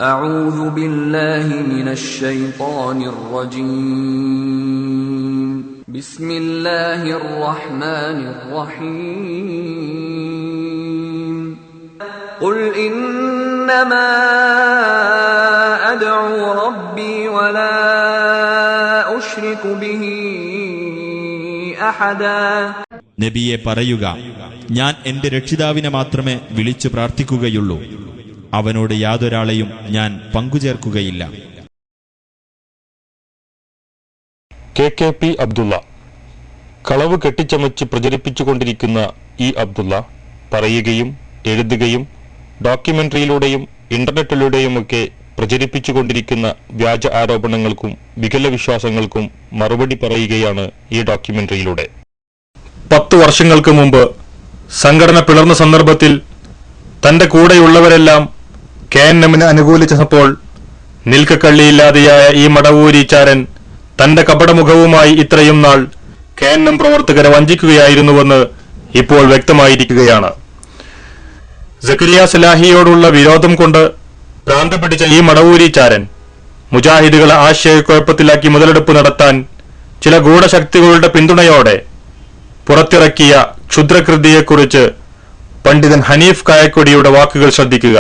أعوذ بالله من الشيطان الرجيم بسم الله الرحمن الرحيم قل إنما أدعو ربي ولا أشرك به أحدا നബിയെ പറയുക, ഞാൻ എന്റെ രക്ഷിതാവിനെ മാത്രമേ വിളിച്ചു പ്രാർത്ഥിക്കുകയുള്ളൂ, അവനോട് യാതൊരാളെയും ഞാൻ പങ്കുചേർക്കുകയില്ല. KKP അബ്ദുള്ള. കളവ് കെട്ടിച്ചമച്ച് പ്രചരിപ്പിച്ചുകൊണ്ടിരിക്കുന്ന ഈ അബ്ദുള്ള പറയുകയും എഴുതുകയും ഡോക്യുമെന്ററിയിലൂടെയും ഇന്റർനെറ്റിലൂടെയുമൊക്കെ പ്രചരിപ്പിച്ചുകൊണ്ടിരിക്കുന്ന വ്യാജ ആരോപണങ്ങൾക്കും വികല വിശ്വാസങ്ങൾക്കും മറുപടി പറയുകയാണ് ഈ ഡോക്യുമെന്ററിയിലൂടെ. 10 വർഷങ്ങൾക്ക് മുമ്പ് സംഘടന പിളർന്ന സന്ദർഭത്തിൽ തന്റെ കൂടെയുള്ളവരെല്ലാം KNMന് അനുകൂലിച്ചപ്പോൾ നിൽക്കക്കള്ളിയില്ലാതെയായ ഈ മടവൂരിച്ചാരൻ തന്റെ കപടമുഖവുമായി ഇത്രയും നാൾ KNM പ്രവർത്തകരെ വഞ്ചിക്കുകയായിരുന്നുവെന്ന് ഇപ്പോൾ വ്യക്തമായിരിക്കുകയാണ്. സക്കരിയ സലാഹിയോടുള്ള വിരോധം കൊണ്ട് ഭ്രാന്ത് പിടിച്ച ഈ മടവൂരിച്ചാരൻ മുജാഹിദുകളെ ആശയക്കുഴപ്പത്തിലാക്കി മുതലെടുപ്പ് നടത്താൻ ചില ഗൂഢശക്തികളുടെ പിന്തുണയോടെ പുറത്തിറക്കിയ ക്ഷുദ്രകൃതിയെക്കുറിച്ച് പണ്ഡിതൻ ഹനീഫ് കായക്കൊടിയുടെ വാക്കുകൾ ശ്രദ്ധിക്കുക.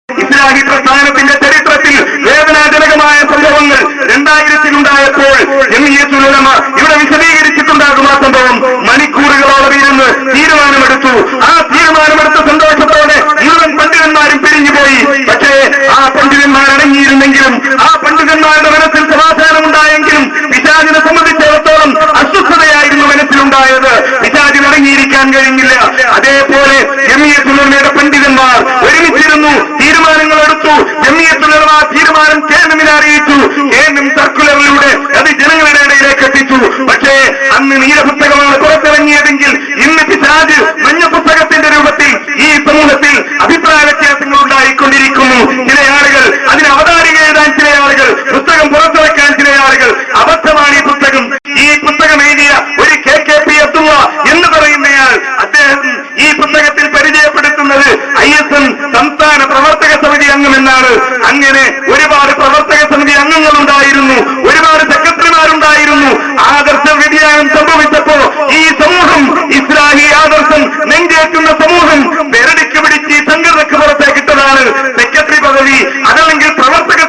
ഇസ്ലാഹി പ്രസ്ഥാനത്തിന്റെ ചരിത്രത്തിൽ വേദനാജനകമായ സംഭവങ്ങൾ 2000 ഉണ്ടായപ്പോൾ ജമിയത്തുൽ ഉലമ ഇവിടെ വിശദീകരിച്ചിട്ടുണ്ടാകും. ആ സംഭവം മണിക്കൂറുകളോളം ഇരുന്ന് തീരുമാനമെടുത്തു. ആ തീരുമാനമെടുത്ത സന്തോഷത്തോടെ മുഴുവൻ പണ്ഡിതന്മാരും പിരിഞ്ഞുപോയി. പക്ഷേ ആ പണ്ഡിതന്മാർ അടങ്ങിയിരുന്നെങ്കിലും, ആ പണ്ഡിതന്മാരുടെ മനസ്സിൽ സമാധാനമുണ്ടായെങ്കിലും പിശാചിനെ സംബന്ധിച്ചിടത്തോളം അസ്വസ്ഥതയായിരുന്നു മനസ്സിലുണ്ടായത്. പിശാചിന് അടങ്ങിയിരിക്കാൻ കഴിഞ്ഞില്ല. അതേപോലെ ജമിയത്തുൽ ഉലമയുടെ പണ്ഡിതന്മാർ ഒരുമിച്ചിരുന്നു, തീരുമാനങ്ങൾ എടുത്തു. ജമിയത്തുൽ ഉലമ തീരുമാനം KNMനെ അറിയിച്ചു. KNM സർക്കുലറിലൂടെ അത് ജനങ്ങളുടെ ഇടയിലേക്ക് എത്തിച്ചു. പക്ഷേ അന്ന് നീലപുസ്തകമാണ് പുറത്തിറങ്ങിയതെങ്കിൽ ഇന്ന് പിശാച് മഞ്ഞ പുസ്തകത്തിന്റെ രൂപത്തിൽ ഈ സമൂഹത്തിൽ അഭിപ്രായ വ്യത്യാസങ്ങൾ ഉണ്ടായിക്കൊണ്ടിരിക്കുന്നു. ചില ആളുകൾ അതിന് അവതാരിക എഴുതാൻ, ചില ആളുകൾ പുസ്തകം പുറത്തിറക്കാൻ, ചില ആളുകൾ അബദ്ധമാണ് ഈ പുസ്തകം. ഈ പുസ്തകം എഴുതിയ ഒരു KKP അബ്ദുള്ള എന്ന് പറയുന്നയാൾ, അദ്ദേഹം ഈ പുസ്തകത്തിൽ പരിചയപ്പെടുത്തുന്നത് ISM സംസ്ഥാന പ്രവർത്തക സമിതി അംഗമെന്നാണ്. അങ്ങനെ ഒരുപാട് പ്രവർത്തക സമിതി അംഗങ്ങളുണ്ടായിരുന്നു, ഒരുപാട് സെക്രട്ടറിമാരുണ്ടായിരുന്നു. ആദർശ വ്യതിയാനം സംഭവിച്ചപ്പോ ഈ സമൂഹം, ഇസ്ലാഹി ആദർശം നെഞ്ചേറ്റുന്ന സമൂഹം പെരടിക്ക് പിടിച്ച് സംഘടനക്ക് പുറത്തേക്കിട്ടതാണ് സെക്രട്ടറി പദവി, അതല്ലെങ്കിൽ പ്രവർത്തക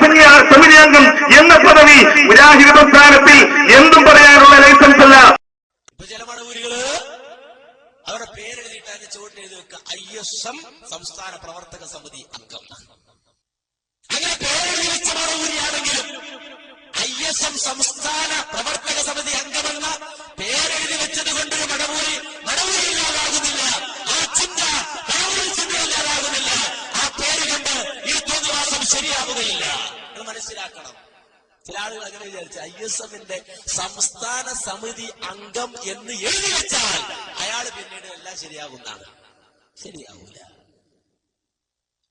സമിതി അംഗം എന്ന പദവി. മുജാഹിദ് പ്രസ്ഥാനത്തിൽ എന്തും പറയാനുള്ള ലൈസൻസ് അല്ല. അവരുടെ പേരെഴുതിയിട്ടാണ് ചുവട്ട് എഴുതി വെക്കുക ISM സംസ്ഥാന പ്രവർത്തക സമിതി അംഗം. അങ്ങനെ പേരെഴുതി വെച്ച മടവൂരിയാണെങ്കിലും ISM സംസ്ഥാന പ്രവർത്തക സമിതി അംഗമെന്ന പേരെഴുതി വെച്ചത് കൊണ്ടൊരു മടവൂരില്ലാതാകുന്നില്ല. ആ ചിന്ത ചിന്തയില്ലാതാകുന്നില്ല. ആ പേര് കൊണ്ട് ഈ തോന്നിവാസം ശരിയാവുകയില്ല എന്ന് മനസ്സിലാക്കണം. ചില ആളുകൾ അങ്ങനെ വിചാരിച്ചു ISMന്റെ സംസ്ഥാന സമിതി അംഗം എന്ന് എഴുതി വെച്ചാൽ അയാൾ പിന്നീട് എല്ലാം ശരിയാകുന്നതാണ്. ശരിയാവൂല,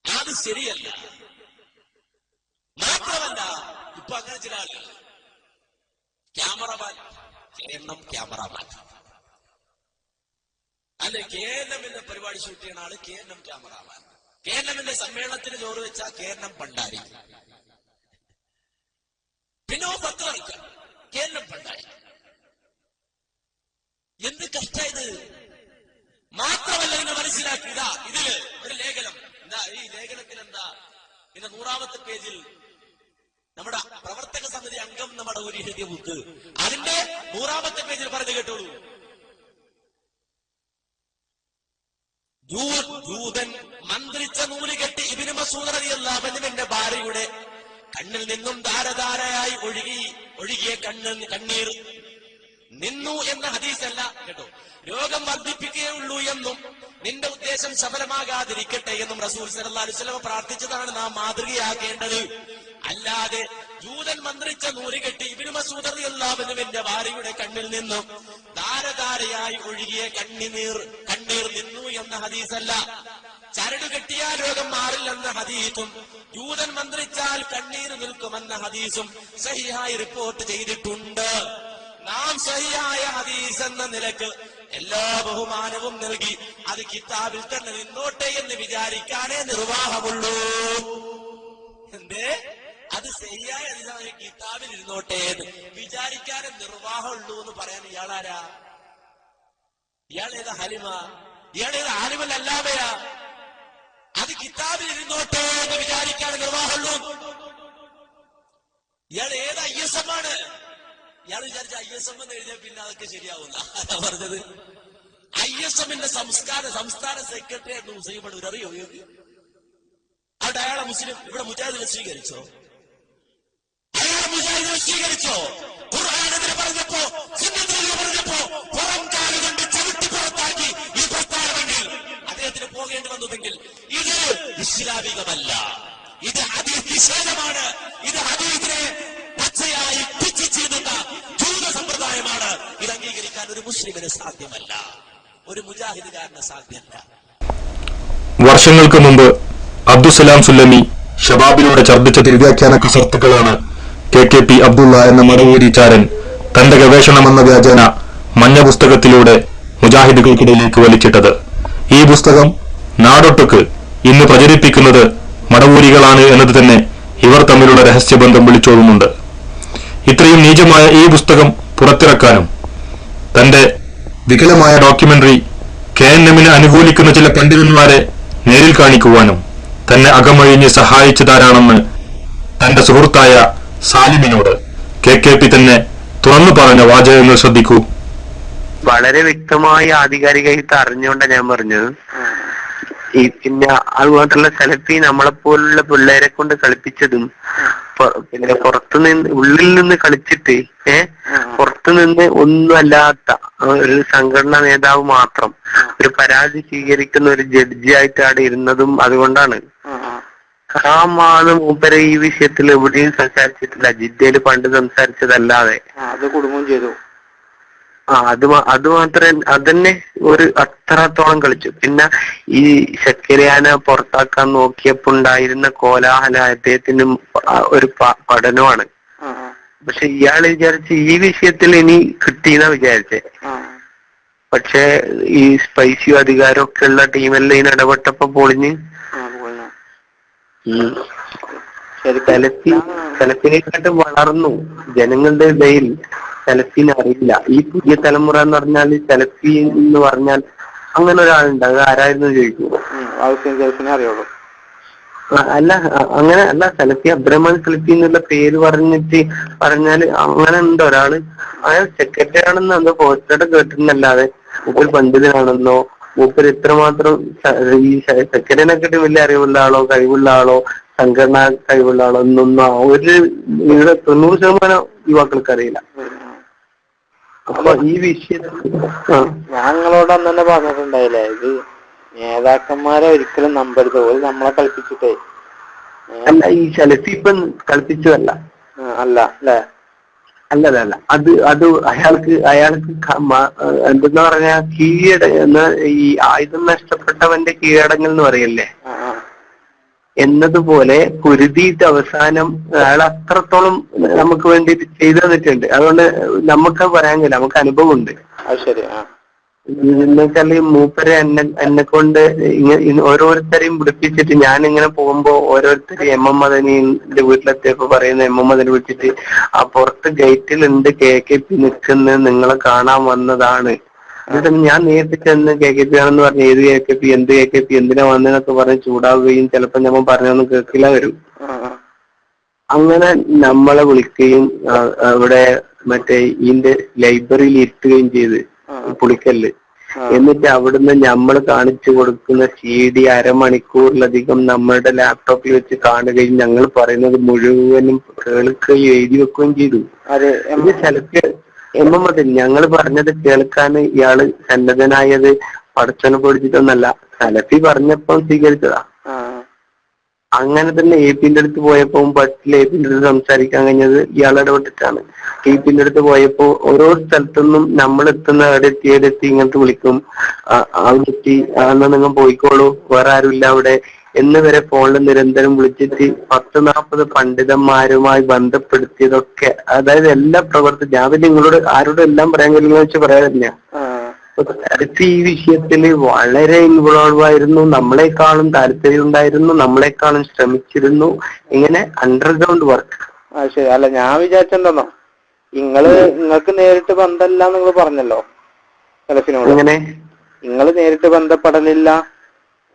അത് ശരിയല്ല. മാത്രമല്ല, ഇപ്പൊ അങ്ങനെ ചില ആളുകൾ ക്യാമറമാൻ ക്യാമറമാൻ അല്ലെ, KNMന്റെ പരിപാടി ഷൂട്ട് ചെയ്യുന്ന ആള് KNM ക്യാമറമാൻ, KNMന്റെ സമ്മേളനത്തിന് ചോറ് വെച്ച KNM പണ്ടാരി, പിന്നെ പത്രമായിരിക്കാം KNM പണ്ടാരി. എന്ത് കഷ്ടായത്! മാത്രമല്ല, നിങ്ങൾ മനസ്സിലാക്കുക, ഇതില് ഒരു ലേഖനം എന്താ, ഈ ലേഖനത്തിൽ എന്താ, പിന്നെ 100ാമത്തെ പേജിൽ നമ്മുടെ പ്രവർത്തക സമിതി അംഗം നമ്മുടെ ഒരു എഴുതിയ ബുക്ക്, അതിന്റെ 100ാമത്തെ പേജിൽ പറഞ്ഞു കേട്ടോളൂ. ജൂതൻ മന്ത്രിച്ച നൂല് കെട്ടി ഇബ്നു മസ്ഊദ് റളിയല്ലാഹു അൻഹുവിന്റെ ഭാര്യയുടെ കണ്ണിൽ നിന്നും ധാരധാരയായി ഒഴുകിയ കണ്ണീർ നിന്നു എന്ന ഹദീസല്ല കേട്ടോ. രോഗം വർദ്ധിപ്പിക്കുകയുള്ളൂ എന്നും നിന്റെ ഉദ്ദേശം സഫലമാകാതിരിക്കട്ടെ എന്നും റസൂൽ സല്ലല്ലാഹു അലൈഹി വസല്ലം പ്രാർത്ഥിച്ചതാണ് നാം മാതൃകയാക്കേണ്ടത്. അല്ലാതെ ജൂതൻ മന്ത്രിച്ച നൂല് കെട്ടി ഇബ്നു മസ്ഊദ് റളിയല്ലാഹു അൻഹുവിന്റെ ഭാര്യയുടെ കണ്ണിൽ നിന്നും ധാരധാരയായി ഒഴുകിയ കണ്ണീർ നിന്നു എന്ന ഹദീസല്ല. ചരട് കെട്ടിയാൽ രോഗം മാറില്ലെന്ന ഹദീസും ജൂതൻ മന്ത്രിച്ചാൽ കണ്ണീര് നിൽക്കുമെന്ന ഹദീസും സഹിഹായി റിപ്പോർട്ട് ചെയ്തിട്ടുണ്ട്. നാം സഹിയായ ഹദീസ് എന്ന നിലക്ക് എല്ലാ ബഹുമാനവും നൽകി അത് കിതാബിൽ തന്നെ നിന്നോട്ടെ എന്ന് വിചാരിക്കാനേ നിർവാഹമുള്ളൂ. എന്തേ അത് ശരിയായ കിതാബിൽ ഇരുന്നോട്ടെ എന്ന് വിചാരിക്കാനേ നിർവാഹമുള്ളൂ എന്ന് പറയാൻ ഇയാളാരാ? ഇയാളേതാ ഹലിമ? ഇയാളേതാ ആലിമൽ അല്ലാമയാ? അത് കിതാബിൽ ഇരുന്നോട്ടെ എന്ന് വിചാരിക്കാനേ നിർവാഹമുള്ളൂ. ഇയാൾ ഏത് ISM ആണ്? ഇയാൾ വിചാരിച്ച ISM എന്ന് എഴുതിയ പിന്നെ അതൊക്കെ ശരിയാവുന്ന പറഞ്ഞത്. ISM-ന്റെ സംസ്ഥാന സെക്രട്ടറി ആയിരുന്നു മുസ്ലിം പടൂർ, അറിയോ? അവിടെ അയാളെ മുസ്ലിം ഇവിടെ മുജാഹിദിനെ സ്വീകരിച്ചോ? അയാളെ മുജാഹിദിനെ സ്വീകരിച്ചോ? ഖുർആനെതിരെ പറഞ്ഞപ്പോ, സുന്നത്തിനെതിരെ പറഞ്ഞപ്പോ പുറം കാലുകൊണ്ട് ചവിട്ടി പുറത്താക്കി ഈ പ്രസ്ഥാനമെങ്കിൽ അദ്ദേഹത്തിന് പോകേണ്ടി വന്നതെങ്കിൽ ഇത് ഇസ്ലാമികമല്ല, ഇത് ഹദീസ് നിഷേധമാണ്, ഇത് ഹദീസിനെ പച്ചയായി പിച്ച് ചെയ്യുന്ന ജൂത സമ്പ്രദായമാണ്. ഇത് അംഗീകരിക്കാൻ ഒരു മുസ്ലിമിന് സാധ്യമല്ല, ഒരു മുജാഹിദുകാരന് സാധ്യമല്ല. വർഷങ്ങൾക്ക് മുമ്പ് അബ്ദുസലാം സുല്ലമി ഷബാബിലൂടെ ഛർദ്ദിച്ച തിരുവ്യാഖ്യാന കസർത്തുക്കളാണ് KKP അബ്ദുള്ള എന്ന മടവൂരിച്ചാരൻ തന്റെ ഗവേഷണമെന്ന വ്യാജേന മഞ്ഞ പുസ്തകത്തിലൂടെ മുജാഹിദുകൾക്കിടയിലേക്ക് വലിച്ചിട്ടത്. ഈ പുസ്തകം നാടൊട്ടുക്ക് ഇന്ന് പ്രചരിപ്പിക്കുന്നത് മടവൂരികളാണ് എന്നത് തന്നെ ഇവർ തമ്മിലുള്ള രഹസ്യബന്ധം വിളിച്ചോതുന്നുണ്ട്. ഇത്രയും നീചമായ ഈ പുസ്തകം പുറത്തിറക്കാനും തന്റെ വികലമായ ഡോക്യുമെന്ററി KNM-നെ അനുകൂലിക്കുന്ന ചില പണ്ഡിതന്മാരെ നേരിൽ കാണിക്കുവാനും തന്നെ അകമഴിഞ്ഞ് സഹായിച്ചതാരാണെന്ന് തന്റെ സുഹൃത്തായ സാലിമിനോട് KKP തന്നെ തുറന്നു പറഞ്ഞ വാചകങ്ങൾ ശ്രദ്ധിക്കൂ. വളരെ വ്യക്തമായി ആധികാരികമായിട്ട് അറിഞ്ഞുകൊണ്ടാണ് ഞാൻ പറഞ്ഞത്. ഈ പിന്നെ അതുമാത്രല്ല സലഫി നമ്മളെപ്പോലുള്ള പിള്ളേരെ കൊണ്ട് കളിപ്പിച്ചതും പിന്നെ പുറത്തുനിന്ന് ഉള്ളിൽ നിന്ന് കളിച്ചിട്ട് പുറത്തുനിന്ന് ഒന്നും അല്ലാത്ത ഒരു സംഘടനാ നേതാവ് മാത്രം ഒരു പരാതി സ്വീകരിക്കുന്ന ഒരു ജഡ്ജിയായിട്ട് അവിടെ ഇരുന്നതും അതുകൊണ്ടാണ്. ാണ് മൂപ്പരെ ഈ വിഷയത്തിൽ എവിടെയും സംസാരിച്ചിട്ടില്ല. ജിദ്ദയിൽ പണ്ട് സംസാരിച്ചതല്ലാതെ അത് കുടുംബം ചെയ്തു. അത് മാത്രമേ അതന്നെ ഒരു അത്രത്തോളം കളിച്ചു. പിന്നെ ഈ ശക്കരിയാനെ പുറത്താക്കാൻ നോക്കിയപ്പോ ഉണ്ടായിരുന്ന കോലാഹല അദ്ദേഹത്തിന് ഒരു പഠനമാണ്. പക്ഷെ ഇയാള് വിചാരിച്ച് ഈ വിഷയത്തിൽ ഇനി കിട്ടിയെന്നാ വിചാരിച്ചേ. പക്ഷെ ഈ സ്പൈസിയും അധികാരമൊക്കെ ഉള്ള ടീമെല്ലാം ഇതിന് ഇടപെട്ടപ്പോ പൊളിഞ്ഞ് സലഫിനെക്കാട്ടും വളർന്നു ജനങ്ങളുടെ ഇടയിൽ. സലഫിനെ അറിയില്ല. ഈ പുതിയ തലമുറ എന്ന് പറഞ്ഞാൽ സലഫി എന്ന് പറഞ്ഞാൽ അങ്ങനെ ഒരാളുണ്ട്. അത് ആരായിരുന്നു ചോദിക്കും. അറിയുള്ളൂ. അല്ല അങ്ങനെ അല്ല, സലഫി അബ്ദുറഹ്മാൻ സലഫി എന്നുള്ള പേര് പറഞ്ഞാല് അങ്ങനെ ഉണ്ട് ഒരാള്. അയാൾ സെക്രട്ടറി ആണെന്നോ എന്തോ പോസ്റ്ററുടെ കേട്ടിട്ടുണ്ടല്ലാതെ മൂപ്പർ പണ്ഡിതനാണെന്നോ മൂപ്പർ ഇത്രമാത്രം ഈ സെക്രട്ടറിനെക്കാട്ടി വലിയ അറിവുള്ള ആളോ കഴിവുള്ള ആളോ സംഘടനാ കഴിവുള്ള ആളോ ഒന്നൊന്നും ഒരു 90% യുവാക്കൾക്ക് അറിയില്ല. അപ്പൊ ഈ വിഷയത്തിൽ ഞങ്ങളോട് അന്ന് തന്നെ പറഞ്ഞിട്ടുണ്ടായില്ലേ, ഇത് നേതാക്കന്മാരെ ഒരിക്കലും നമ്പരുത്, ഒരു നമ്മളെ കളിപ്പിച്ചിട്ടേ. അല്ല, ഈ സലഫി ഇപ്പം കളിപ്പിച്ചതല്ല. അല്ല അല്ലേ? അല്ലല്ല, അത് അയാൾക്ക് എന്തെന്ന് പറഞ്ഞാ ഈ ആയുധം നഷ്ടപ്പെട്ടവന്റെ കീഴടങ്ങൽ എന്ന് പറയല്ലേ, എന്നതുപോലെ പൊരുതിയിട്ട് അവസാനം അയാൾ അത്രത്തോളം നമുക്ക് വേണ്ടിയിട്ട് ചെയ്തു തന്നിട്ടുണ്ട്. അതുകൊണ്ട് നമുക്ക് പറയാൻ കഴിയില്ല, നമുക്ക് അനുഭവം ഉണ്ട്. എന്നുവെച്ചാല് മൂപ്പരെ എന്നെ കൊണ്ട് ഓരോരുത്തരെയും പിടിപ്പിച്ചിട്ട് ഞാൻ ഇങ്ങനെ പോകുമ്പോ ഓരോരുത്തരും MM മദനിന്റെ വീട്ടിലെത്തിയപ്പോ പറയുന്ന MM മദനി വിളിച്ചിട്ട് ആ പുറത്ത് ഗേറ്റിലുണ്ട് KKP നിൽക്കുന്നത്, നിങ്ങളെ കാണാൻ വന്നതാണ്. എന്നിട്ട് ഞാൻ നേരിട്ട് ചെന്ന് KKP ആണെന്ന് പറഞ്ഞ് ഏത് KKP എന്ത് KKP എന്തിനാ വന്നതെന്നൊക്കെ പറഞ്ഞ് ചൂടാവുകയും ചിലപ്പോ നമ്മൾ പറഞ്ഞൊന്നും കേൾക്കില്ല വരും. അങ്ങനെ നമ്മളെ വിളിക്കുകയും അവിടെ മറ്റേ ഇതിന്റെ ലൈബ്രറിയിൽ ഇരുത്തുകയും ചെയ്ത് പുളിക്കല്ല്. എന്നിട്ട് അവിടുന്ന് നമ്മൾ കാണിച്ചു കൊടുക്കുന്ന CD അരമണിക്കൂറിലധികം നമ്മളുടെ ലാപ്ടോപ്പിൽ വെച്ച് കാണുകയും ഞങ്ങൾ പറയുന്നത് മുഴുവനും കേൾക്കുകയും എഴുതി വെക്കുകയും ചെയ്തു. ഇത് ചിലക്ക് MM ഞങ്ങൾ പറഞ്ഞത് കേൾക്കാൻ ഇയാള് സന്നദ്ധനായത് പടച്ചനെ പഠിച്ചിട്ടൊന്നല്ല, സലഫി പറഞ്ഞപ്പോ സ്വീകരിച്ചതാ. അങ്ങനെ തന്നെ AP-ന്റെ അടുത്ത് പോയപ്പോ ബസ്സിൽ AP-ന്റെ അടുത്ത് സംസാരിക്കാൻ കഴിഞ്ഞത് ഇയാൾ ഇടപെട്ടിട്ടാണ്. AP-ന്റെ അടുത്ത് പോയപ്പോ ഓരോ സ്ഥലത്തുനിന്നും നമ്മൾ എത്തുന്ന എവിടെത്തി ഇങ്ങനത്തെ വിളിക്കും, അവിടെ എത്തി എന്നാ നിങ്ങൾ പോയിക്കോളൂ, വേറെ ആരുമില്ല അവിടെ എന്ന് വരെ ഫോണിൽ നിരന്തരം വിളിച്ചിട്ട് 10-40 പണ്ഡിതന്മാരുമായി ബന്ധപ്പെടുത്തിയതൊക്കെ, അതായത് എല്ലാ പ്രവർത്തി ഞാൻ നിങ്ങളോട് ആരോടും എല്ലാം പറയാൻ കഴിയുന്ന വെച്ച് പറയാൻ തന്നെയാ. സലഫി ഈ വിഷയത്തിൽ വളരെ ഇൻവോൾവ് ആയിരുന്നു, നമ്മളെക്കാളും താല്പര്യം ഉണ്ടായിരുന്നു, നമ്മളെക്കാളും ശ്രമിച്ചിരുന്നു. ഇങ്ങനെ അണ്ടർഗ്രൗണ്ട് വർക്ക്. ശരി. അല്ല, ഞാൻ വിചാരിച്ചെന്തോ, നിങ്ങൾക്ക് നേരിട്ട് ബന്ധമില്ല നിങ്ങൾ പറഞ്ഞല്ലോ സലഫിനോട്. അങ്ങനെ നിങ്ങൾ നേരിട്ട് ബന്ധപ്പെടലില്ല,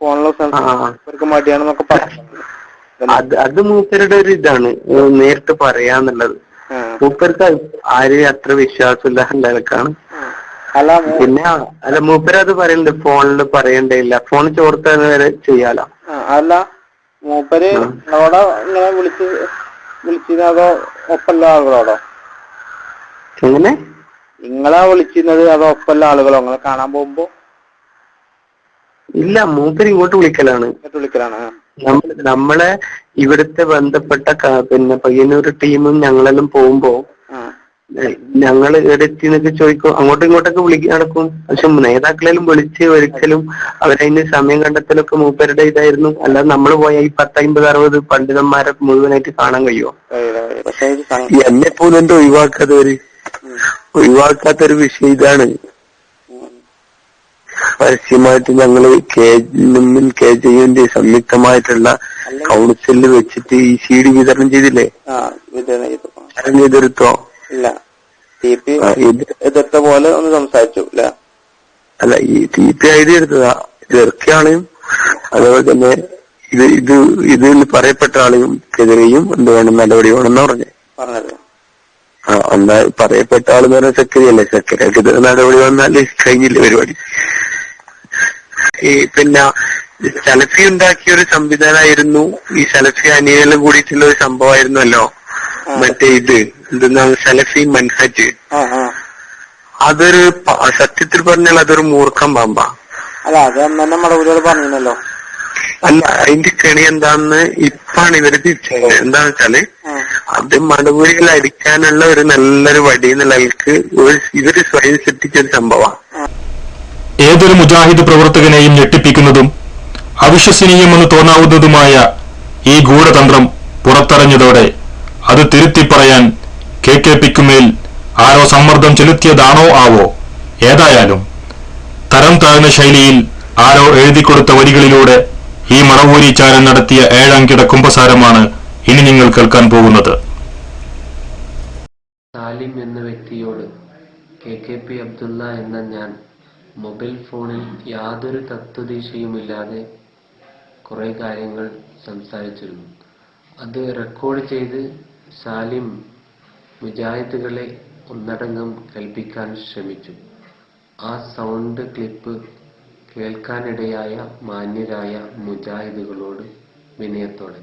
ഫോണിലോ സംസാരിക്കാൻ മടിയാണെന്നൊക്കെ പറഞ്ഞു. അത് മൂപ്പരുടെ ഒരു ഇതാണ്, നേരിട്ട് പറയാന്നുള്ളത്. മൂപ്പർക്ക് ആരെയും അത്ര വിശ്വാസമില്ല നിലക്കാണ്. പിന്നെ മൂപ്പര് അത് പറയലുണ്ട്, ഫോണിൽ പറയണ്ടില്ല, ഫോൺ ചോർത്താൻ വരെ ചെയ്യാലോ. അല്ല, മൂപ്പര് നിങ്ങളോടോ ഇങ്ങനെ വിളിച്ചിരുന്നതോ ഒപ്പല്ല ആളുകളോടോ? എങ്ങനെ? നിങ്ങളാ വിളിച്ചിരുന്നത് അതോ ഒപ്പല്ല ആളുകളോ നിങ്ങളെ കാണാൻ പോകുമ്പോ? ഇല്ല, മൂപ്പര് ഇങ്ങോട്ട് വിളിക്കലാണ്. നമ്മളെ ഇവിടുത്തെ ബന്ധപ്പെട്ട പിന്നെ പയ്യന്നൂർ ടീമും ഞങ്ങളെല്ലാം പോകുമ്പോ ഞങ്ങൾ എവിടെത്തിന്നൊക്കെ ചോദിക്കും, അങ്ങോട്ടും ഇങ്ങോട്ടൊക്കെ നടക്കും. പക്ഷെ നേതാക്കളെല്ലാം വിളിച്ച് ഒരിക്കലും അവരതിന് സമയം കണ്ടെത്തലൊക്കെ മൂപ്പരുടെ ഇതായിരുന്നു. അല്ലാതെ നമ്മൾ പോയ ഈ 50-60 പണ്ഡിതന്മാരെ മുഴുവനായിട്ട് കാണാൻ കഴിയുമോ? എന്നെ പോലും എന്തോ ഒഴിവാക്കാത്തൊരു വിഷയം ഇതാണ്. പരസ്യമായിട്ട് ഞങ്ങള് KJUവിന്റെ സംയുക്തമായിട്ടുള്ള കൗൺസിലിൽ വെച്ചിട്ട് ഈ CD വിതരണം ചെയ്തില്ലേ? എതിർത്തോ? ഇല്ല, എതിർത്ത പോലെ ഒന്ന് സംസാരിച്ചു. അല്ല, ഈ TP എടുത്തതാ, എതിർക്കയാണ്. അതുപോലെ തന്നെ ഇതിൽ പറയപ്പെട്ട ആളുകൾക്കെതിരെയും എന്ത് വേണം, നടപടി വേണമെന്ന് പറഞ്ഞത്. എന്നാ പറയപ്പെട്ട ആളെന്ന് പറഞ്ഞാൽ സെക്രട്ടറിയല്ലേ, സെക്രട്ടറിക്ക് നടപടി വന്നാല് കഴിഞ്ഞില്ലേ പരിപാടി. പിന്നെ സലഫി ഉണ്ടാക്കിയ ഒരു സംവിധാനമായിരുന്നു, ഈ സലഫി അനിയനെല്ലാം കൂടിയിട്ടുള്ള ഒരു സംഭവമായിരുന്നല്ലോ മറ്റേ എന്തെന്നാണ് സലഫി മൻഹജ്. അതൊരു സത്യത്തിൽ പറഞ്ഞാൽ അതൊരു മൂർഖം പാമ്പാ. അല്ല, അത് പറഞ്ഞല്ലോ. അല്ല, അതിന്റെ കെണി എന്താന്ന് ഇപ്പാണ് ഇവര് തിരിച്ചത്. എന്താന്ന് വെച്ചാല് അത് മടവൂരികൾ അടിക്കാനുള്ള ഒരു നല്ലൊരു വടി എന്നുള്ളവർക്ക് ഇവര് സ്വയം സൃഷ്ടിച്ചൊരു സംഭവമാണ്. ഏതൊരു മുജാഹിദ് പ്രവർത്തകനെയും ഞെട്ടിപ്പിക്കുന്നതും അവിശ്വസനീയമെന്ന് തോന്നാവുന്നതുമായ ഈ ഗൂഢതന്ത്രം പുറത്തറിഞ്ഞതോടെ അത് തിരുത്തി പറയാൻ KKPക്കുമേൽ ആരോ സമ്മർദ്ദം ചെലുത്തിയതാണോ ആവോ? ഏതായാലും തരം താഴ്ന്ന ശൈലിയിൽ ആരോ എഴുതിക്കൊടുത്ത വരികളിലൂടെ ഈ മടവൂരിച്ചാരൻ നടത്തിയ 7 അങ്കിട കുമ്പസാരമാണ് ഇനി നിങ്ങൾ കേൾക്കാൻ പോകുന്നത്. സാലിം എന്ന വ്യക്തിയോട് KKP അബ്ദുള്ള എന്ന ഞാൻ മൊബൈൽ ഫോണിൽ യാതൊരു തത്വദിശയുമില്ലാതെ കുറെ കാര്യങ്ങൾ സംസാരിച്ചിരുന്നു. അത് റെക്കോർഡ് ചെയ്ത് സാലിം മുജാഹിദുകളെ ഒന്നടങ്കം കേൾപ്പിക്കാൻ ശ്രമിച്ചു. ആ സൗണ്ട് ക്ലിപ്പ് കേൾക്കാനിടയായ മാന്യരായ മുജാഹിദുകളോട് വിനയത്തോടെ.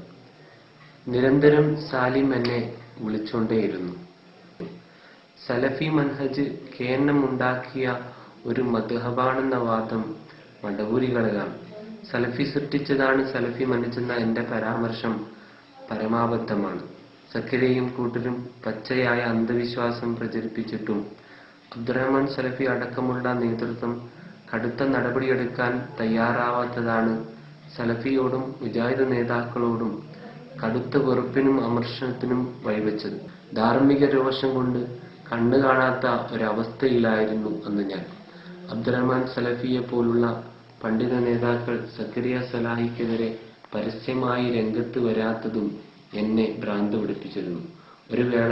നിരന്തരം സാലിം എന്നെ വിളിച്ചുകൊണ്ടേയിരുന്നു. സലഫി മൻഹജ് കേന്ദ്രമുണ്ടാക്കിയ ഒരു മദ്ഹബാണെന്ന വാദം മടവൂരികളിലാണ്. സലഫി സൃഷ്ടിച്ചതാണ് സലഫി മൻഹജെന്ന എന്റെ പരാമർശം പരമാബദ്ധമാണ്. സക്കരിയയും കൂട്ടരും പച്ചയായ അന്ധവിശ്വാസം പ്രചരിപ്പിച്ചിട്ടും അബ്ദുറഹ്മാൻ സലഫി അടക്കമുള്ള നേതൃത്വം കടുത്ത നടപടിയെടുക്കാൻ തയ്യാറാവാത്തതാണ് സലഫിയോടും മുജാഹിദ് നേതാക്കളോടും കടുത്ത വെറുപ്പിനും അമർഷണത്തിനും വഴിവെച്ചത്. ധാർമ്മിക രോഷം കൊണ്ട് കണ്ണു കാണാത്ത ഒരവസ്ഥയിലായിരുന്നു അന്ന് ഞാൻ. അബ്ദുറഹ്മാൻ സലഫിയെ പോലുള്ള പണ്ഡിത നേതാക്കൾ സക്കരിയ സലാഹിക്കെതിരെ പരസ്യമായി രംഗത്ത് വരാത്തതും എന്നെ ഭ്രാന്ത് പിടിപ്പിച്ചിരുന്നു. ഒരു വേള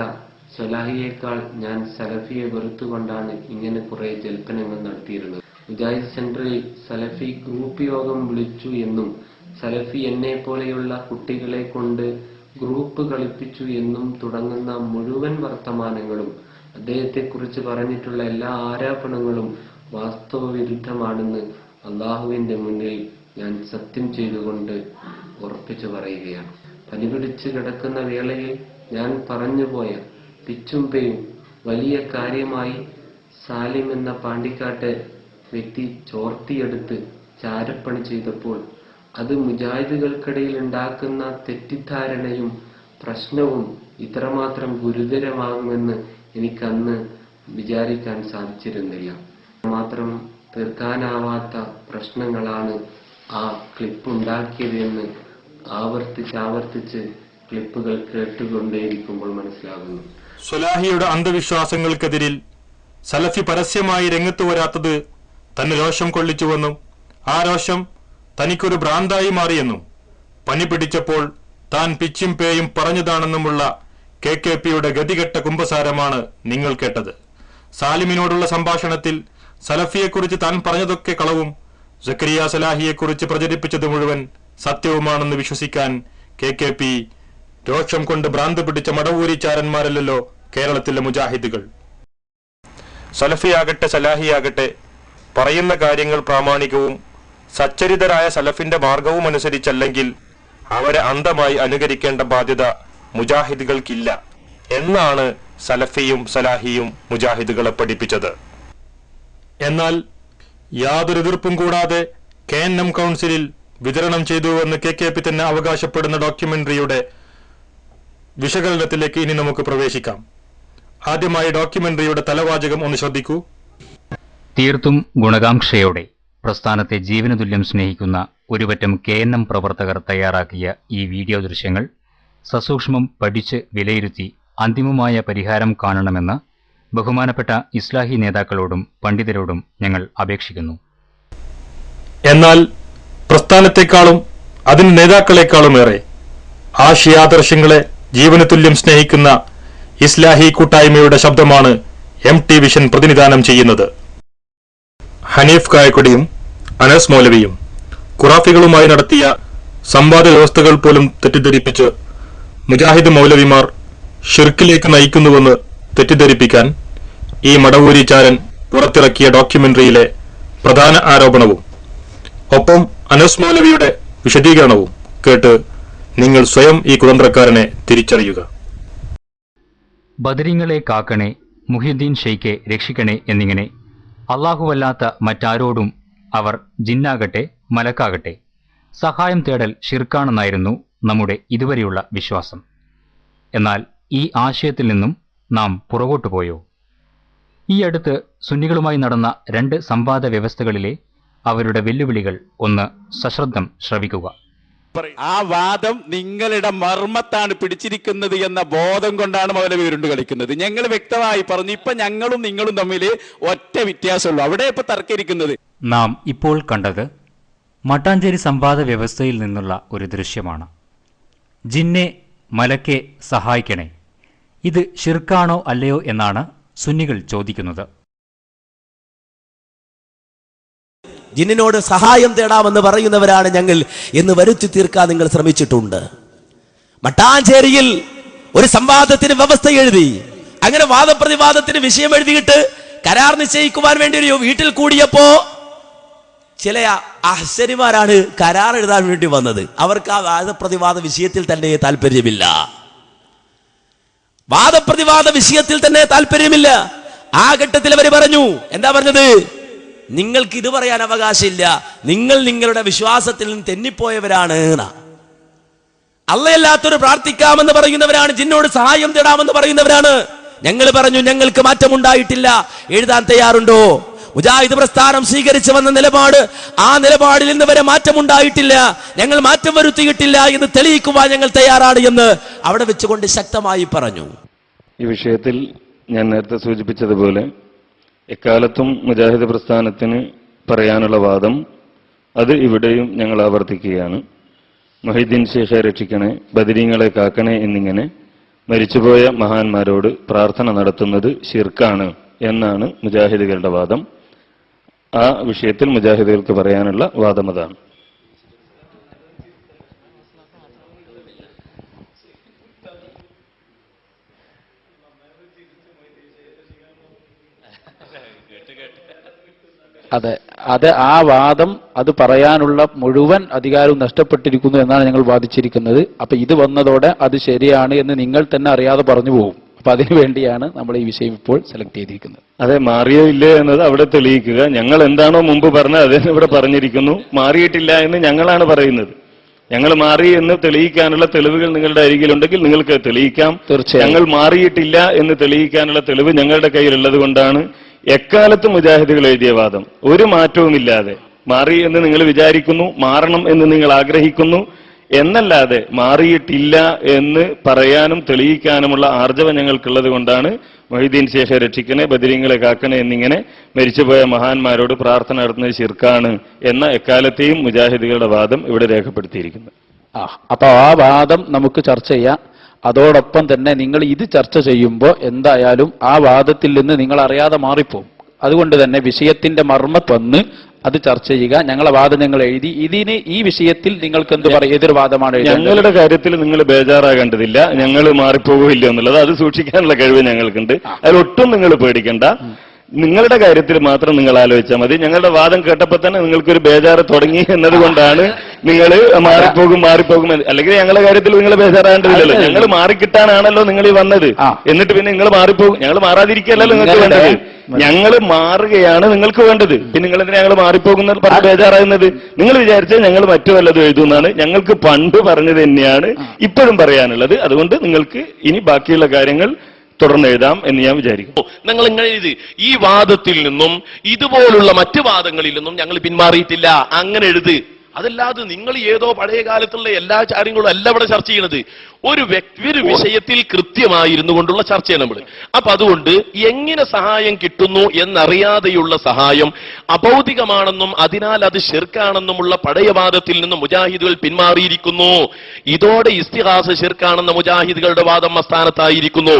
സലാഹിയേക്കാൾ ഞാൻ സലഫിയെ വെറുത്തുകൊണ്ടാണ് ഇങ്ങനെ കുറെ ജൽപ്പനങ്ങൾ നടത്തിയിരുന്നത്. മുജാഹിദ് സെന്ററിൽ സലഫി ഗ്രൂപ്പ് യോഗം വിളിച്ചു എന്നും സലഫി എന്നെ പോലെയുള്ള കുട്ടികളെ കൊണ്ട് ഗ്രൂപ്പ് കളിപ്പിച്ചു എന്നും തുടങ്ങുന്ന മുഴുവൻ വർത്തമാനങ്ങളും അദ്ദേഹത്തെക്കുറിച്ച് പറഞ്ഞിട്ടുള്ള എല്ലാ ആരോപണങ്ങളും വാസ്തവവിരുദ്ധമാണെന്ന് അള്ളാഹുവിന്റെ മുന്നിൽ ഞാൻ സത്യം ചെയ്തുകൊണ്ട് ഉറപ്പിച്ചു പറയുകയാണ്. പനിപിടിച്ച് കിടക്കുന്ന വേളയിൽ ഞാൻ പറഞ്ഞുപോയ പിച്ചുംപെയും വലിയ കാര്യമായി സാലിം എന്ന പാണ്ടിക്കാട്ട് വ്യക്തി ചോർത്തിയെടുത്ത് ചാരപ്പണി ചെയ്തപ്പോൾ അത് മുജാഹിദുകൾക്കിടയിൽ ഉണ്ടാക്കുന്ന തെറ്റിദ്ധാരണയും പ്രശ്നവും ഇത്രമാത്രം ഗുരുതരമാകുമെന്ന് എനിക്കന്ന് വിചാരിക്കാൻ സാധിച്ചിരുന്നില്ല. മാത്രം തീർക്കാനാവാത്ത പ്രശ്നങ്ങളാണ് ആ ക്ലിപ്പ് ഉണ്ടാക്കിയതെന്ന് ആവർത്തിച്ച് ക്ലിപ്പുകൾ കേട്ടുകൊണ്ടേയിരിക്കുമ്പോൾ മനസ്സിലാകുന്നു. സ്വലാഹിയുടെ അന്ധവിശ്വാസങ്ങൾക്കെതിരിൽ സലഫി പരസ്യമായി രംഗത്ത് വരാത്തത് തന്നെ രോഷം കൊള്ളിച്ചുവെന്നും ആ രോഷം തനിക്കൊരു ഭ്രാന്തായി മാറിയെന്നും പനി പിടിച്ചപ്പോൾ താൻ പിച്ചും പേയും പറഞ്ഞതാണെന്നുമുള്ള KKPയുടെ ഗതികെട്ട കുമ്പസാരമാണ് നിങ്ങൾ കേട്ടത്. സാലിമിനോടുള്ള സംഭാഷണത്തിൽ സലഫിയെക്കുറിച്ച് താൻ പറഞ്ഞതൊക്കെ കളവും സക്കരിയ സലാഹിയെക്കുറിച്ച് പ്രചരിപ്പിച്ചത് മുഴുവൻ സത്യവുമാണെന്ന് വിശ്വസിക്കാൻ KKP രോഷം കൊണ്ട് ഭ്രാന്ത് പിടിച്ച മടവൂരിച്ചാരന്മാരല്ലോ കേരളത്തിലെ മുജാഹിദുകൾ. സലഫിയാകട്ടെ സലാഹിയാകട്ടെ പറയുന്ന കാര്യങ്ങൾ പ്രാമാണികവും സച്ചരിതരായ സലഫിന്റെ മാർഗവും അനുസരിച്ചല്ലെങ്കിൽ അവരെ അന്ധമായി അനുകരിക്കേണ്ട ബാധ്യത മുജാഹിദുകൾക്കില്ല എന്നാണ് സലഫിയും സലാഹിയും മുജാഹിദുകളെ പഠിപ്പിച്ചത്. എന്നാൽ യാതൊരു എതിർപ്പും കൂടാതെ KNM കൗൺസിലിൽ വിതരണം ചെയ്തുവെന്ന് KKP തന്നെ അവകാശപ്പെടുന്ന ഡോക്യുമെന്ററിയുടെ വിശകലനത്തിലേക്ക് ഇനി നമുക്ക് പ്രവേശിക്കാം. ആദ്യമായി ഡോക്യുമെന്ററിയുടെ തലവാചകം ഒന്ന് ശ്രദ്ധിക്കൂ. തീർത്തും ഗുണകാംക്ഷയോടെ പ്രസ്ഥാനത്തെ ജീവനതുല്യം സ്നേഹിക്കുന്ന ഒരുപറ്റം KNM പ്രവർത്തകർ തയ്യാറാക്കിയ ഈ വീഡിയോ ദൃശ്യങ്ങൾ സസൂക്ഷ്മം പഠിച്ച് വിലയിരുത്തി അന്തിമമായ പരിഹാരം കാണണമെന്ന് ബഹുമാനപ്പെട്ട ഇസ്ലാഹി നേതാക്കളോടും പണ്ഡിതരോടും ഞങ്ങൾ അപേക്ഷിക്കുന്നു. എന്നാൽ പ്രസ്ഥാനത്തെക്കാളും അതിന് നേതാക്കളെക്കാളുമേറെ ആശയാദർശങ്ങളെ ജീവനതുല്യം സ്നേഹിക്കുന്ന ഇസ്ലാഹി കൂട്ടായ്മയുടെ ശബ്ദമാണ് MT വിഷൻ പ്രതിനിധാനം ചെയ്യുന്നത്. ഹനീഫ് കായക്കൊടിയും അനസ് മൗലവിയും ഖുറാഫികളുമായി നടത്തിയ സംവാദ വ്യവസ്ഥകൾ പോലും തെറ്റിദ്ധരിപ്പിച്ച് മുജാഹിദ് മൗലവിമാർ ഷിർക്കിലേക്ക് നയിക്കുന്നുവെന്ന് തെറ്റിദ്ധരിപ്പിക്കാൻ ഈ മടവൂരിച്ചാരൻ പുറത്തിറക്കിയ ഡോക്യുമെന്ററിയിലെ പ്രധാന ആരോപണവും ഒപ്പം അനസ് മൗലവിയുടെ വിശദീകരണവും കേട്ട് നിങ്ങൾ സ്വയം ഈ കുതന്ത്രക്കാരനെ തിരിച്ചറിയുക. ബദരിങ്ങളെ കാക്കണേ, മുഹിയുദ്ദീൻ ഷെയ്ഖെ രക്ഷിക്കണേ എന്നിങ്ങനെ അള്ളാഹുവല്ലാത്ത മറ്റാരോടും അവർ ജിന്നാകട്ടെ മലക്കാകട്ടെ സഹായം തേടൽ ഷിർക്കാണെന്നായിരുന്നു നമ്മുടെ ഇതുവരെയുള്ള വിശ്വാസം. എന്നാൽ ഈ ആശയത്തിൽ നിന്നും നാം പുറകോട്ടു പോയോ? ഈ അടുത്ത് സുന്നികളുമായി നടന്ന 2 സംവാദ വ്യവസ്ഥകളിലെ അവരുടെ വെല്ലുവിളികൾ ഒന്ന് സശ്രദ്ധം ശ്രവിക്കുക. ആ വാദം നിങ്ങളുടെ മർമ്മത്താണ് പിടിച്ചിരിക്കുന്നത് എന്ന ബോധം കൊണ്ടാണ് മൗലവി ഉരുണ്ട് കളിക്കുന്നത്. ഞങ്ങൾ വ്യക്തമായി പറഞ്ഞു, ഇപ്പൊ ഞങ്ങളും നിങ്ങളും തമ്മിൽ ഒറ്റ വ്യത്യാസമുള്ളൂ. അവിടെ ഇപ്പൊ തർക്കിരിക്കുന്നത്. നാം ഇപ്പോൾ കണ്ടത് മട്ടാഞ്ചേരി സംവാദ വ്യവസ്ഥയിൽ നിന്നുള്ള ഒരു ദൃശ്യമാണ്. ജിന്നെ മലക്കെ സഹായിക്കണേ, ഇത് ഷിർക്കാണോ അല്ലയോ എന്നാണ് സുന്നികൾ ചോദിക്കുന്നത്. ജിന്നിനോട് സഹായം തേടാമെന്ന് പറയുന്നവരാണ് ഞങ്ങൾ എന്ന് വരുത്തി തീർക്കാൻ നിങ്ങൾ ശ്രമിച്ചിട്ടുണ്ട്. മട്ടാഞ്ചേരിയിൽ ഒരു സംവാദത്തിന് വ്യവസ്ഥ എഴുതി, അങ്ങനെ വാദപ്രതിവാദത്തിന് വിഷയം എഴുതിയിട്ട് കരാർ നിശ്ചയിക്കുവാൻ വേണ്ടി ഒരു വീട്ടിൽ കൂടിയപ്പോ ചില അഹ്സരിമാരാണ് കരാർ എഴുതാൻ വേണ്ടി വന്നത്. അവർക്ക് ആ വാദപ്രതിവാദ വിഷയത്തിൽ തന്നെ താല്പര്യമില്ല. വാദപ്രതിവാദ വിഷയത്തിൽ തന്നെ താല്പര്യമില്ല. ആ ഘട്ടത്തിൽ അവർ പറഞ്ഞു, എന്താ പറഞ്ഞത്? നിങ്ങൾക്ക് ഇത് പറയാൻ അവകാശമില്ല, നിങ്ങൾ നിങ്ങളുടെ വിശ്വാസത്തിൽ നിന്ന് തെന്നിപ്പോയവരാണ്. അള്ളയല്ലാത്തൊരു പ്രാർത്ഥിക്കാമെന്ന് പറയുന്നവരാണ്, ജിന്നോട് സഹായം തേടാമെന്ന് പറയുന്നവരാണ്. ഞങ്ങൾ പറഞ്ഞു, ഞങ്ങൾക്ക് മാറ്റമുണ്ടായിട്ടില്ല, എഴുതാൻ തയ്യാറുണ്ടോ? മുജാഹിദ് പ്രസ്ഥാനം സ്വീകരിച്ചു വന്ന നിലപാട്, ആ നിലപാടിൽ ഇന്ന് വരെ മാറ്റമുണ്ടായിട്ടില്ല, ഞങ്ങൾ മാറ്റം വരുത്തിയിട്ടില്ല എന്ന് തെളിയിക്കുവാൻ ഞങ്ങൾ തയ്യാറാണ് എന്ന് അവിടെ വെച്ചുകൊണ്ട് ശക്തമായി പറഞ്ഞു. ഈ വിഷയത്തിൽ ഞാൻ നേരത്തെ സൂചിപ്പിച്ചതുപോലെ എക്കാലത്തും മുജാഹിദ് പ്രസ്ഥാനത്തിന് പറയാനുള്ള വാദം അത് ഇവിടെയും ഞങ്ങൾ ആവർത്തിക്കുകയാണ്. മുഹീദ്ദീൻ ഷെയ്ഖെ രക്ഷിക്കണേ, ബദരീങ്ങളെ കാക്കണേ എന്നിങ്ങനെ മരിച്ചുപോയ മഹാന്മാരോട് പ്രാർത്ഥന നടത്തുന്നത് ശിർക്കാണ് എന്നാണ് മുജാഹിദുകളുടെ വാദം. ആ വിഷയത്തിൽ മുജാഹിദുകൾക്ക് പറയാനുള്ള വാദം അതാണ്. അതെ, ആ വാദം അത് പറയാനുള്ള മുഴുവൻ അധികാരവും നഷ്ടപ്പെട്ടിരിക്കുന്നു എന്നാണ് ഞങ്ങൾ വാദിച്ചിരിക്കുന്നത്. അപ്പൊ ഇത് വന്നതോടെ അത് ശരിയാണ് എന്ന് നിങ്ങൾ തന്നെ അറിയാതെ പറഞ്ഞു പോകും. അപ്പൊ അതിനു വേണ്ടിയാണ് നമ്മൾ ഈ വിഷയം ഇപ്പോൾ സെലക്ട് ചെയ്തിരിക്കുന്നത്. അതെ, മാറിയോ ഇല്ലേ എന്നത് അവിടെ തെളിയിക്കുക. ഞങ്ങൾ എന്താണോ മുമ്പ് പറഞ്ഞത് അത് ഇവിടെ പറഞ്ഞിരിക്കുന്നു. മാറിയിട്ടില്ല എന്ന് ഞങ്ങളാണ് പറയുന്നത്. ഞങ്ങൾ മാറി എന്ന് തെളിയിക്കാനുള്ള തെളിവുകൾ നിങ്ങളുടെ അരികിലുണ്ടെങ്കിൽ നിങ്ങൾക്ക് തെളിയിക്കാം. തീർച്ചയായും ഞങ്ങൾ മാറിയിട്ടില്ല എന്ന് തെളിയിക്കാനുള്ള തെളിവ് ഞങ്ങളുടെ കയ്യിലുള്ളത് കൊണ്ടാണ് എക്കാലത്ത് മുജാഹിദുകൾ എഴുതിയ വാദം ഒരു മാറ്റവുമില്ലാതെ മാറി എന്ന് നിങ്ങൾ വിചാരിക്കുന്നു, മാറണം എന്ന് നിങ്ങൾ ആഗ്രഹിക്കുന്നു എന്നല്ലാതെ മാറിയിട്ടില്ല എന്ന് പറയാനും തെളിയിക്കാനുമുള്ള ആർജവം ഞങ്ങൾക്കുള്ളത് കൊണ്ടാണ് മൊഹീദ്ദീൻ ശേഖെ രക്ഷിക്കണേ, ബദരീങ്ങളെ കാക്കണേ എന്നിങ്ങനെ മരിച്ചുപോയ മഹാന്മാരോട് പ്രാർത്ഥന നടത്തുന്നത് ശിർക്കാണ് എന്ന എക്കാലത്തെയും മുജാഹിദുകളുടെ വാദം ഇവിടെ രേഖപ്പെടുത്തിയിരിക്കുന്നു. അപ്പൊ ആ വാദം നമുക്ക് ചർച്ച ചെയ്യാം. അതോടൊപ്പം തന്നെ നിങ്ങൾ ഇത് ചർച്ച ചെയ്യുമ്പോൾ എന്തായാലും ആ വാദത്തിൽ നിന്ന് നിങ്ങൾ അറിയാതെ മാറിപ്പോകും. അതുകൊണ്ട് തന്നെ വിഷയത്തിന്റെ മർമ്മത്ത് വന്ന് അത് ചർച്ച ചെയ്യുക. ഞങ്ങളെ വാദം ഞങ്ങൾ എഴുതി. ഇതിന് ഈ വിഷയത്തിൽ നിങ്ങൾക്ക് എന്ത് പറയും? എതിർവാദമാണ്. ഞങ്ങളുടെ കാര്യത്തിൽ നിങ്ങൾ ബേജാറാകേണ്ടതില്ല, ഞങ്ങൾ മാറിപ്പോകില്ല എന്നുള്ളത്. അത് സൂക്ഷിക്കാനുള്ള കഴിവ് ഞങ്ങൾക്കുണ്ട്. അതിലൊട്ടും നിങ്ങൾ പേടിക്കണ്ട. നിങ്ങളുടെ കാര്യത്തിൽ മാത്രം നിങ്ങൾ ആലോചിച്ചാൽ മതി. ഞങ്ങളുടെ വാദം കേട്ടപ്പോൾ തന്നെ നിങ്ങൾക്കൊരു ബേജാറ് തുടങ്ങി എന്നതുകൊണ്ടാണ് നിങ്ങൾ മാറിപ്പോകും. അല്ലെങ്കിൽ ഞങ്ങളുടെ കാര്യത്തിൽ നിങ്ങൾ ബേജാറാകേണ്ടതില്ലല്ലോ. ഞങ്ങൾ മാറിക്കിട്ടാനാണല്ലോ നിങ്ങൾ ഈ വന്നത്. എന്നിട്ട് പിന്നെ നിങ്ങൾ മാറിപ്പോകും. ഞങ്ങൾ മാറാതിരിക്കുകയല്ലല്ലോ നിങ്ങൾക്ക് വേണ്ടത്. ഞങ്ങൾ മാറുകയാണ് നിങ്ങൾക്ക് വേണ്ടത്. പിന്നെ നിങ്ങൾ എന്തിനാ ഞങ്ങൾ മാറിപ്പോകുന്ന പറഞ്ഞ് ബേജാറാകുന്നത്? നിങ്ങൾ വിചാരിച്ചാൽ ഞങ്ങൾ മറ്റു വല്ലതും എഴുതുന്നതാണ്. ഞങ്ങൾക്ക് പണ്ട് പറഞ്ഞത് തന്നെയാണ് ഇപ്പോഴും പറയാനുള്ളത്. അതുകൊണ്ട് നിങ്ങൾക്ക് ഇനി ബാക്കിയുള്ള കാര്യങ്ങൾ തുടർന്ന് എഴുതാം എന്ന് ഞാൻ വിചാരിക്കും. നിങ്ങൾ ഇങ്ങനെ എഴുതി. ഈ വാദത്തിൽ നിന്നും ഇതുപോലുള്ള മറ്റു വാദങ്ങളിൽ നിന്നും ഞങ്ങൾ പിന്മാറിയിട്ടില്ല, അങ്ങനെ എഴുത്. അതല്ലാതെ നിങ്ങൾ ഏതോ പഴയ കാലത്തുള്ള എല്ലാ കാര്യങ്ങളും അല്ല ഇവിടെ ചർച്ച ചെയ്യണത്. ഒരു വിഷയത്തിൽ കൃത്യമായിരുന്നു കൊണ്ടുള്ള ചർച്ചയാണ് നമ്മൾ. അപ്പൊ അതുകൊണ്ട് എങ്ങനെ സഹായം കിട്ടുന്നു എന്നറിയാതെയുള്ള സഹായം അഭൗതികമാണെന്നും അതിനാൽ അത് ശിർക്കാണെന്നുമുള്ള പഴയ വാദത്തിൽ നിന്നും മുജാഹിദുകൾ പിന്മാറിയിരിക്കുന്നു. ഇതോടെ ഇസ്തിഗാസ ശിർക്കാണെന്ന മുജാഹിദുകളുടെ വാദം അസ്ഥാനത്തായിരിക്കുന്നു.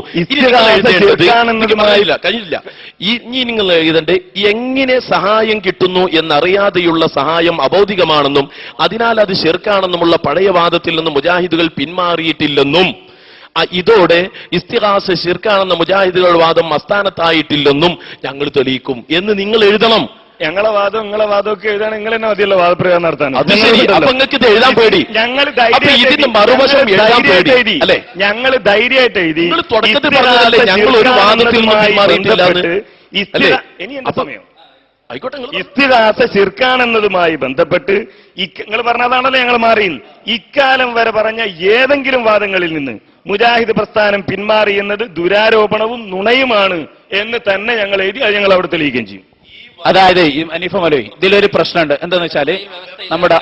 കഴിഞ്ഞില്ല. ഇനി നിങ്ങൾ എഴുതണ്ടേ എങ്ങനെ സഹായം കിട്ടുന്നു എന്നറിയാതെയുള്ള സഹായം അഭൗതികമാണെന്നും അതിനാൽ അത് ശിർക്കാണെന്നുമുള്ള പഴയ വാദത്തിൽ നിന്നും മുജാഹിദുകൾ പിന്മാറിയിട്ടില്ലെന്നും ഇതോടെ ഇസ്തിഗാസ ശിർക്കാണെന്ന മുജാഹിദുകളുടെ വാദം അസ്ഥാനത്തായിട്ടില്ലെന്നും ഞങ്ങൾ തെളിയിക്കും എന്ന് നിങ്ങൾ എഴുതണം. ഞങ്ങളെ വാദം നിങ്ങളെ വാദമൊക്കെ എഴുതാൻ നിങ്ങൾ തന്നെ മതിയല്ലോ വാദപ്രയോഗം നടത്താൻ. നിങ്ങൾക്ക് ഇത് എഴുതാൻ പേടി. ഞങ്ങൾ മറുവശം എഴുതാൻ പേടി അല്ലെ? ഞങ്ങൾ ധൈര്യമായിട്ട് എഴുതി. തുടക്കത്തിൽ പറഞ്ഞതല്ലേ ഞങ്ങൾ ഒരു വാദത്തിൽ ഇനി എന്റെ സമയം ഇസ്തിഗാസ ശിർക്കാണെന്നതുമായി ബന്ധപ്പെട്ട് നിങ്ങൾ പറഞ്ഞതാണല്ലോ ഞങ്ങൾ മാറി. ഇക്കാലം വരെ പറഞ്ഞ ഏതെങ്കിലും വാദങ്ങളിൽ നിന്ന് മുജാഹിദ് പ്രസ്ഥാനം പിന്മാറി എന്നത് ദുരാരോപണവും നുണയുമാണ് എന്ന് തന്നെ ഞങ്ങൾ എഴുതി. അത് ഞങ്ങൾ അവിടെ തെളിയിക്കുകയും ചെയ്യും. അതായത് അനീഫ മൗലവി ഇതിലൊരു പ്രശ്നമുണ്ട്. എന്താന്ന് വെച്ചാല് നമ്മുടെ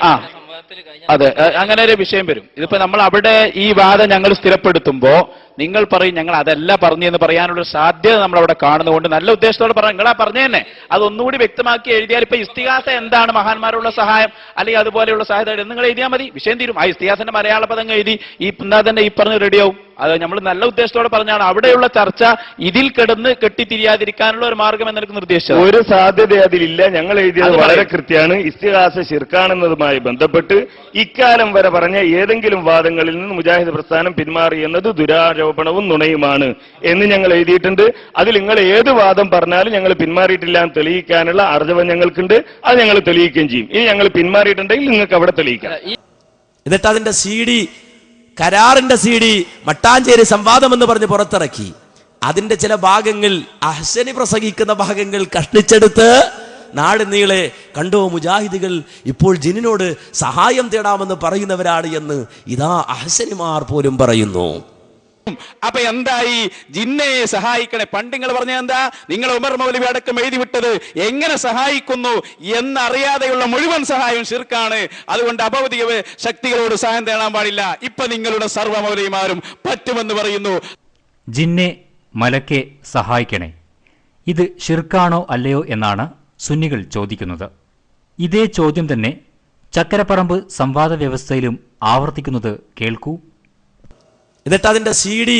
അതെ അങ്ങനെ ഒരു വിഷയം വരും. ഇതിപ്പോ നമ്മൾ അവിടെ ഈ വാദം ഞങ്ങൾ സ്ഥിരപ്പെടുത്തുമ്പോ നിങ്ങൾ പറയും ഞങ്ങൾ അതല്ല പറഞ്ഞു എന്ന് പറയാനുള്ള സാധ്യത നമ്മൾ അവിടെ കാണുന്നതുകൊണ്ട് നല്ല ഉദ്ദേശത്തോടെ പറഞ്ഞു നിങ്ങളാ പറഞ്ഞു തന്നെ അതൊന്നുകൂടി വ്യക്തമാക്കി എഴുതിയാൽ ഇപ്പൊ ഇസ്തിഗാസ എന്താണ്, മഹാന്മാരുള്ള സഹായം അല്ലെങ്കിൽ അതുപോലെയുള്ള സഹായത നിങ്ങൾ എഴുതിയാൽ മതി, വിഷയം തീരും. ആ ഇസ്തിഗാസന്റെ മലയാള പദങ്ങൾ എഴുതി എന്നാ തന്നെ ഈ പറഞ്ഞ് റെഡിയാവും. അത് നമ്മൾ നല്ല ഉദ്ദേശത്തോടെ പറഞ്ഞാണ് അവിടെയുള്ള ചർച്ച ഇതിൽ കിടന്ന് കെട്ടിത്തിരിയാതിരിക്കാനുള്ള ഒരു മാർഗം എന്നെനിക്ക് നിർദ്ദേശിച്ചത്. ഒരു സാധ്യത അതിലില്ല. ഞങ്ങൾ എഴുതിയത് വളരെ കൃത്യമാണ്. ഇസ്തിഗാസ ശിർക്കാണെന്നതുമായി ബന്ധപ്പെട്ട് ഇക്കാലം വരെ പറഞ്ഞ ഏതെങ്കിലും വാദങ്ങളിൽ നിന്ന് മുജാഹിദ് പ്രസ്ഥാനം പിന്മാറി എന്നത് ദുരാരോപണവും നുണയുമാണ് എന്ന് ഞങ്ങൾ എഴുതിയിട്ടുണ്ട്. അതിൽ നിങ്ങൾ ഏത് വാദം പറഞ്ഞാലും ഞങ്ങൾ പിന്മാറിയിട്ടില്ല എന്ന് തെളിയിക്കാനുള്ള അർജവം ഞങ്ങൾക്കുണ്ട്. അത് ഞങ്ങൾ തെളിയിക്കുകയും ചെയ്യും. ഇനി ഞങ്ങൾ പിന്മാറിയിട്ടുണ്ടെങ്കിൽ നിങ്ങൾക്ക് അവിടെ തെളിയിക്കാം. എന്നിട്ട് അതിന്റെ CD കരാറിന്റെ CD മട്ടാഞ്ചേരി സംവാദം എന്ന് പറഞ്ഞ് പുറത്തിറക്കി. അതിന്റെ ചില ഭാഗങ്ങൾ അഹ്സനി പ്രസംഗിക്കുന്ന ഭാഗങ്ങൾ കഷ്ടിച്ചെടുത്ത് നാട് നീളെ കണ്ടോ മുജാഹിദുകൾ ഇപ്പോൾ ജിന്നിനോട് സഹായം തേടാമെന്ന് പറയുന്നവരാണ് എന്ന് ഇതാ അഹ്സനിമാർ പോലും പറയുന്നു. അപ്പൊ എന്തായി ജിന്നയെ സഹായിക്കണേ? പണ്ട് നിങ്ങൾ പറഞ്ഞ എന്താ? നിങ്ങൾ ഉമർ മൗലവി അടക്കം എഴുതി വിട്ടത് എങ്ങനെ സഹായിക്കുന്നു എന്നറിയാതെയുള്ള മുഴുവൻ സഹായം ശിർക്കാണ്. അതുകൊണ്ട് അഭൗതിക ശക്തികളോട് സഹായം തേടാൻ പാടില്ല. ഇപ്പൊ നിങ്ങളുടെ സർവ്വ മൗലവിമാരും പറ്റുമെന്ന് പറയുന്നു. ജിന്നെ മലക്കെ സഹായിക്കണേ, ഇത് ഷിർക്കാണോ അല്ലയോ എന്നാണ് സുന്നികൾ ചോദിക്കുന്നത്. ഇതേ ചോദ്യം തന്നെ ചക്കരപ്പറമ്പ് സംവാദ വ്യവസ്ഥയിലും ആവർത്തിക്കുന്നത് കേൾക്കൂ. എന്നിട്ട് അതിന്റെ CD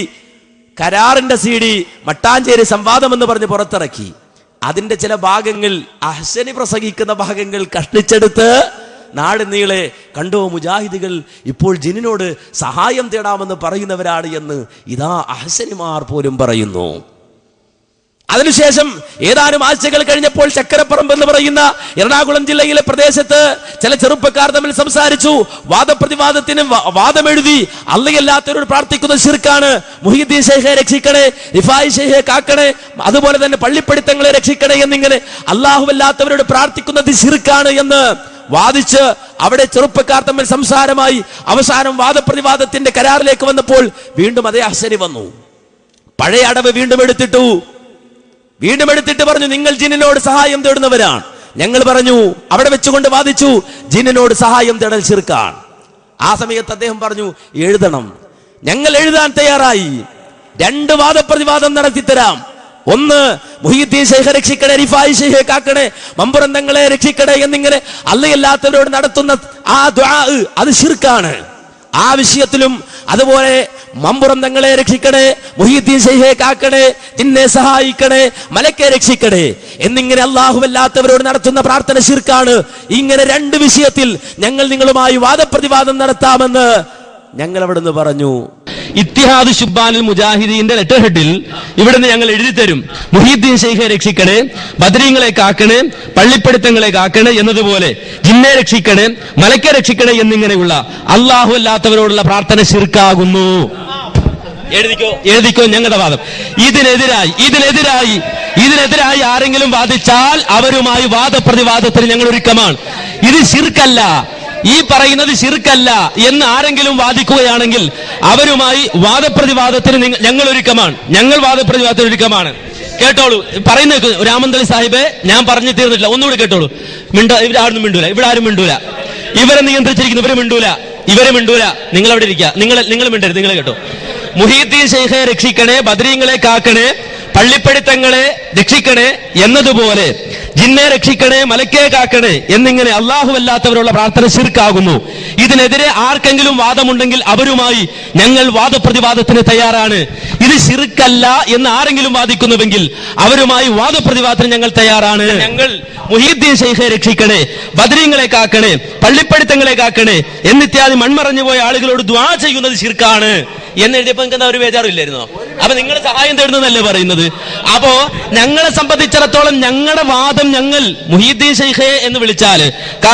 കരാറിന്റെ CD മട്ടാഞ്ചേരി സംവാദം എന്ന് പറഞ്ഞ് പുറത്തിറക്കി. അതിന്റെ ചില ഭാഗങ്ങൾ അഹ്സനി പ്രസംഗിക്കുന്ന ഭാഗങ്ങൾ കഷ്ടിച്ചെടുത്ത് നാട് നീളെ കണ്ടോ മുജാഹിദുകൾ ഇപ്പോൾ ജിന്നിനോട് സഹായം തേടാമെന്ന് പറയുന്നവരാണ് എന്ന് ഇതാ അഹ്സനിമാർ പോലും പറയുന്നു. അതിനുശേഷം ഏതാനും ആഴ്ചകൾ കഴിഞ്ഞപ്പോൾ ചക്കരപ്പറമ്പ് എന്ന് പറയുന്ന എറണാകുളം ജില്ലയിലെ പ്രദേശത്ത് ചില ചെറുപ്പക്കാർ തമ്മിൽ സംസാരിച്ചു. വാദപ്രതിവാദത്തിന് വാദമെഴുതി. അള്ളയല്ലാത്തവരോട് പ്രാർത്ഥിക്കുന്ന ശിർക്കാണ്, മുഹീദ്ദീൻ ശൈഖെ രക്ഷിക്കണേ, റിഫായി ശൈഖെ കാക്കണേ, അതുപോലെ തന്നെ പള്ളിപ്പടിത്തങ്ങളെ രക്ഷിക്കണേ എന്നിങ്ങനെ അല്ലാഹുവല്ലാത്തവരോട് പ്രാർത്ഥിക്കുന്നത് ശിർക്കാണ് എന്ന് വാദിച്ച് അവിടെ ചെറുപ്പക്കാർ തമ്മിൽ സംസാരമായി. അവസാനം വാദപ്രതിവാദത്തിന്റെ കരാറിലേക്ക് വന്നപ്പോൾ വീണ്ടും അതേ അഹ്സനി വന്നു. പഴയ അടവ് വീണ്ടും എടുത്തിട്ട് പറഞ്ഞു നിങ്ങൾ ജിന്നിനോട് സഹായം തേടുന്നവരാണ്. ഞങ്ങൾ പറഞ്ഞു അവിടെ വെച്ചുകൊണ്ട് വാദിച്ചു ജിന്നിനോട് സഹായം തേടൽ ശിർക്കാണ്. ആ സമയത്ത് അദ്ദേഹം പറഞ്ഞു എഴുതണം. ഞങ്ങൾ എഴുതാൻ തയ്യാറായി, 2 വാദപ്രതിവാദം നടത്തിത്തരാം. ഒന്ന് മുഹീദ്ദീൻ ശൈഖെ രക്ഷിക്കണേ, റിഫായി ശൈഖെ കാക്കണേ, മമ്പുറന്തങ്ങളെ രക്ഷിക്കണേ എന്നിങ്ങനെ അല്ലാത്തവരോട് നടത്തുന്ന ആ ദുആ അത് ശിർക്കാണ്. ആ വിഷയത്തിലും അതുപോലെ മമ്പുറന്തങ്ങളെ രക്ഷിക്കണേ, മുഹീദ്ദീൻ ശൈഖെ കാക്കണേ, ജിന്നെ സഹായിക്കണേ, മലക്കെ രക്ഷിക്കണേ എന്നിങ്ങനെ അല്ലാഹുവല്ലാത്തവരോട് നടത്തുന്ന പ്രാർത്ഥന ശിർക്കാണ്. ഇങ്ങനെ രണ്ട് വിഷയത്തിൽ ഞങ്ങൾ നിങ്ങളുമായി വാദപ്രതിവാദം നടത്താമെന്ന് ഞങ്ങൾ അവിടുന്ന് പറഞ്ഞു. ഇത്തിഹാദ് ശുബ്ബാനുൽ മുജാഹിദീന്റെ ലെറ്റർ ഹെഡിൽ ഇവിടുന്ന് ഞങ്ങൾ എഴുതി തരും, മുഹീദ്ദീൻ ശൈഖെ രക്ഷിക്കണേ, ബദരീങ്ങളെ കാക്കണേ, പള്ളിപ്പെടുത്തങ്ങളെ കാക്കണേ എന്നതുപോലെ ജിന്നെ രക്ഷിക്കണേ, മലക്കെ രക്ഷിക്കണേ എന്നിങ്ങനെയുള്ള അല്ലാഹു അല്ലാത്തവരോടുള്ള പ്രാർത്ഥന ശിർക്കാകുന്നു. എഴുതിക്കോ ഞങ്ങളുടെ വാദം. ഇതിനെതിരായി ആരെങ്കിലും വാദിച്ചാൽ അവരുമായി വാദപ്രതിവാദത്തിന് ഞങ്ങൾ ഒരുക്കമാണ്. ഇത് ശിർക്കല്ല, ഈ പറയുന്നത് ശിർക്കല്ല എന്ന് ആരെങ്കിലും വാദിക്കുകയാണെങ്കിൽ അവരുമായി വാദപ്രതിവാദത്തിന് ഞങ്ങൾ ഒരുക്കമാണ്. ഞങ്ങൾ വാദപ്രതിവാദത്തിന് ഒരുക്കമാണ്. കേട്ടോളൂ, പറയുന്നത് രാമന്തളി സാഹിബെ, ഞാൻ പറഞ്ഞു തീർന്നിട്ടില്ല, ഒന്നുകൂടി കേട്ടോളൂ. ഇവരാരും മിണ്ടൂല, ഇവിടെ ആരും മിണ്ടൂല. ഇവരെ നിയന്ത്രിച്ചിരിക്കുന്നു, ഇവരെ മിണ്ടൂല. നിങ്ങൾ അവിടെ ഇരിക്കുക, നിങ്ങൾ മിണ്ടരുത്, നിങ്ങൾ കേട്ടോ. മുഹീദ്ദീൻ ശൈഖെ രക്ഷിക്കണേ, ബദരീങ്ങളെ കാക്കണേ, പള്ളിപ്പെടുത്തങ്ങളെ രക്ഷിക്കണേ എന്നതുപോലെ ജിന്നെ രക്ഷിക്കണേ, മലക്കെ കാക്കണേ എന്നിങ്ങനെ അല്ലാഹുവല്ലാത്തവരുള്ള പ്രാർത്ഥന ശിർക്കാകുന്നു. ഇതിനെതിരെ ആർക്കെങ്കിലും വാദമുണ്ടെങ്കിൽ അവരുമായി ഞങ്ങൾ വാദപ്രതിവാദത്തിന് തയ്യാറാണ്. ഇത് ശിർക്കല്ല എന്ന് ആരെങ്കിലും വാദിക്കുന്നുവെങ്കിൽ അവരുമായി വാദപ്രതിവാദത്തിന് ഞങ്ങൾ തയ്യാറാണ്. ഞങ്ങൾ മുഹീദ്ദീൻ ശൈഖെ രക്ഷിക്കണേ, ബദരീങ്ങളെ കാക്കണേ, പള്ളിപ്പെടുത്തങ്ങളെ കാക്കണേ എന്നിത്യാദി മൺമറഞ്ഞു പോയ ആളുകളോട് ദുആ ചെയ്യുന്നത് ശിർക്കാണ് എന്നെഴുതിയപ്പോ നിങ്ങൾക്ക് എന്താ ഒരു ബേജാറില്ലായിരുന്നോ? അപ്പൊ നിങ്ങൾ സഹായം തേടുന്നതല്ലേ പറയുന്നത്? അപ്പോ ഞങ്ങളെ സംബന്ധിച്ചിടത്തോളം ഞങ്ങളുടെ വാദം, ഞങ്ങൾ മുഹീദ്ദീൻ ശൈഖെ എന്ന് വിളിച്ചാൽ,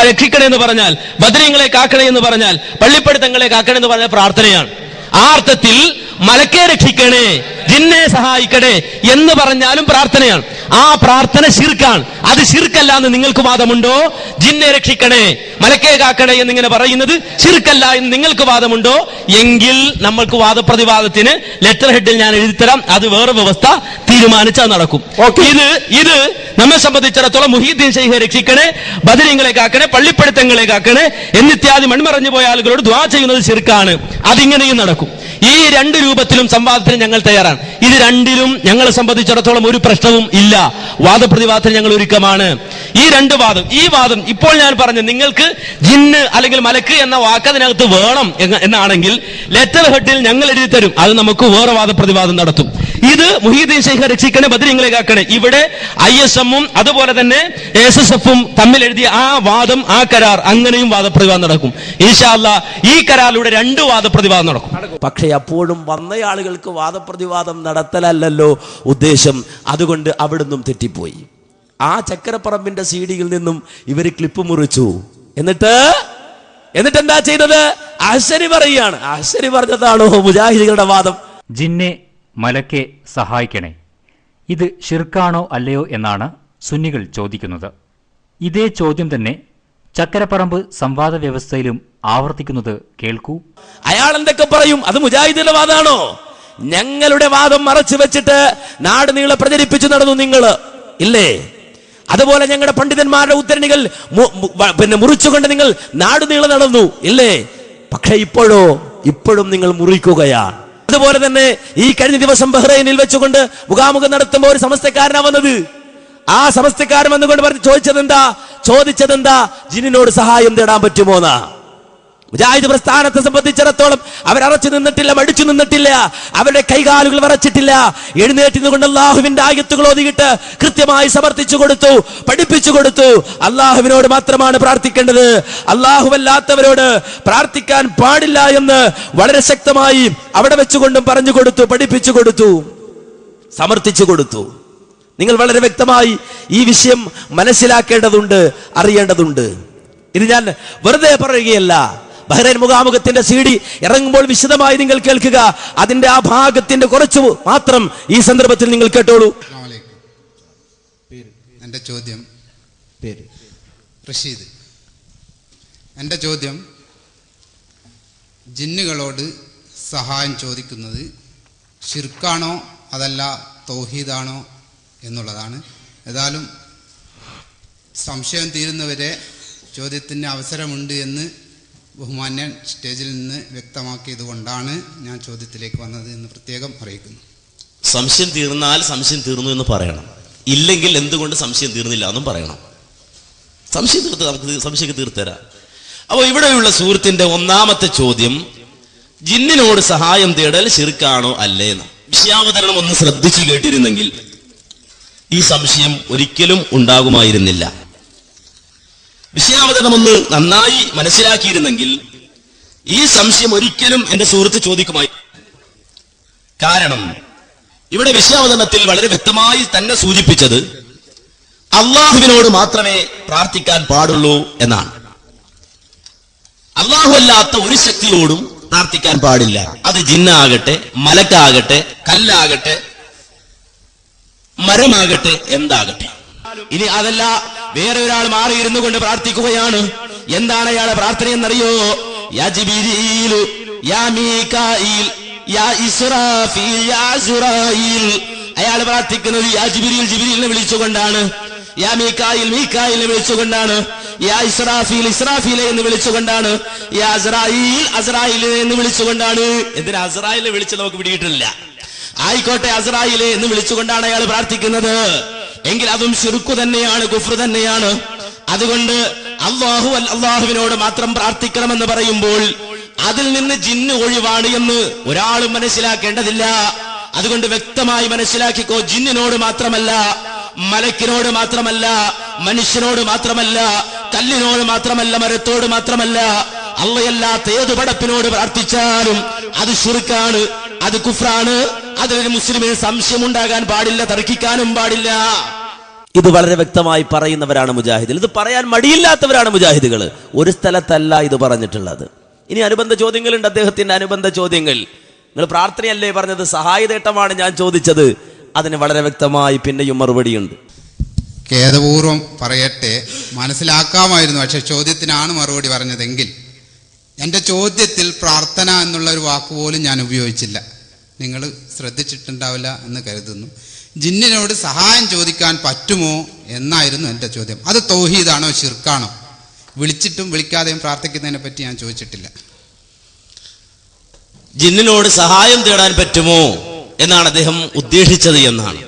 രക്ഷിക്കണേ എന്ന് പറഞ്ഞാൽ, ബദരീങ്ങളെ കാക്കണേ എന്ന് പറഞ്ഞാൽ, പള്ളിപ്പെടുത്തങ്ങളെ കാക്കണേ എന്ന് പറഞ്ഞാൽ പ്രാർത്ഥനയാണ്. ആ അർത്ഥത്തിൽ മലക്കെ രക്ഷിക്കണേ, ജിന്നെ സഹായിക്കണേ എന്ന് പറഞ്ഞാലും പ്രാർത്ഥനയാണ്. ആ പ്രാർത്ഥന ശിർക്കാണ്. അത് ശിർക്കല്ല എന്ന് നിങ്ങൾക്ക് വാദമുണ്ടോ? ജിന്നെ രക്ഷിക്കണേ, മലക്കെ കാക്കണേ എന്നിങ്ങനെ പറയുന്നത് ശിർക്കല്ല എന്ന് നിങ്ങൾക്ക് വാദമുണ്ടോ? എങ്കിൽ നമ്മൾക്ക് വാദപ്രതിവാദത്തിന് ലെറ്റർ ഹെഡിൽ ഞാൻ എഴുതിത്തരാം. അത് വേറെ വ്യവസ്ഥ തീരുമാനിച്ചാൽ നടക്കും. ഇത് നമ്മെ സംബന്ധിച്ചിടത്തോളം മുഹീദ്ദീൻ ശൈഖെ രക്ഷിക്കണേ, ബദരീങ്ങളെ കാക്കണേ, പള്ളിപ്പെടുത്തങ്ങളെ കാക്കണേ എന്നിത്യാദി മൺമറഞ്ഞു പോയ ആളുകളോട് ദുആ ചെയ്യുന്നത് ശിർക്കാണ്. അതിങ്ങനെയും നടക്കും. ഈ രണ്ട് രൂപത്തിലും സംവാദത്തിന് ഞങ്ങൾ തയ്യാറാണ്. ഇത് രണ്ടിലും ഞങ്ങളെ സംബന്ധിച്ചിടത്തോളം ഒരു പ്രശ്നവും ഇല്ല. വാദപ്രതിവാദത്തിന് ഞങ്ങൾ ഒരുക്കമാണ്. ഈ രണ്ട് വാദം, ഈ വാദം ഇപ്പോൾ ഞാൻ പറഞ്ഞു, നിങ്ങൾക്ക് ജിന്ന് അല്ലെങ്കിൽ മലക്ക് എന്ന വാക്ക് അതിനകത്ത് വേണം എന്നാണെങ്കിൽ ലെറ്റർ ഹെഡിൽ ഞങ്ങൾ എഴുതി തരും. അത് നമുക്ക് വേറെ വാദപ്രതിവാദം നടത്തും. ഇത് മുഹീദ്ദീൻ ശൈഖെ രക്ഷിക്കണേ, ബദരീങ്ങളെ കാക്കണേ, ഇവിടെ ISM-ഉം അതുപോലെ തന്നെ SSF-ഉം തമ്മിൽ എഴുതിയ ആ വാദം, ആ കരാർ, അങ്ങനെയും വാദപ്രതിവാദം നടക്കും. ഇൻഷാ അല്ലാഹ് ഈ കരാറിലൂടെ രണ്ട് വാദപ്രതിവാദം നടക്കും. പക്ഷെ അപ്പോഴും വന്നയാളുകൾക്ക് വാദപ്രതിവാദം നടത്തലല്ലോ ഉദ്ദേശം. അതുകൊണ്ട് അവിടുന്നും തെറ്റിപ്പോയി. ആ ചക്കരപ്പറമ്പിന്റെ CD-യിൽ നിന്നും ഇവര് ക്ലിപ്പ് മുറിച്ചു. എന്നിട്ട് എന്താ ചെയ്തത്? അഹ്സനി പറയുകയാണ്. അഹ്സനി പറഞ്ഞതാണോ മുജാഹിദുകളുടെ വാദം? ജിന്നെ മലക്കെ സഹായിക്കണേ, ഇത് ഷിർക്കാണോ അല്ലയോ എന്നാണ് സുന്നികൾ ചോദിക്കുന്നത്. ഇതേ ചോദ്യം തന്നെ ചക്കരപ്പറമ്പ് സംവാദ വ്യവസ്ഥയിലും ആവർത്തിക്കുന്നത് കേൾക്കൂ. അയാൾ എന്തൊക്കെ പറയും? അത് മുജാഹിദിന്റെ വാദമാണോ? ഞങ്ങളുടെ വാദം മറച്ചു വെച്ചിട്ട് നാട് നീളെ പ്രചരിപ്പിച്ചു നടന്നു നിങ്ങൾ ഇല്ലേ? അതുപോലെ ഞങ്ങളുടെ പണ്ഡിതന്മാരുടെ ഉദ്ധരണികൾ മുറിച്ചുകൊണ്ട് നിങ്ങൾ നാട് നീളെ നടന്നു ഇല്ലേ? പക്ഷെ ഇപ്പോഴും നിങ്ങൾ മുറിക്കുകയാണ്. അതുപോലെ തന്നെ ഈ കഴിഞ്ഞ ദിവസം ബഹ്റൈനിൽ വെച്ചുകൊണ്ട് മുഖാമുഖം നടത്തുമ്പോൾ ഒരു സമസ്തക്കാരനാ വന്നത്. ആ സമസ്തക്കാരൻ വന്നുകൊണ്ട് ചോദിച്ചതെന്താ? ജിന്നിനോട് സഹായം തേടാൻ പറ്റുമോന്നാ. മുജാഹിദ് പ്രസ്ഥാനത്തെ സംബന്ധിച്ചിടത്തോളം അവരറച്ചു നിന്നിട്ടില്ല, മടിച്ചു നിന്നിട്ടില്ല, അവരുടെ കൈകാലുകൾ വിറച്ചിട്ടില്ല. എഴുന്നേറ്റ് നിന്നുകൊണ്ട് അള്ളാഹുവിന്റെ ആയത്തുകൾ ഓതിയിട്ട് കൃത്യമായി സമർത്ഥിച്ചു കൊടുത്തു, പഠിപ്പിച്ചു കൊടുത്തു. അള്ളാഹുവിനോട് മാത്രമാണ് പ്രാർത്ഥിക്കേണ്ടത്, അള്ളാഹുവല്ലാത്തവരോട് പ്രാർത്ഥിക്കാൻ പാടില്ല എന്ന് വളരെ ശക്തമായി അവിടെ വെച്ചുകൊണ്ടും പറഞ്ഞു കൊടുത്തു, പഠിപ്പിച്ചു കൊടുത്തു, സമർത്ഥിച്ചു കൊടുത്തു. നിങ്ങൾ വളരെ വ്യക്തമായി ഈ വിഷയം മനസ്സിലാക്കേണ്ടതുണ്ട്, അറിയേണ്ടതുണ്ട്. ഇത് ഞാൻ വെറുതെ പറയുകയല്ല. ബഹ്റൈൻ മുഖാമുഖത്തിന്റെ CD ഇറങ്ങുമ്പോൾ വിശദമായി നിങ്ങൾ കേൾക്കുക. അതിന്റെ ആ ഭാഗത്തിന്റെ കുറച്ചു മാത്രം ഈ സന്ദർഭത്തിൽ നിങ്ങൾ കേട്ടോളൂ. എൻ്റെ ചോദ്യം റഷീദ്. എൻ്റെ ചോദ്യം, ജിന്നുകളോട് സഹായം ചോദിക്കുന്നത് ഷിർക്കാണോ അതല്ല തൗഹീദാണോ എന്നുള്ളതാണ്. ഏതായാലും സംശയം തീരുന്നവരെ ചോദ്യത്തിന് അവസരമുണ്ട് എന്ന് ബഹുമാന്യൻ സ്റ്റേജിൽ നിന്ന് വ്യക്തമാക്കിയത് കൊണ്ടാണ് ഞാൻ ചോദ്യത്തിലേക്ക് വന്നത് എന്ന് പ്രത്യേകം അറിയിക്കുന്നു. സംശയം തീർന്നാൽ സംശയം തീർന്നു എന്ന് പറയണം, ഇല്ലെങ്കിൽ എന്തുകൊണ്ട് സംശയം തീർന്നില്ല എന്നും പറയണം. സംശയം തീർത്ത് നമുക്ക് സംശയം തീർത്തരാം. അപ്പോൾ ഇവിടെയുള്ള സുഹൃത്തിന്റെ ഒന്നാമത്തെ ചോദ്യം, ജിന്നിനോട് സഹായം തേടൽ ശിർക്കാണോ അല്ലേ എന്ന്. വിഷയാവതരണം ഒന്ന് ശ്രദ്ധിച്ചു കേട്ടിരുന്നെങ്കിൽ ഈ സംശയം ഒരിക്കലും ഉണ്ടാകുമായിരുന്നില്ല. വിഷയാവതരണം ഒന്ന് നന്നായി മനസ്സിലാക്കിയിരുന്നെങ്കിൽ ഈ സംശയം ഒരിക്കലും എന്റെ സുഹൃത്ത് ചോദിക്കുമായി. കാരണം ഇവിടെ വിഷയാവതരണത്തിൽ വളരെ വ്യക്തമായി തന്നെ സൂചിപ്പിച്ചത് അള്ളാഹുവിനോട് മാത്രമേ പ്രാർത്ഥിക്കാൻ പാടുള്ളൂ എന്നാണ്. അള്ളാഹു അല്ലാത്ത ഒരു ശക്തിയോടും പ്രാർത്ഥിക്കാൻ പാടില്ല. അത് ജിന്നാകട്ടെ, മലക്കാകട്ടെ, കല്ലാകട്ടെ, മരമാകട്ടെ, എന്താകട്ടെ. ഇനി അതല്ല, വേറെ ഒരാൾ മാറിയിരുന്നു കൊണ്ട് പ്രാർത്ഥിക്കുകയാണ്. എന്താണ് അയാളെ പ്രാർത്ഥന എന്നറിയോ? യാ ജിബ്രീലു, യാ മീകായിൽ, യാ ഇസ്രാഫീൽ, യാ അസ്റായീൽ. അയാൾ പ്രാർത്ഥിക്കുന്നത് യാ ജിബ്രീൽ, ജിബ്രീലിനെ വിളിച്ചുകൊണ്ടാണ്. യാ മീകായിൽ, മീകായിലിനെ വിളിച്ചുകൊണ്ടാണ്. യാ ഇസ്രാഫീൽ, ഇസ്രാഫീലെ എന്ന് വിളിച്ചുകൊണ്ടാണ്. യാ അസ്റായീൽ, അസ്റായീലെ എന്ന് വിളിച്ചുകൊണ്ടാണ്. എന്തിനാ അസ്റായീലിനെ വിളിച്ച് നമുക്ക് പിടിയിട്ടില്ല. ആയിക്കോട്ടെ, അസ്റായീലെ എന്ന് വിളിച്ചുകൊണ്ടാണ് അയാൾ പ്രാർത്ഥിക്കുന്നത്. എങ്കിൽ അതും ശിർക്ക് തന്നെയാണ്, കുഫ്ർ തന്നെയാണ്. അതുകൊണ്ട് അള്ളാഹുവിനോട് മാത്രം പ്രാർത്ഥിക്കണമെന്ന് പറയുമ്പോൾ അതിൽ നിന്ന് ജിന്ന് ഒഴിവാണ് എന്ന് ഒരാളും മനസ്സിലാക്കേണ്ടതില്ല. അതുകൊണ്ട് വ്യക്തമായി മനസ്സിലാക്കിക്കോ, ജിന്നിനോട് മാത്രമല്ല, മലക്കിനോട് മാത്രമല്ല, മനുഷ്യനോട് മാത്രമല്ല, കല്ലിനോട് മാത്രമല്ല, മരത്തോട് മാത്രമല്ല, അള്ളയല്ലാത്ത ഏതു പടപ്പിനോട് പ്രാർത്ഥിച്ചാലും അത് ശിർക്കാണ്, അത് കുഫ്രാണ്. അതിലൊരു മുസ്ലിമിന് സംശയം ഉണ്ടാകാൻ പാടില്ല, തർക്കിക്കാനും പാടില്ല. ഇത് വളരെ വ്യക്തമായി പറയുന്നവരാണ് മുജാഹിദുകൾ. ഇത് പറയാൻ മടിയില്ലാത്തവരാണ് മുജാഹിദുകൾ. ഒരു സ്ഥലത്തല്ല ഇത് പറഞ്ഞിട്ടുള്ളത്. ഇനി അനുബന്ധ ചോദ്യങ്ങളുണ്ട്, അദ്ദേഹത്തിന്റെ അനുബന്ധ ചോദ്യങ്ങൾ. നിങ്ങൾ പ്രാർത്ഥനയല്ലേ പറഞ്ഞത്, സഹായതേട്ടമാണ് ഞാൻ ചോദിച്ചത്. അതിന് വളരെ വ്യക്തമായി പിന്നെയും മറുപടിയുണ്ട്. ഖേദപൂർവം പറയട്ടെ, മനസ്സിലാക്കാമായിരുന്നു, പക്ഷെ ചോദ്യത്തിനാണ് മറുപടി പറഞ്ഞതെങ്കിൽ എൻ്റെ ചോദ്യത്തിൽ പ്രാർത്ഥന എന്നുള്ള ഒരു വാക്കുപോലും ഞാൻ ഉപയോഗിച്ചില്ല. നിങ്ങൾ ശ്രദ്ധിച്ചിട്ടുണ്ടാവില്ല എന്ന് കരുതുന്നു. ജിന്നിനോട് സഹായം ചോദിക്കാൻ പറ്റുമോ എന്നായിരുന്നു എൻ്റെ ചോദ്യം. അത് തൗഹീദാണോ ശിർക്കാണോ? വിളിച്ചിട്ടും വിളിക്കാതെയും പ്രാർത്ഥിക്കുന്നതിനെ പറ്റി ഞാൻ ചോദിച്ചിട്ടില്ല. ജിന്നിനോട് സഹായം തേടാൻ പറ്റുമോ എന്നാണ് അദ്ദേഹം ഉദ്ദേശിച്ചത് എന്നാണ്.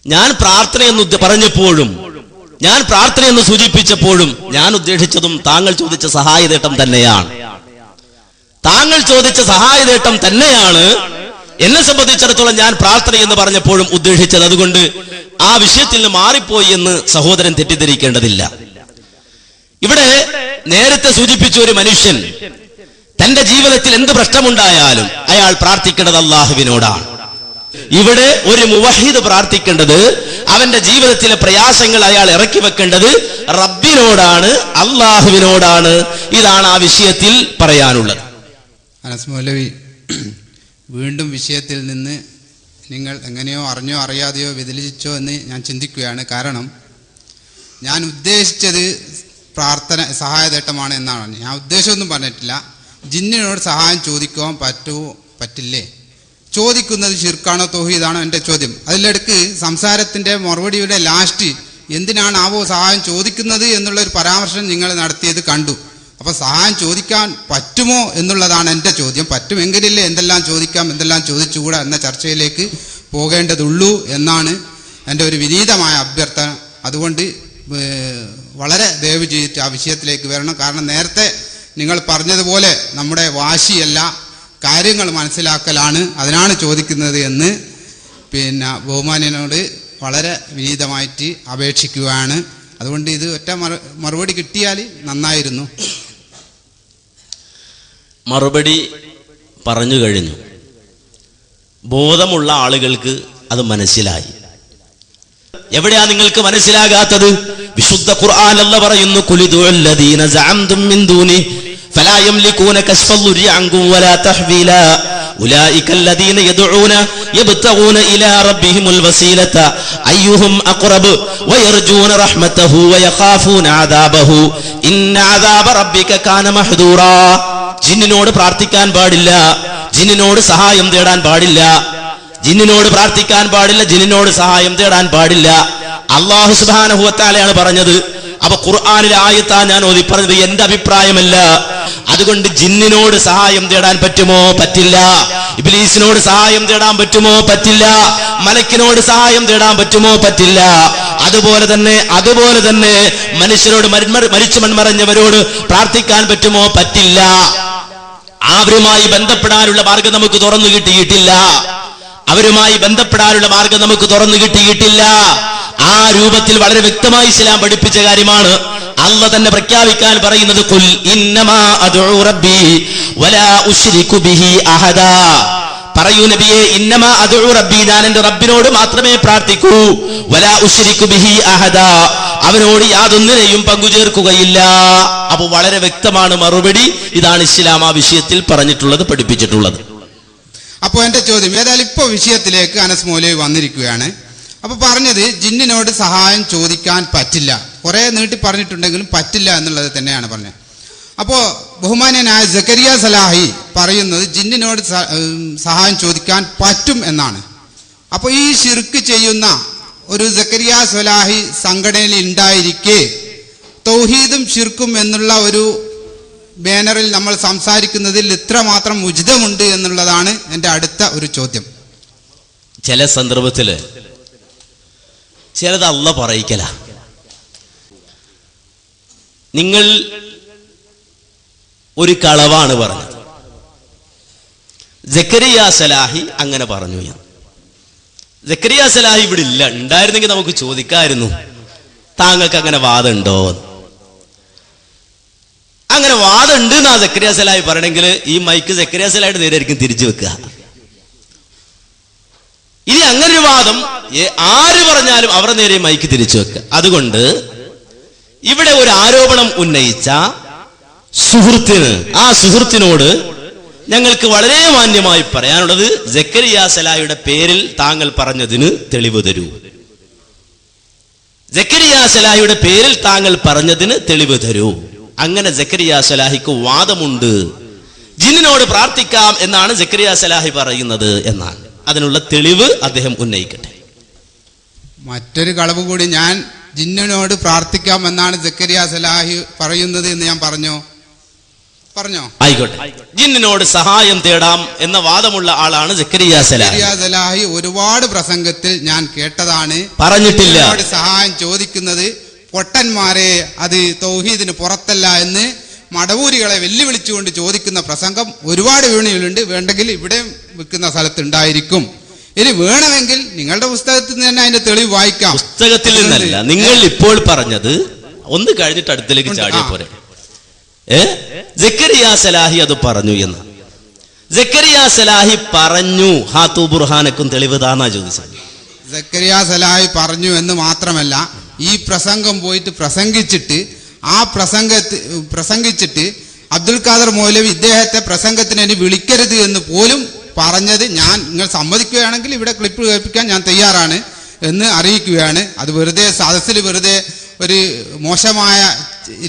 ഞാൻ പ്രാർത്ഥനയെന്ന് പറഞ്ഞപ്പോഴും, ഞാൻ പ്രാർത്ഥനയെന്ന് സൂചിപ്പിച്ചപ്പോഴും ഞാൻ ഉദ്ദേശിച്ചതും താങ്കൾ ചോദിച്ച സഹായതേട്ടം തന്നെയാണ്. താങ്കൾ ചോദിച്ച സഹായതേട്ടം തന്നെയാണ് എന്നെ സംബന്ധിച്ചിടത്തോളം ഞാൻ പ്രാർത്ഥന എന്ന് പറഞ്ഞപ്പോഴും ഉദ്ദേശിച്ചത്. അതുകൊണ്ട് ആ വിഷയത്തിൽ നിന്ന് മാറിപ്പോയി എന്ന് സഹോദരൻ തെറ്റിദ്ധരിക്കേണ്ടതില്ല. ഇവിടെ നേരത്തെ സൂചിപ്പിച്ച ഒരു മനുഷ്യൻ തന്റെ ജീവിതത്തിൽ എന്ത് പ്രശ്നമുണ്ടായാലും അയാൾ പ്രാർത്ഥിക്കേണ്ടത് അള്ളാഹുവിനോടാണ്. ഇവിടെ ഒരു മുവഹിദ് പ്രാർത്ഥിക്കേണ്ടത്, അവന്റെ ജീവിതത്തിലെ പ്രയാസങ്ങൾ അയാൾ ഇറക്കി വെക്കേണ്ടത് റബ്ബിനോടാണ്, അള്ളാഹുവിനോടാണ്. ഇതാണ് ആ വിഷയത്തിൽ പറയാനുള്ളത്. അനസ് മൗലവി, വീണ്ടും വിഷയത്തിൽ നിന്ന് നിങ്ങൾ എങ്ങനെയോ അറിഞ്ഞോ അറിയാതെയോ വ്യതിചലിച്ചോ എന്ന് ഞാൻ ചിന്തിക്കുകയാണ്. കാരണം ഞാൻ ഉദ്ദേശിച്ചത് പ്രാർത്ഥന സഹായതേട്ടമാണ് എന്നാണ്. ഞാൻ ഉദ്ദേശമൊന്നും പറഞ്ഞിട്ടില്ല. ജിന്നിനോട് സഹായം ചോദിക്കുവാൻ പറ്റുമോ പറ്റില്ലേ, ചോദിക്കുന്നത് ശിർക്കാണോ തൗഹീദാണോ എൻ്റെ ചോദ്യം. അതിലിടക്ക് സംസാരത്തിൻ്റെ മറുപടിയുടെ ലാസ്റ്റ് എന്തിനാണ് ആവോ സഹായം ചോദിക്കുന്നത് എന്നുള്ളൊരു പരാമർശം നിങ്ങൾ നടത്തിയത് കണ്ടു. അപ്പോൾ സഹായം ചോദിക്കാൻ പറ്റുമോ എന്നുള്ളതാണ് എൻ്റെ ചോദ്യം. പറ്റുമെങ്കിലല്ലേ എന്തെല്ലാം ചോദിക്കാം, എന്തെല്ലാം ചോദിച്ചുകൂടാ എന്ന ചർച്ചയിലേക്ക് പോകേണ്ടതുള്ളൂ എന്നാണ് എൻ്റെ ഒരു വിനീതമായ അഭ്യർത്ഥന. അതുകൊണ്ട് വളരെ ദയവ് ചെയ്തിട്ട് ആ വിഷയത്തിലേക്ക് വരണം. കാരണം നേരത്തെ നിങ്ങൾ പറഞ്ഞതുപോലെ നമ്മുടെ വാശിയല്ല, കാര്യങ്ങൾ മനസ്സിലാക്കലാണ്, അതിനാണ് ചോദിക്കുന്നത് എന്ന് ബഹുമാന്യനോട് വളരെ വിനീതമായിട്ട് അപേക്ഷിക്കുകയാണ്. അതുകൊണ്ട് ഇത് ഒറ്റ മറുപടി കിട്ടിയാൽ നന്നായിരുന്നു. മറുപടി പറഞ്ഞു കഴിഞ്ഞു. ബോധമുള്ള ആളുകൾക്ക് അത് മനസ്സിലായി. എവിടെയാ നിങ്ങൾക്ക് മനസ്സിലാകാത്തത്? വിശുദ്ധ ഖുർആൻ അല്ലാഹു പറയുന്നു, ഖുലിദുല്ലദീന സഅംതും മിൻ ദൂനി ഫലാ യംലികൂന കശ്ഫൽ അൻകും വലാ തഹ്വീല ഉലൈക الذين يدعون يبتغون الى ربهم الوسيله ايهم اقرب ويرجون رحمته ويخافون عذابه ان عذاب ربك كان محذورا. ജിന്നിനോട് പ്രാർത്ഥിക്കാൻ പാടില്ല, ജിന്നിനോട് സഹായം തേടാൻ പാടില്ല, ജിന്നിനോട് പ്രാർത്ഥിക്കാൻ പാടില്ല, ജിന്നിനോട് സഹായം തേടാൻ പാടില്ല. അല്ലാഹു സുബ്ഹാനഹു വ തആലയാണ് പറഞ്ഞത്, അപ്പൊ ഖുർആനിലെ ആയത്താ ഞാൻ ഓതി പറഞ്ഞത്, എന്റെ അഭിപ്രായമല്ല. അതുകൊണ്ട് ജിന്നിനോട് സഹായം തേടാൻ പറ്റുമോ? പറ്റില്ല. ഇബ്ലീസിനോട് സഹായം തേടാൻ പറ്റുമോ? പറ്റില്ല. മലക്കിനോട് സഹായം തേടാൻ പറ്റുമോ? പറ്റില്ല. അതുപോലെ തന്നെ മനുഷ്യരോട്, മരിച്ചു മൺമറഞ്ഞവരോട് പ്രാർത്ഥിക്കാൻ പറ്റുമോ? പറ്റില്ല. അവരുമായി ബന്ധപ്പെടാനുള്ള മാർഗം നമുക്ക് തുറന്നു കിട്ടിയിട്ടില്ല. ആ രൂപത്തിൽ വളരെ വ്യക്തമായി ഇസ്ലാം പഠിപ്പിച്ച കാര്യമാണ്. അല്ലാഹ് തന്നെ പ്രഖ്യാപിക്കാൻ പറയുന്നത്, ഖുൽ ഇന്നമാ അദ്ഉ റബ്ബി വലാ ഉശ്രികു ബിഹി അഹദാ. പറയൂ നബിയെ, ഇന്നമാ അദ്ഉ റബ്ബി, ഞാൻ എന്റെ റബ്ബിനോട് മാത്രമേ പ്രാർത്ഥിക്കൂ. വലാ ഉശ്രികു ബിഹി അഹദാ, അവനോട് യാതൊന്നിനെയും പങ്കുചേർക്കുകയില്ല. അപ്പൊ വളരെ വ്യക്തമാണ് മറുപടി. ഇതാണ് ഇസ്ലാം ആ വിഷയത്തിൽ പറഞ്ഞിട്ടുള്ളത്, പഠിപ്പിച്ചിട്ടുള്ളത്. അപ്പോൾ എന്റെ ചോദ്യം, ഏതായാലും ഇപ്പൊ വിഷയത്തിലേക്ക് അനസ് മൗലവി വന്നിരിക്കുകയാണ്. അപ്പൊ പറഞ്ഞത് ജിന്നിനോട് സഹായം ചോദിക്കാൻ പറ്റില്ല, കുറെ നീട്ടി പറഞ്ഞിട്ടുണ്ടെങ്കിലും പറ്റില്ല എന്നുള്ളത് തന്നെയാണ് പറഞ്ഞത്. അപ്പോ ബഹുമാന്യനായ സക്കരിയ സലാഹി പറയുന്നത് ജിന്നിനോട് സഹായം ചോദിക്കാൻ പറ്റും എന്നാണ്. അപ്പൊ ഈ ശിർക്ക് ചെയ്യുന്ന ഒരു സക്കരിയ സലാഹി സംഘടനയിൽ ഉണ്ടായിരിക്കെ തൗഹീദും ശിർക്കും എന്നുള്ള ഒരു ബാനറിൽ നമ്മൾ സംസാരിക്കുന്നതിൽ ഇത്രമാത്രം ഉചിതമുണ്ട് എന്നുള്ളതാണ് എൻ്റെ അടുത്ത ഒരു ചോദ്യം. ചില സന്ദർഭത്തില് ചിലത് അല്ലാഹ് പറയിക്കല. നിങ്ങൾ ഒരു കളവാണ് പറഞ്ഞത്, സക്കരിയ സലാഹി അങ്ങനെ പറഞ്ഞു. സക്കരിയ സലാഹി ഇവിടെ ഇല്ല, ഉണ്ടായിരുന്നെങ്കിൽ നമുക്ക് ചോദിക്കായിരുന്നു, താങ്കൾക്ക് അങ്ങനെ വാദമുണ്ടോ? അങ്ങനെ വാദമുണ്ട് എന്നാ സക്കരിയ സലാഹി പറയണമെങ്കിൽ ഈ മൈക്ക് സക്കരിയ സലാഹിയുടെ നേരെയായിരിക്കും തിരിച്ചു വെക്കുക. ഇനി അങ്ങനെ ഒരു വാദം ആര് പറഞ്ഞാലും അവരുടെ നേരെ മൈക്ക് തിരിച്ചു വെക്കുക. അതുകൊണ്ട് ഇവിടെ ഒരു ആരോപണം ഉന്നയിച്ച ആ സുഹൃത്തിനോട് ഞങ്ങൾക്ക് വളരെ മാന്യമായി പറയാനുള്ളത്, സക്കരിയ സലാഹിയുടെ പേരിൽ താങ്കൾ പറഞ്ഞതിന് തെളിവ് തരൂ. സക്കരിയ സലാഹിയുടെ പേരിൽ താങ്കൾ പറഞ്ഞതിന് തെളിവ് തരൂ. അങ്ങനെ സക്കരിയ സലാഹിക്ക് വാദമുണ്ട്, ജിന്നിനോട് പ്രാർത്ഥിക്കാം എന്നാണ് സക്കരിയ സലാഹി പറയുന്നത് എന്നാണ്. അതിനുള്ള തെളിവ് അദ്ദേഹം ഉന്നയിക്കട്ടെ. മറ്റൊരു കളവ് കൂടി, ഞാൻ ജിന്നിനോട് പ്രാർത്ഥിക്കാം എന്നാണ് സക്കരിയ സലാഹി പറയുന്നത് എന്ന് ഞാൻ പറഞ്ഞോ? ആയിക്കോട്ടെ, ജിന്നിനോട് സഹായം തേടാം എന്ന വാദമുള്ള ആളാണ് സക്കരിയ സലാഹി. ഒരുപാട് പ്രസംഗത്തിൽ ഞാൻ കേട്ടതാണ്, പറഞ്ഞിട്ടില്ല സഹായം ചോദിക്കുന്നത് പൊട്ടന്മാരെ, അത് തൗഹീദിന് പുറത്തല്ല എന്ന് മടവൂരികളെ വെല്ലുവിളിച്ചുകൊണ്ട് ചോദിക്കുന്ന പ്രസംഗം ഒരുപാട് വീണയിലുണ്ട്. വേണ്ടെങ്കിൽ ഇവിടെ വെക്കുന്ന സ്ഥലത്ത് ഉണ്ടായിരിക്കും. ഇനി വേണമെങ്കിൽ നിങ്ങളുടെ പുസ്തകത്തിൽ നിന്ന് തന്നെ അതിന്റെ തെളിവ് വായിക്കാം. പുസ്തകത്തിൽ നിന്നല്ല, നിങ്ങൾ ഇപ്പോൾ പറഞ്ഞത് ഒന്ന് കഴിഞ്ഞിട്ട് അടുത്തേക്ക് ചാടിയ പോലെ. സക്കരിയ സലാഹി അത് പറഞ്ഞു എന്ന് സക്കരിയ സലാഹി പറഞ്ഞു, ഹാത്തു ബുർഹാനക്കും തെളിവ് താന്നാ ചോദിച്ചത്. സക്കരിയ സലാഹി പറഞ്ഞു എന്ന് മാത്രമല്ല, ഈ പ്രസംഗം പോയിട്ട് പ്രസംഗിച്ചിട്ട് അബ്ദുൽ ഖാദർ മൗലവി ഇദ്ദേഹത്തെ പ്രസംഗത്തിന് ഇനി വിളിക്കരുത് എന്ന് പോലും പറഞ്ഞത് നിങ്ങൾ സമ്മതിക്കുകയാണെങ്കിൽ ഇവിടെ ക്ലിപ്പ് കേൾപ്പിക്കാൻ ഞാൻ തയ്യാറാണ് എന്ന് അറിയിക്കുകയാണ്. അത് വെറുതെ സദസ്സിൽ വെറുതെ ഒരു മോശമായ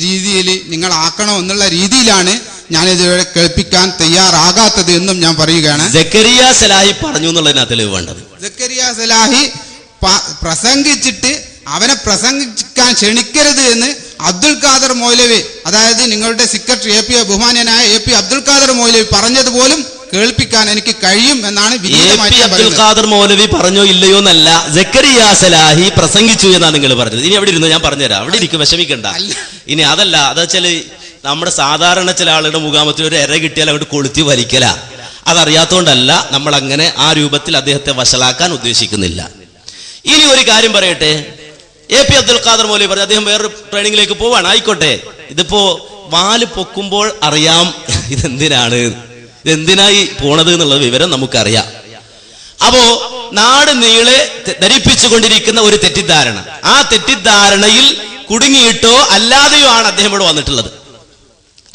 രീതിയിൽ നിങ്ങൾ ആക്കണോ എന്നുള്ള രീതിയിലാണ് ഞാനിതുവരെ കേൾപ്പിക്കാൻ തയ്യാറാകാത്തത് എന്നും ഞാൻ പറയുകയാണ്. സക്കരിയ സലാഹി പറഞ്ഞു എന്നുള്ളതിനാ തെളിവ് വേണ്ടത്. സക്കരിയ സലാഹി പ്രസംഗിച്ചിട്ട് അവനെ പ്രസംഗിക്കാൻ ക്ഷണിക്കരുത് എന്ന് അബ്ദുൽ ഖാദർ മൗലവി, അതായത് നിങ്ങളുടെ സെക്രട്ടറി ബഹുമാന്യനായ AP അബ്ദുൽ ഖാദർ മൗലവി പറഞ്ഞത് പോലും കേൾപ്പിക്കാൻ എനിക്ക് കഴിയും എന്നാണ് അബ്ദുൽ ഖാദർ മൗലവി പറഞ്ഞോ ഇല്ലയോ എന്നല്ല, സക്കരിയ സലാഹി പ്രസംഗിച്ചു എന്നാണ് നിങ്ങൾ പറഞ്ഞത്. ഇനി അവിടെ ഇരുന്നു, ഞാൻ പറഞ്ഞുതരാം, അവിടെ ഇരിക്കും, വിഷമിക്കണ്ട. ഇനി അതല്ല, അതെച്ചാല് നമ്മുടെ സാധാരണ ചില ആളുടെ മുഖാമത്തിൽ ഒരു എര കിട്ടിയാൽ അങ്ങോട്ട് കൊളുത്തി വലിക്കല. അതറിയാത്തോണ്ടല്ല നമ്മൾ അങ്ങനെ ആ രൂപത്തിൽ അദ്ദേഹത്തെ വഷളാക്കാൻ ഉദ്ദേശിക്കുന്നില്ല. ഇനി ഒരു കാര്യം പറയട്ടെ, AP അബ്ദുൽ ഖാദർ മൗലവി പറഞ്ഞു അദ്ദേഹം വേറൊരു ട്രെയിനിങ്ങിലേക്ക് പോവാണ്. ആയിക്കോട്ടെ, ഇതിപ്പോ വാല് പൊക്കുമ്പോൾ അറിയാം ഇതെന്തിനായി പോണത് എന്നുള്ള വിവരം നമുക്കറിയാം. അപ്പോ നാട് നീളെ ധരിപ്പിച്ചുകൊണ്ടിരിക്കുന്ന ഒരു തെറ്റിദ്ധാരണ, ആ തെറ്റിദ്ധാരണയിൽ കുടുങ്ങിയിട്ടോ അല്ലാതെയോ ആണ് അദ്ദേഹം ഇവിടെ വന്നിട്ടുള്ളത്.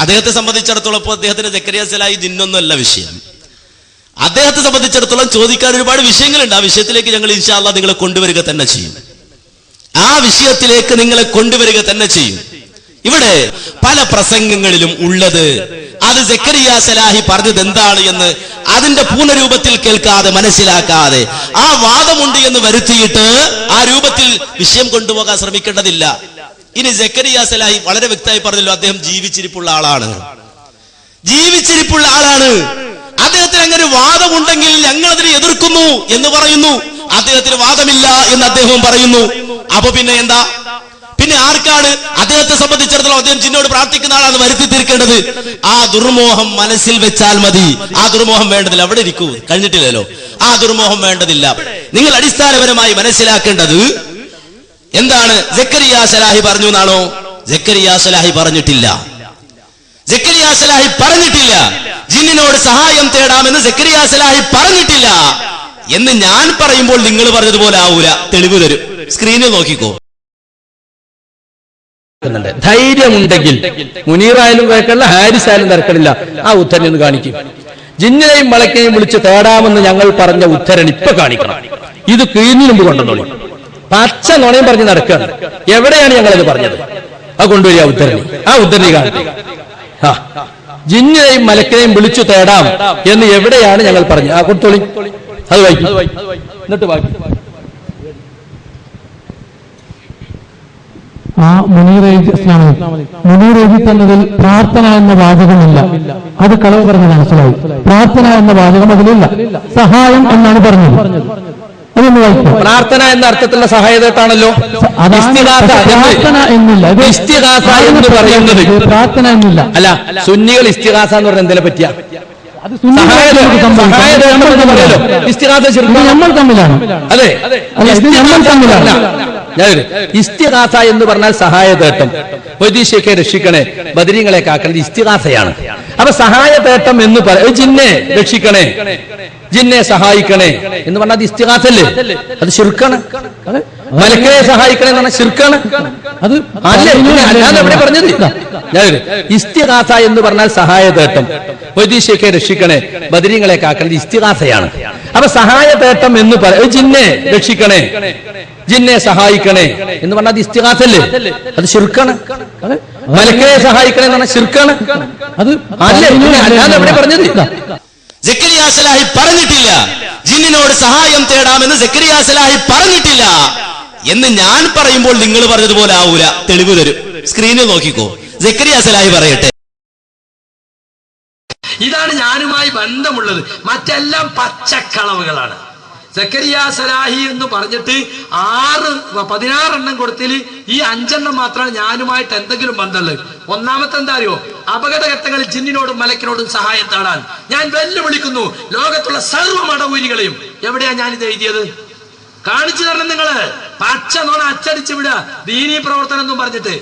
അദ്ദേഹത്തെ സംബന്ധിച്ചിടത്തോളം ഇപ്പോൾ അദ്ദേഹത്തിന് സക്കരിയ സലാഹി ജിന്നൊന്നുമല്ല വിഷയം. അദ്ദേഹത്തെ സംബന്ധിച്ചിടത്തോളം ചോദിക്കാൻ ഒരുപാട് വിഷയങ്ങളുണ്ട്. ആ വിഷയത്തിലേക്ക് ഞങ്ങൾ ഇൻഷാ അല്ലാഹ് നിങ്ങളെ കൊണ്ടുവരിക തന്നെ ചെയ്യും. ഇവിടെ പല പ്രസംഗങ്ങളിലും ഉള്ളത് അത് സക്കരിയ സലാഹി പറഞ്ഞത് എന്താണ് എന്ന് അതിന്റെ പൂർണ്ണരൂപത്തിൽ കേൾക്കാതെ മനസ്സിലാക്കാതെ ആ വാദമുണ്ട് എന്ന് വരുത്തിയിട്ട് ആ രൂപത്തിൽ വിഷയം കൊണ്ടുപോകാൻ ശ്രമിക്കേണ്ടതില്ല. ഇനി സക്കരിയ സലാഹി വളരെ വ്യക്തമായി പറഞ്ഞല്ലോ, അദ്ദേഹം ജീവിച്ചിരിപ്പുള്ള ആളാണ്. ജീവിച്ചിരിപ്പുള്ള ആളാണ്. അദ്ദേഹത്തിന് അങ്ങനെ വാദമുണ്ടെങ്കിൽ ഞങ്ങൾ അതിനെ എതിർക്കുന്നു എന്ന് പറയുന്നു. അദ്ദേഹത്തിന് വാദമില്ല എന്ന് അദ്ദേഹം പറയുന്നു. അപ്പൊ പിന്നെ എന്താ? പിന്നെ ആർക്കാണ് അദ്ദേഹത്തെ സംബന്ധിച്ചിടത്തോളം അദ്ദേഹം ജിന്നോട് പ്രാർത്ഥിക്കുന്ന ആളാണ് വരുത്തി തീർക്കേണ്ടത്? ആ ദുർമോഹം മനസ്സിൽ വെച്ചാൽ മതി. ആ ദുർമോഹം വേണ്ടതില്ല. അവിടെ ഇരിക്കൂ, കഴിഞ്ഞിട്ടില്ലല്ലോ. ആ ദുർമോഹം വേണ്ടതില്ല. നിങ്ങൾ അടിസ്ഥാനപരമായി മനസ്സിലാക്കേണ്ടത് എന്താണ്? സക്കരിയ സലാഹി പറഞ്ഞു എന്നാണോ? സക്കരിയ സലാഹി പറഞ്ഞിട്ടില്ല. സക്കരിയ സലാഹി പറഞ്ഞിട്ടില്ല. ജിന്നിനോട് സഹായം തേടാമെന്ന് സക്കരിയ സലാഹി പറഞ്ഞിട്ടില്ല എന്ന് ഞാൻ പറയുമ്പോൾ നിങ്ങൾ പറഞ്ഞതുപോലെ ആവൂല. തെളിവ് തരും, സ്ക്രീനിൽ നോക്കിക്കോ. ധൈര്യമുണ്ടെങ്കിൽ മുനീറായാലും കേൾക്കല്ല, ഹാരിസ് ആയാലും തിരക്കടില്ല, ആ ഉത്തരൻ ഒന്ന് കാണിക്കും. ജിന്നിനെയും മലക്കിനെയും വിളിച്ച് തേടാമെന്ന് ഞങ്ങൾ പറഞ്ഞ ഉത്തരൻ ഇപ്പൊ കാണിക്കണം. ഇത് കീഴിന് മുമ്പ് കൊണ്ടുവന്നോളി. പച്ച നുണയും പറഞ്ഞ് നടക്കുകയാണ്. എവിടെയാണ് ഞങ്ങളത് പറഞ്ഞത്? അത് കൊണ്ടുവരിക ഉത്തരന്. ആ ഉത്തരനെ കാണിക്കും. ജിന്നിനെയും മലക്കിനെയും വിളിച്ചു തേടാം എന്ന് എവിടെയാണ് ഞങ്ങൾ പറഞ്ഞത്? ആ കൊടുത്തോളി, അത് വായിക്കും. എന്നിട്ട് വായിക്കും. ആ മുനീർ എഴുതി തന്നതിൽ പ്രാർത്ഥന എന്ന വാചകമില്ല. അത് കളവ് പറഞ്ഞ് മനസ്സിലായി. പ്രാർത്ഥന എന്ന വാചകം അതിലില്ല. സഹായം എന്നാണ് പറഞ്ഞത്. അതൊന്ന് വായിക്കും. പ്രാർത്ഥന എന്ന അർത്ഥത്തിലുള്ള സഹായത്താണല്ലോ. പ്രാർത്ഥന എന്നില്ല, ഇസ്തിഗാസ എന്ന് പറയുന്നത് പ്രാർത്ഥന എന്നില്ല. അല്ല, സുന്നികൾ ഇസ്തിഗാസ എന്ന് പറഞ്ഞ എന്തിനെ പറ്റിയാ? നമ്മൾ തമ്മിലാണ്. അതെ, നമ്മൾ തമ്മിലാണ്. ഇസ്തിഗാസ എന്ന് പറഞ്ഞാൽ സഹായതേട്ടം. വൈദീശയൊക്കെ രക്ഷിക്കണേ, ബദരീങ്ങളെ കാക്കണത് ഇസ്തിഗാസയാണ്. അപ്പൊ സഹായതേട്ടം എന്ന് പറയും, ജിന്നെ രക്ഷിക്കണേ, ജിന്നെ സഹായിക്കണേ എന്ന് പറഞ്ഞാൽ അത് ഇസ്തിഗാസല്ലേ? അത് ശിർക്കാണ്. മലക്കിനെ സഹായിക്കണേ എന്ന് പറഞ്ഞാൽ ശിർക്കാണ്. അത് അല്ലാതെ എവിടെ പറഞ്ഞത്? ഇസ്തിഗാസ എന്ന് പറഞ്ഞാൽ സഹായതേട്ടം. വൈദീശയൊക്കെ രക്ഷിക്കണേ, ബദരീങ്ങളെ കാക്കണത് ഇസ്തിഗാസയാണ്. അപ്പൊ സഹായതേട്ടം എന്ന് പറയും, ജിന്നെ രക്ഷിക്കണേ, ജിന്നെ സഹായിക്കണേ എന്ന് പറഞ്ഞാൽ അത് ഇസ്തിഗാസല്ലേ? അത് ശിർക്കാണ്. മലക്കിനെ സഹായിക്കണേ എന്ന് പറഞ്ഞാൽ ശിർക്കാണ്. അത് അല്ലാതെ എവിടെ പറഞ്ഞത്? സക്കരിയ സലാഹി പറഞ്ഞിട്ടില്ല. ജിന്നിനോട് സഹായം തേടാമെന്ന് സക്കരിയ സലാഹി പറഞ്ഞിട്ടില്ല എന്ന് ഞാൻ പറയുമ്പോൾ നിങ്ങൾ പറഞ്ഞതുപോലെ ആവൂല. തെളിവ് തരും, സ്ക്രീനിൽ നോക്കിക്കോ. സക്കരിയ സലാഹി പറയട്ടെ. ഇതാണ് ഞാനുമായി ബന്ധമുള്ളത്. മറ്റെല്ലാം പച്ചക്കളവുകളാണ്. സക്കരിയ സലാഹി എന്ന് പറഞ്ഞിട്ട് 16 കൊടുത്തിൽ ഈ 5 മാത്രമാണ് ഞാനുമായിട്ട് എന്തെങ്കിലും ബന്ധമുള്ളത്. ഒന്നാമത്തെ എന്താ അറിയോ? അപകടഘട്ടങ്ങളിൽ ജിന്നിനോടും മലക്കിനോടും സഹായം തേടാൻ ഞാൻ വെല്ലുവിളിക്കുന്നു ലോകത്തുള്ള സർവ്വ മടവൂരികളെയും. എവിടെയാ ഞാനിത് എഴുതിയത്? കാണിച്ചു തരണം നിങ്ങള്. പച്ച നോണ അച്ചടിച്ചു വിടുക ദീനീ പ്രവർത്തനം എന്നും പറഞ്ഞിട്ട്.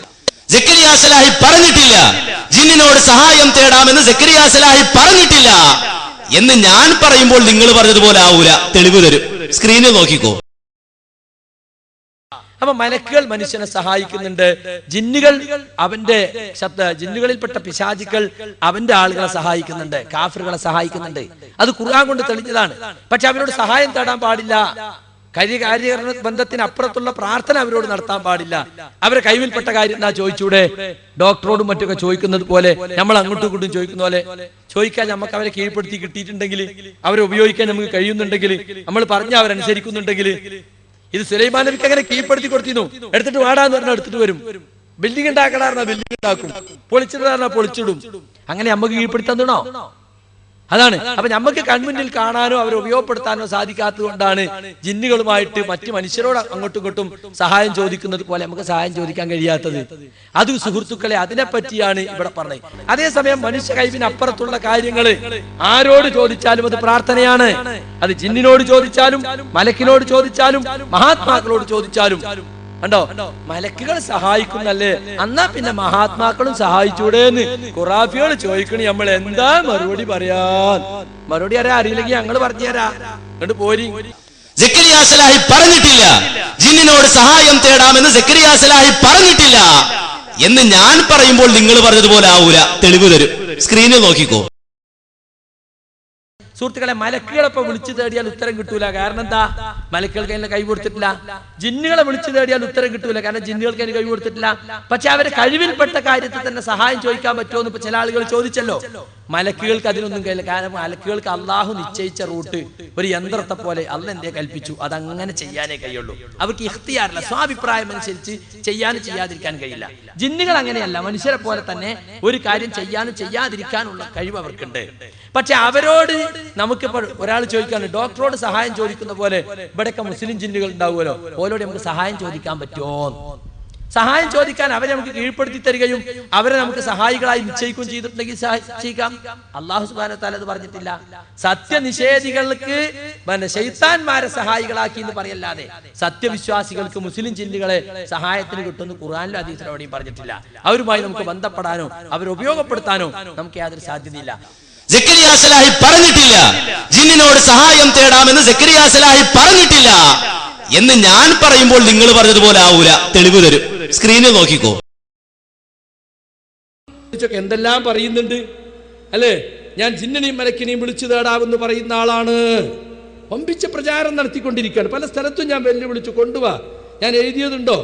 സക്കരിയ സലാഹി പറഞ്ഞിട്ടില്ല. ജിന്നിനോട് സഹായം തേടാമെന്ന് സക്കരിയ സലാഹി പറഞ്ഞിട്ടില്ല എന്ന് ഞാൻ പറയുമ്പോൾ നിങ്ങൾ പറഞ്ഞതുപോലെ ആവൂല. തെളിവ് തരും, സ്ക്രീനിൽ നോക്കിക്കോ. അപ്പൊ മലക്കുകൾ മനുഷ്യനെ സഹായിക്കുന്നുണ്ട്. ജിന്നുകൾ അവന്റെ ജിന്നുകളിൽപ്പെട്ട പിശാചുക്കൾ അവന്റെ ആളുകളെ സഹായിക്കുന്നുണ്ട്, കാഫിറുകളെ സഹായിക്കുന്നുണ്ട്. അത് ഖുർആൻ കൊണ്ട് തെളിഞ്ഞതാണ്. പക്ഷെ അവരോട് സഹായം തേടാൻ പാടില്ല. കാര്യകരണ ബന്ധത്തിന് അപ്പുറത്തുള്ള പ്രാർത്ഥന അവരോട് നടത്താൻ പാടില്ല. അവരെ കൈവിൽപ്പെട്ട കാര്യം എന്നാ ചോദിച്ചൂടെ? ഡോക്ടറോടും മറ്റൊക്കെ ചോദിക്കുന്നത് പോലെ, നമ്മൾ അങ്ങോട്ടും ഇങ്ങോട്ടും ചോദിക്കുന്ന പോലെ ചോദിക്കാൻ നമുക്ക് അവരെ കീഴ്പ്പെടുത്തി കിട്ടിയിട്ടുണ്ടെങ്കിൽ, അവരെ ഉപയോഗിക്കാൻ നമുക്ക് കഴിയുന്നുണ്ടെങ്കിൽ, നമ്മൾ പറഞ്ഞ അവരനുസരിക്കുന്നുണ്ടെങ്കിൽ. ഇത് സുലൈമാൻ നബിക്ക് അങ്ങനെ കീഴ്പ്പെടുത്തി കൊടുത്തിരുന്നു. എടുത്തിട്ട് വാടാന്ന് പറഞ്ഞാൽ എടുത്തിട്ട് വരും. ബിൽഡിംഗ് ഉണ്ടാക്കണാർന്നാ ബിൽഡിംഗ് ഉണ്ടാക്കും, പൊളിച്ചിടാർന്നാ പൊളിച്ചിടും. അങ്ങനെ നമുക്ക് കീഴ്പ്പെടുത്താൻ തന്നോ? അതാണ്. അപ്പൊ നമുക്ക് കൺമുന്നിൽ കാണാനോ അവരെ ഉപയോഗപ്പെടുത്താനോ സാധിക്കാത്തത് കൊണ്ടാണ് ജിന്നുകളുമായിട്ട് മറ്റു മനുഷ്യരോട് അങ്ങോട്ടും ഇങ്ങോട്ടും സഹായം ചോദിക്കുന്നത് പോലെ നമുക്ക് സഹായം ചോദിക്കാൻ കഴിയാത്തത്. അത് സുഹൃത്തുക്കളെ, അതിനെപ്പറ്റിയാണ് ഇവിടെ പറഞ്ഞത്. അതേസമയം മനുഷ്യ കഴിവിന് അപ്പുറത്തുള്ള കാര്യങ്ങൾ ആരോട് ചോദിച്ചാലും അത് പ്രാർത്ഥനയാണ്. അത് ജിന്നിനോട് ചോദിച്ചാലും മലക്കിനോട് ചോദിച്ചാലും മഹാത്മാക്കളോട് ചോദിച്ചാലും. കണ്ടോ, മലക്കുകൾ സഹായിക്കുന്നല്ലേ, എന്നാ പിന്നെ മഹാത്മാക്കളും സഹായിച്ചൂടേന്ന് ഖുറാഫികൾ ചോദിക്കണേ. നമ്മൾ എന്താ മറുപടി പറയാൻ? മറുപടി അറിയില്ലെങ്കിൽ ഞങ്ങൾ പറഞ്ഞു തരാ. എന്നിട്ട് പോരി. സക്കരിയ സലാഹി പറഞ്ഞിട്ടില്ല. ജിന്നിനോട് സഹായം തേടാമെന്ന് സക്കരിയ സലാഹി പറഞ്ഞിട്ടില്ല എന്ന് ഞാൻ പറയുമ്പോൾ നിങ്ങൾ പറഞ്ഞതുപോലെ ആവൂല. തെളിവ് തരും, സ്ക്രീനിൽ നോക്കിക്കോ. സുഹൃത്തുക്കളെ, മലക്കുകളെ വിളിച്ചു തേടിയാൽ ഉത്തരം കിട്ടൂല. കാരണം എന്താ? മലക്കുകൾക്ക് അതിന് കഴിവ് കൊടുത്തിട്ടില്ല. ജിന്നുകളെ വിളിച്ചു തേടിയാൽ ഉത്തരം കിട്ടൂല. കാരണം ജിന്നുകൾക്ക് അതിന് കഴിവ് കൊടുത്തിട്ടില്ല. പക്ഷെ അവരെ കഴിവിൽപ്പെട്ട കാര്യത്തിൽ തന്നെ സഹായം ചോദിക്കാൻ പറ്റുമോ എന്ന് ഇപ്പൊ ചില ആളുകൾ ചോദിച്ചല്ലോ. മലക്കുകൾക്ക് അതിനൊന്നും കഴിയില്ല. കാരണം മലക്കുകൾക്ക് അള്ളാഹു നിശ്ചയിച്ച റൂട്ട് ഒരു യന്ത്രത്തെ പോലെ അല്ല എന്തേ കൽപ്പിച്ചു, അതങ്ങനെ ചെയ്യാനേ കഴിയുള്ളൂ. അവർക്ക് ഇഖ്തിയാറില്ല, സ്വാഭിപ്രായം അനുസരിച്ച് ചെയ്യാനും ചെയ്യാതിരിക്കാൻ കഴിയില്ല. ജിന്നുകൾ അങ്ങനെയല്ല, മനുഷ്യരെ പോലെ തന്നെ ഒരു കാര്യം ചെയ്യാനും ചെയ്യാതിരിക്കാനുള്ള കഴിവ് അവർക്കുണ്ട്. പക്ഷെ അവരോട് നമുക്കിപ്പോ ഒരാൾ ചോദിക്കാണ്, ഡോക്ടറോട് സഹായം ചോദിക്കുന്ന പോലെ ഇവിടെയൊക്കെ മുസ്ലിം ജിന്നുകൾ ഉണ്ടാവുമല്ലോ, ഓരോട് നമുക്ക് സഹായം ചോദിക്കാൻ പറ്റുമോ? സഹായം ചോദിക്കാൻ അവരെ നമുക്ക് കീഴ്പ്പെടുത്തി തരികയും അവരെ നമുക്ക് സഹായികളായി നിശ്ചയിക്കുകയും ചെയ്തിട്ടുണ്ടെങ്കിൽ സഹായിക്കാം. അല്ലാഹു സുബ്ഹാനഹു വ തആല അത് പറഞ്ഞിട്ടില്ല. സത്യനിഷേധികൾക്ക് ശൈത്താന്മാരെ സഹായികളാക്കി എന്ന് പറയല്ലാതെ സത്യവിശ്വാസികൾക്ക് മുസ്ലിം ജിന്നുകളെ സഹായത്തിന് കിട്ടുമെന്ന് ഖുർആനിലും ഹദീസിലും എവിടെയും പറഞ്ഞിട്ടില്ല. അവരുമായി നമുക്ക് ബന്ധപ്പെടാനോ അവരെ ഉപയോഗപ്പെടുത്താനോ നമുക്ക് യാതൊരു സാധ്യതയില്ല. സക്കരിയ സലാഹി പറഞ്ഞിട്ടില്ല ജിന്നിനോട് സഹായം തേടാമെന്ന്. സക്കരിയ സലാഹി പറഞ്ഞിട്ടില്ല എന്ന് ഞാൻ പറയുമ്പോൾ നിങ്ങൾ പറഞ്ഞതുപോലെ ആവൂല. തെളിവ് തരും, സ്ക്രീനിൽ നോക്കിക്കോ. എന്തെല്ലാം പറയുന്നുണ്ട് അല്ലേ? ഞാൻ ജിന്നിനെയും മലക്കിനെയും വിളിച്ചു തേടാമെന്ന് പറയുന്ന ആളാണ്. വമ്പിച്ച പ്രചാരം നടത്തിക്കൊണ്ടിരിക്കുകയാണ്. പല സ്ഥലത്തും ഞാൻ വെല്ലുവിളിച്ചു, കൊണ്ടുവാ. ഞാൻ എഴുതിയതുണ്ടോ,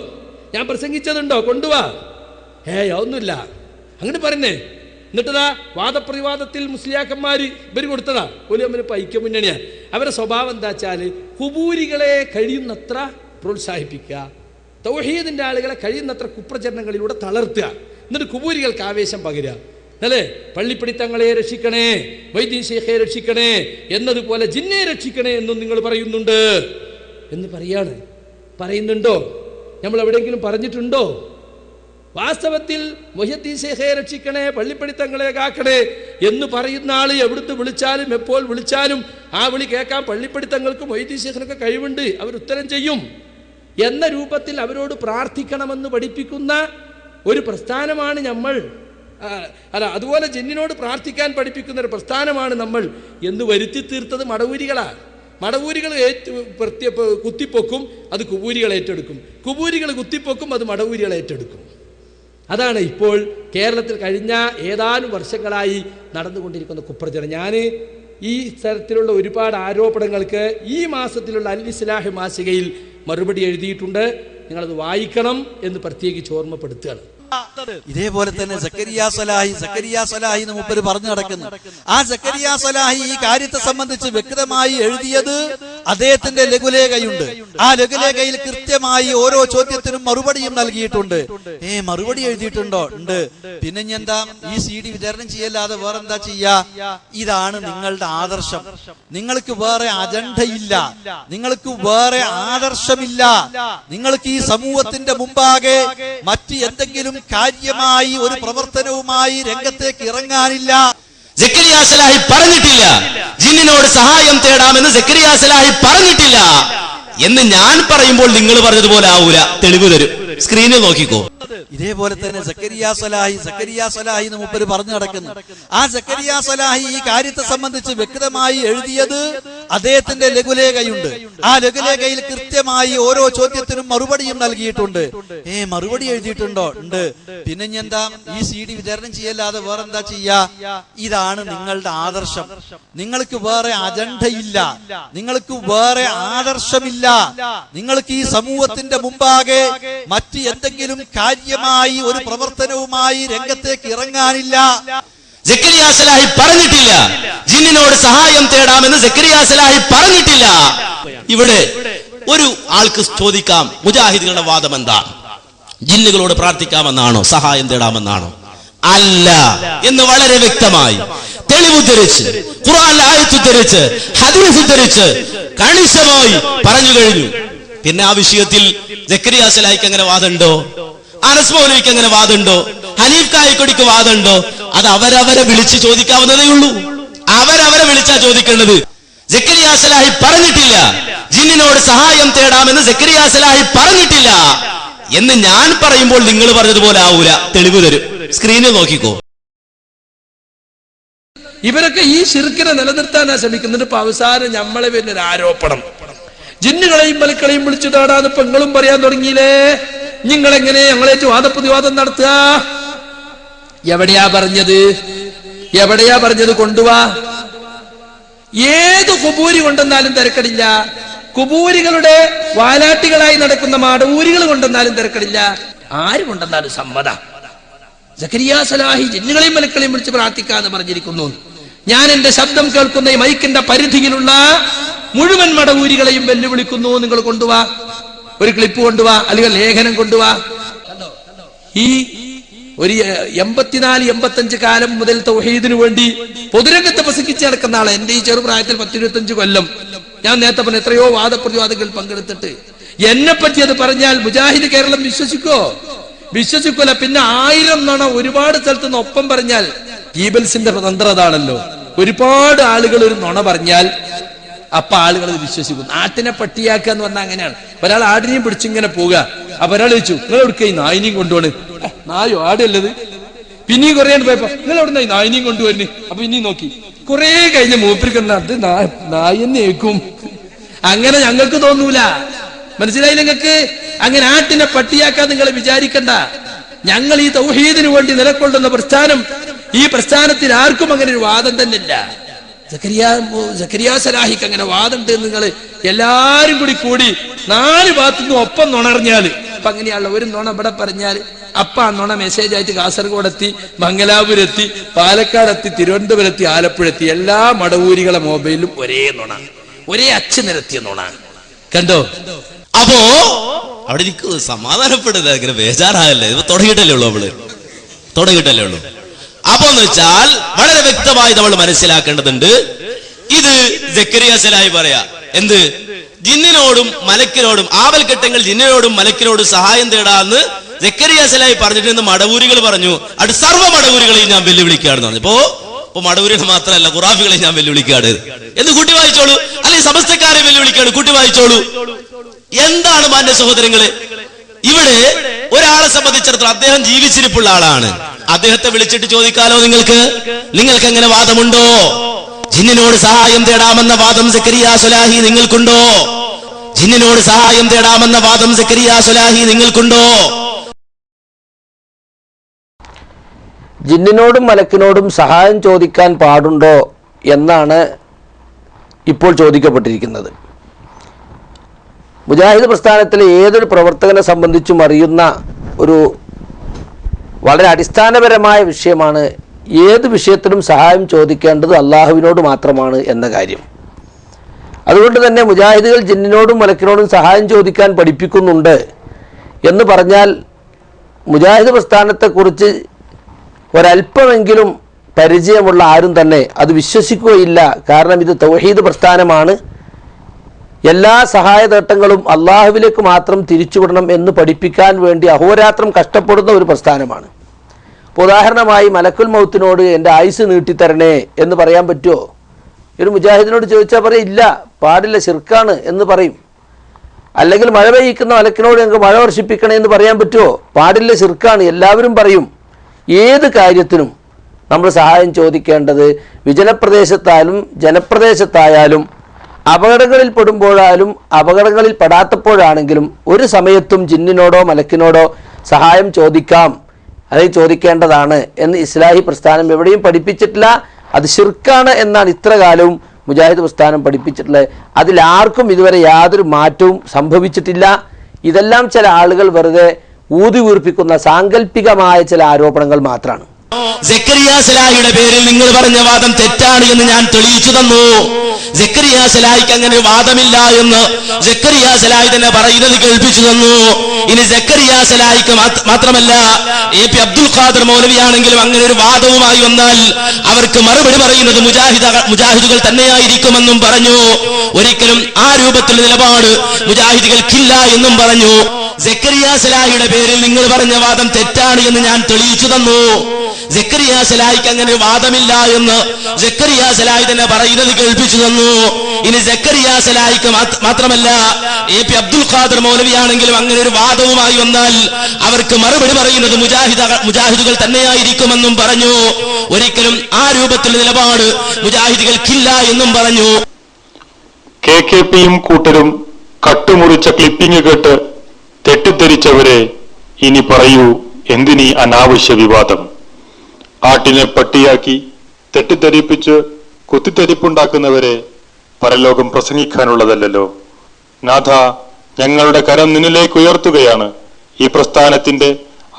ഞാൻ പ്രസംഗിച്ചതുണ്ടോ, കൊണ്ടുവാ. ഒന്നുമില്ല അങ്ങനെ പറഞ്ഞേ. എന്നിട്ടതാ വാദപ്രതിവാദത്തിൽ മുസ്ലിയാക്കന്മാര് ഇവര് കൊടുത്തതാ. ഒലിയമ്മന് ഐക്യ മുന്നണിയാ. അവരുടെ സ്വഭാവം എന്താ വെച്ചാല് ഖുബൂരികളെ കഴിയുന്നത്ര പ്രോത്സാഹിപ്പിക്കുക, തൗഹീദിന്റെ ആളുകളെ കഴിയുന്നത്ര കുപ്രചരണങ്ങളിലൂടെ തളർത്തുക, എന്നിട്ട് ഖുബൂരികൾക്ക് ആവേശം പകരുക. അല്ലേ? പള്ളിപ്പിടിത്തങ്ങളെ രക്ഷിക്കണേ, വൈദ്യ ശേഖയെ രക്ഷിക്കണേ എന്നതുപോലെ ജിന്നെ രക്ഷിക്കണേ എന്നും നിങ്ങൾ പറയുന്നുണ്ട് എന്ന് പറയുന്നുണ്ടോ? നമ്മൾ എവിടെയെങ്കിലും പറഞ്ഞിട്ടുണ്ടോ? വാസ്തവത്തിൽ മുഹ്യിദ്ദീൻ ശൈഖയെ രക്ഷിക്കണേ, പള്ളിപ്പിടിത്തങ്ങളെ കാക്കണേ എന്ന് പറയുന്ന ആള് എവിടുന്ന് വിളിച്ചാലും എപ്പോൾ വിളിച്ചാലും ആ വിളി കേൾക്കാൻ പള്ളിപ്പിടിത്തങ്ങൾക്കും മുഹ്യിദ്ദീൻ ശൈഖിനൊക്കെ കഴിവുണ്ട്, അവരുത്തരം ചെയ്യും എന്ന രൂപത്തിൽ അവരോട് പ്രാർത്ഥിക്കണമെന്ന് പഠിപ്പിക്കുന്ന ഒരു പ്രസ്ഥാനമാണ് നമ്മൾ. അതുപോലെ ജിന്നിനോട് പ്രാർത്ഥിക്കാൻ പഠിപ്പിക്കുന്ന ഒരു പ്രസ്ഥാനമാണ് നമ്മൾ എന്ന് വരുത്തി തീർത്തത് മടവൂരികളാണ്. മടവൂരികൾ കുത്തിപ്പൊക്കും, അത് കുബൂരികൾ ഏറ്റെടുക്കും. കുബൂരികൾ കുത്തിപ്പൊക്കും, അത് മടവൂരികൾ ഏറ്റെടുക്കും. അതാണ് ഇപ്പോൾ കേരളത്തിൽ കഴിഞ്ഞ ഏതാനും വർഷങ്ങളായി നടന്നുകൊണ്ടിരിക്കുന്ന കുപ്രചരണം. ഞാൻ ഈ തരത്തിലുള്ള ഒരുപാട് ആരോപണങ്ങൾക്ക് ഈ മാസത്തിലുള്ള അൽ ഇസ്ലാഹ് മാസികയിൽ മറുപടി എഴുതിയിട്ടുണ്ട്. നിങ്ങളത് വായിക്കണം എന്ന് പ്രത്യേകിച്ച് ഓർമ്മപ്പെടുത്തുകയാണ്. ഇതേപോലെ തന്നെ സക്കരിയ സലാഹി മുമ്പ് പറഞ്ഞു നടക്കുന്നു. ആ സക്കരിയ സലാഹി ഈ കാര്യത്തെ സംബന്ധിച്ച് വ്യക്തമായി എഴുതിയത് അദ്ദേഹത്തിന്റെ ലഘുലേഖയുണ്ട്. ആ ലഘുലേഖയിൽ കൃത്യമായി ഓരോ ചോദ്യത്തിനും മറുപടിയും നൽകിയിട്ടുണ്ട്. മറുപടി എഴുതിയിട്ടുണ്ടോ? ഉണ്ട്. പിന്നെ എന്താ ഈ CD വിതരണം ചെയ്യല്ലാതെ വേറെന്താ ചെയ്യാ? ഇതാണ് നിങ്ങളുടെ ആദർശം. നിങ്ങൾക്ക് വേറെ അജണ്ടയില്ല, നിങ്ങൾക്ക് വേറെ ആദർശമില്ല. നിങ്ങൾക്ക് ഈ സമൂഹത്തിന്റെ മുമ്പാകെ മറ്റ് എന്തെങ്കിലും കാര്യമായി ഒരു പ്രവർത്തനവുമായി രംഗത്തേക്ക് ഇറങ്ങാനില്ല. സക്കരിയ സലാഹി പറഞ്ഞിട്ടില്ല ജിന്നിനോട് സഹായം തേടാമെന്ന്. സക്കരിയ സലാഹി പറഞ്ഞിട്ടില്ല എന്ന് ഞാൻ പറയുമ്പോൾ നിങ്ങൾ പറഞ്ഞതുപോലെ ആവൂല. തെളിവ് തരും, സ്ക്രീനിൽ നോക്കിക്കോ. ഇതേപോലെ തന്നെ സക്കരിയ സലാഹി മുമ്പ് പറഞ്ഞു നടക്കുന്നു. ആ സക്കരിയ സലാഹി ഈ കാര്യത്തെ സംബന്ധിച്ച് വ്യക്തമായി എഴുതിയത് അദ്ദേഹത്തിന്റെ ലഘുലേഖയുണ്ട്. ആ ലഘുലേഖയിൽ കൃത്യമായി ഓരോ ചോദ്യത്തിനും മറുപടിയും നൽകിയിട്ടുണ്ട്. മറുപടി എഴുതിയിട്ടുണ്ടോ? ഉണ്ട്. പിന്നെ എന്താ ഈ CD വിതരണം ചെയ്യല്ലാതെ വേറെന്താ ചെയ്യാ? ഇതാണ് നിങ്ങളുടെ ആദർശം. നിങ്ങൾക്ക് വേറെ അജണ്ടയില്ല, നിങ്ങൾക്ക് വേറെ ആദർശമില്ല. നിങ്ങൾക്ക് ഈ സമൂഹത്തിന്റെ മുമ്പാകെ മറ്റ് എന്തെങ്കിലും കാര്യമായി ഒരു പ്രവർത്തനവുമായി രംഗത്തേക്ക് ഇറങ്ങാനില്ല. സക്കരിയ സലാഹി പറഞ്ഞിട്ടില്ല ജിന്നിനോട് സഹായം തേടാമെന്ന്. സക്കരിയ സലാഹി പറഞ്ഞിട്ടില്ല. ഇവിടെ ഒരു ആൾക്ക് ചോദിക്കാം, മുജാഹിദുകളുടെ വാദം എന്താണ്? ജിന്നുകളോട് പ്രാർത്ഥിക്കാമെന്നാണോ, സഹായം തേടാമെന്നാണോ? അല്ല എന്ന് വളരെ വ്യക്തമായി തെളിവുദ്ധരിച്ച്, ഖുർആനിലെ ആയത്ത് ഉദ്ധരിച്ച്, ഹദീസ് ഉദ്ധരിച്ച് കണിശമായി പറഞ്ഞു കഴിഞ്ഞു. പിന്നെ ആ വിഷയത്തിൽ സക്കരിയ സലാഹിക്ക് അങ്ങനെ വാദമുണ്ടോ? അനസ് മൗലവിക്ക് അങ്ങനെ വാദമുണ്ടോ? ഹനീഫ് കായക്കൊടിക്ക് വാദമുണ്ടോ? അത് അവരവരെ വിളിച്ച് ചോദിക്കാവുന്നതേ ഉള്ളൂ. അവരവരെ വിളിച്ചാ ചോദിക്കേണ്ടത്. സക്കരിയ സലാഹി പറഞ്ഞിട്ടില്ല ജിന്നിനോട് സഹായം തേടാമെന്ന്. സക്കരിയ സലാഹി പറഞ്ഞിട്ടില്ല എന്ന് ഞാൻ പറയുമ്പോൾ നിങ്ങൾ പറഞ്ഞതുപോലെ ആവൂല. തെളിവ് തരും, സ്ക്രീനിൽ നോക്കിക്കോ. ഇവരൊക്കെ ഈ ശിർക്കിനെ നിലനിർത്താനാ ശ്രമിക്കുന്നുണ്ട്. ഇപ്പൊ അവസാനം നമ്മളെ പിന്നെ ഒരു ആരോപണം, ജിന്നുകളെയും മലക്കളെയും വിളിച്ചു തേടാന്ന് ഇപ്പൊ നിങ്ങളും പറയാൻ തുടങ്ങിയില്ലേ? നിങ്ങളെങ്ങനെ ഞങ്ങളേറ്റ് വാദപ്രതിവാദം നടത്തുക? എവിടെയാ പറഞ്ഞത്? കൊണ്ടുവാ. ഏത് കുബൂരി കൊണ്ടെന്നാലും തിരക്കടില്ല, കുബൂരികളുടെ വാലാട്ടികളായി നടക്കുന്ന മാടൂരികൾ കൊണ്ടെന്നാലും തിരക്കടില്ല, ആര് കൊണ്ടെന്നാലും സമ്മത. സക്കരിയ സലാഹി ജിന്നുകളെയും മലക്കളെയും വിളിച്ച് പ്രാർത്ഥിക്കാന്ന് പറഞ്ഞിരിക്കുന്നു. ഞാൻ എന്റെ ശബ്ദം കേൾക്കുന്ന ഈ മൈക്കിന്റെ പരിധിയിലുള്ള മുഴുവൻ മടവൂരികളെയും വെല്ലുവിളിക്കുന്നു. നിങ്ങൾ കൊണ്ടുവാ, ഒരു ക്ലിപ്പ് കൊണ്ടുവാ, അല്ലെങ്കിൽ ലേഖനം കൊണ്ടുവാ. ഈ ഒരു 84-85 കാലം മുതൽ തൗഹീദിനു വേണ്ടി പൊതുരംഗത്ത് പ്രസംഗിച്ച് നടക്കുന്ന ആളെ, എന്റെ ഈ ചെറുപ്രായത്തിൽ 10-25 കൊല്ലം ഞാൻ നേരത്തെ പറഞ്ഞ എത്രയോ വാദപ്രതിവാദങ്ങൾ പങ്കെടുത്തിട്ട് എന്നെ പറ്റി അത് പറഞ്ഞാൽ മുജാഹിദ് കേരളം വിശ്വസിക്കൂല. പിന്നെ 1000 നുണ ഒരുപാട് സ്ഥലത്തുനിന്ന് ഒപ്പം പറഞ്ഞാൽ ഗീബൽസിന്റെ തന്ത്രം അതാണല്ലോ. ഒരുപാട് ആളുകൾ ഒരു നുണ പറഞ്ഞാൽ അപ്പൊ ആളുകൾ വിശ്വസിക്കും. ആട്ടിനെ പട്ടിയാക്കുക എന്ന് പറഞ്ഞാൽ അങ്ങനെയാണ്. ഒരാൾ ആടിനെയും പിടിച്ചിങ്ങനെ പോവുക. അപ്പൊ ഒരാൾ ചോദിച്ചു, നിങ്ങൾ എവിടുക്ക ഈ നായിനെയും കൊണ്ടുപോണ്? നായോ ആടല്ലത്. പിന്നെയും കുറെ പോയപ്പോ നിങ്ങൾ എവിടെ ഈ നായിനെയും കൊണ്ടുവരുന്നു? അപ്പൊ ഇനിയും നോക്കി കുറെ കഴിഞ്ഞ മൂപ്പരിക്കണ്ട അത് നായെന്ന് കേൾക്കും. അങ്ങനെ ഞങ്ങൾക്ക് തോന്നൂല. മനസ്സിലായില്ല നിങ്ങൾക്ക്? അങ്ങനെ ആട്ടിനെ പട്ടിയാക്കാൻ നിങ്ങൾ വിചാരിക്കണ്ട. ഞങ്ങൾ ഈ തൗഹീദിന് വേണ്ടി നിലകൊള്ളുന്ന പ്രസ്ഥാനം, ഈ പ്രസ്ഥാനത്തിൽ ആർക്കും അങ്ങനെ ഒരു വാദം തന്നെ ഇല്ല. സക്കരിയ സലാഹിക്ക് അങ്ങനെ വാദമുണ്ട്. നിങ്ങൾ എല്ലാരും കൂടി 4 ഭാഗത്തുനിന്നും ഒപ്പം നുണറിഞ്ഞാല് അപ്പൊ അങ്ങനെയാണല്ലോ. ഒരു നുണ ഇവിടെ പറഞ്ഞാല് അപ്പൊ ആ നുണ മെസ്സേജ് ആയിട്ട് കാസർഗോഡെത്തി, മംഗലാപുരത്തി, പാലക്കാടെത്തി, തിരുവനന്തപുരത്തി, ആലപ്പുഴെത്തി. എല്ലാ മടവൂരികളെ മൊബൈലിലും ഒരേ നുണ, ഒരേ അച്ചു നിരത്തിയ നുണ. കണ്ടോ? അപ്പോ അവിടെ എനിക്ക് സമാധാനപ്പെടുന്നത് ഇങ്ങനെ ബേജാറാകല്ലേ. ഇപ്പൊ തുടങ്ങിയിട്ടല്ലേ ഉള്ളൂ. അപ്പോ എന്ന് വെച്ചാൽ വളരെ വ്യക്തമായി നമ്മൾ മനസ്സിലാക്കേണ്ടതുണ്ട്. ഇത് സക്കരിയ സലാഹി പറയാ എന്ത്? ജിന്നിനോടും മലക്കിനോടും ആവൽഘട്ടങ്ങൾ ജിന്നിനോടും മലക്കിനോടും സഹായം തേടാന്ന് സക്കരിയ സലാഹി പറഞ്ഞിട്ട് മടവൂരികൾ പറഞ്ഞു. അത് സർവ്വ മടവൂരികളെയും ഞാൻ വെല്ലുവിളിക്കുകയാണെന്ന് പറഞ്ഞു. ഇപ്പൊ മടവൂരികൾ മാത്രമല്ല, ഖുറാഫികളെ ഞാൻ വെല്ലുവിളിക്കുകയാണ് എന്ന് കൂട്ടി വായിച്ചോളൂ. അല്ലെങ്കിൽ സമസ്തക്കാരെ വെല്ലുവിളിക്കുകയാണ്, കൂട്ടി വായിച്ചോളൂ. എന്താണ് മാന്യ സഹോദരങ്ങളെ? ഇവിടെ ഒരാളെ സംബന്ധിച്ചിടത്തോളം അദ്ദേഹം ജീവിച്ചിരിപ്പുള്ള ആളാണ്. അദ്ദേഹത്തെ വിളിച്ചിട്ട് ചോദിക്കാലോ, നിങ്ങൾക്ക് എങ്ങനെ വാദമുണ്ടോ? ജിന്നിനോട് സഹായം തേടാമെന്ന വാദം സക്കരിയ സലാഹി നിങ്ങൾക്കുണ്ടോ? ജിന്നിനോട് സഹായം തേടാമെന്ന വാദം സക്കരിയ സലാഹി നിങ്ങൾക്കുണ്ടോ? ജിന്നിനോടും മലക്കിനോടും സഹായം ചോദിക്കാൻ പാടുണ്ടോ എന്നാണ് ഇപ്പോൾ ചോദിക്കപ്പെട്ടിരിക്കുന്നത്. മുജാഹിദ് പ്രസ്ഥാനത്തിലെ ഏതൊരു പ്രവർത്തകനെ സംബന്ധിച്ചും അറിയുന്ന ഒരു വളരെ അടിസ്ഥാനപരമായ വിഷയമാണ് ഏത് വിഷയത്തിലും സഹായം ചോദിക്കേണ്ടത് അള്ളാഹുവിനോട് മാത്രമാണ് എന്ന കാര്യം. അതുകൊണ്ട് തന്നെ മുജാഹിദുകൾ ജിന്നിനോടും മലക്കിനോടും സഹായം ചോദിക്കാൻ പഠിപ്പിക്കുന്നുണ്ട് എന്ന് പറഞ്ഞാൽ മുജാഹിദ് പ്രസ്ഥാനത്തെക്കുറിച്ച് ഒരല്പമെങ്കിലും പരിചയമുള്ള ആരും തന്നെ അത് വിശ്വസിക്കുകയില്ല. കാരണം ഇത് തൗഹീദ് പ്രസ്ഥാനമാണ്. എല്ലാ സഹായതേട്ടങ്ങളും അള്ളാഹുവിലേക്ക് മാത്രം തിരിച്ചുവിടണം എന്ന് പഠിപ്പിക്കാൻ വേണ്ടി അഹോരാത്രം കഷ്ടപ്പെടുന്ന ഒരു പ്രസ്ഥാനമാണ്. ഇപ്പോൾ ഉദാഹരണമായി മലക്കുൽ മൗത്തിനോട് എൻ്റെ ആയുസ് നീട്ടിത്തരണേ എന്ന് പറയാൻ പറ്റുമോ? ഒരു മുജാഹിദിനോട് ചോദിച്ചാൽ പറയും ഇല്ല, പാടില്ല, ശിർക്കാണ് എന്ന് പറയും. അല്ലെങ്കിൽ മഴ പെയ്യിക്കുന്ന മലക്കിനോട് ഞങ്ങൾക്ക് മഴ വർഷിപ്പിക്കണേ എന്ന് പറയാൻ പറ്റുമോ? പാടില്ല, ശിർക്കാണ്. എല്ലാവരും പറയും. ഏത് കാര്യത്തിനും നമ്മൾ സഹായം ചോദിക്കേണ്ടത് വിജനപ്രദേശത്തായാലും ജനപ്രദേശത്തായാലും അപകടങ്ങളിൽ പെടുമ്പോഴായാലും അപകടങ്ങളിൽ പെടാത്തപ്പോഴാണെങ്കിലും ഒരു സമയത്തും ജിന്നിനോടോ മലക്കിനോടോ സഹായം ചോദിക്കാം, അത് ചോദിക്കേണ്ടതാണ് എന്ന് ഇസ്ലാഹി പ്രസ്ഥാനം എവിടെയും പഠിപ്പിച്ചിട്ടില്ല. അത് ശിർക്കാണ് എന്നാണ് ഇത്ര കാലവും മുജാഹിദ് പ്രസ്ഥാനം പഠിപ്പിച്ചിട്ടുള്ളത്. അതിലാർക്കും ഇതുവരെ യാതൊരു മാറ്റവും സംഭവിച്ചിട്ടില്ല. ഇതെല്ലാം ചില ആളുകൾ വെറുതെ ഊതി വീർപ്പിക്കുന്ന സാങ്കല്പികമായ ചില ആരോപണങ്ങൾ മാത്രമാണ്. സക്കരിയ സലാഹിയുടെ പേരിൽ നിങ്ങൾ പറഞ്ഞ വാദം തെറ്റാണ് എന്ന് ഞാൻ തെളിയിച്ചു തന്നു. സക്കരിയ സലാഹിക്ക് അങ്ങനെ വാദമില്ല എന്ന് സക്കരിയ സലാഹി തന്നെ പറയുന്നത് കേൾപ്പിച്ചു തന്നു. ഇനി സക്കരിയ സലാഹിക്ക് മാത്രമല്ല AP അബ്ദുൽ ഖാദർ മൗലവിയാണെങ്കിലും അങ്ങനെ ഒരു വാദവുമായി വന്നാൽ അവർക്ക് മറുപടി പറയുന്നത് മുജാഹിദുകൾ തന്നെയായിരിക്കുമെന്നും പറഞ്ഞു. ഒരിക്കലും ആ രൂപത്തിൽ നിലപാട് മുജാഹിദുകൾക്കില്ല എന്നും പറഞ്ഞു. സക്കരിയ സലാഹിയുടെ പേരിൽ നിങ്ങൾ പറഞ്ഞ വാദം തെറ്റാണ് എന്ന് ഞാൻ തെളിയിച്ചു തന്നു. സക്കരിയ സലാഹിക്ക് അങ്ങനെ വാദമില്ല എന്ന് സക്കരിയ സലാഹി തന്നെ പറയുന്നത് കേൾപ്പിച്ചു തന്നു. ഇനി സക്കരിയ സലാഹിക്ക് മാത്രമല്ല AP അബ്ദുൽ ഖാദർ മൗലവിയാണെങ്കിലും അങ്ങനെ ഒരു വാദവുമായി വന്നാൽ അവർക്ക് മറുപടി പറയുന്നത് മുജാഹിദുകൾ തന്നെയായിരിക്കുമെന്നും പറഞ്ഞു. ഒരിക്കലും ആ രൂപത്തിൽ നിലപാട് മുജാഹിദുകൾക്കില്ല എന്നും പറഞ്ഞു. KKPയും കൂട്ടരും കട്ടുമുറിച്ച ക്ലിപ്പിംഗ് കേട്ട് തെറ്റിദ്ധരിച്ചവരെ ഇനി പറയൂ, എന്തിനീ അനാവശ്യ വിവാദം? ആട്ടിനെ പട്ടിയാക്കി തെറ്റിദ്ധരിപ്പിച്ച് കുത്തിത്തെരിപ്പുണ്ടാക്കുന്നവരെ പരലോകം പ്രസംഗിക്കാനുള്ളതല്ലോ. നാഥ, ഞങ്ങളുടെ കരം നിന്നിലേക്ക് ഉയർത്തുകയാണ്. ഈ പ്രസ്ഥാനത്തിന്റെ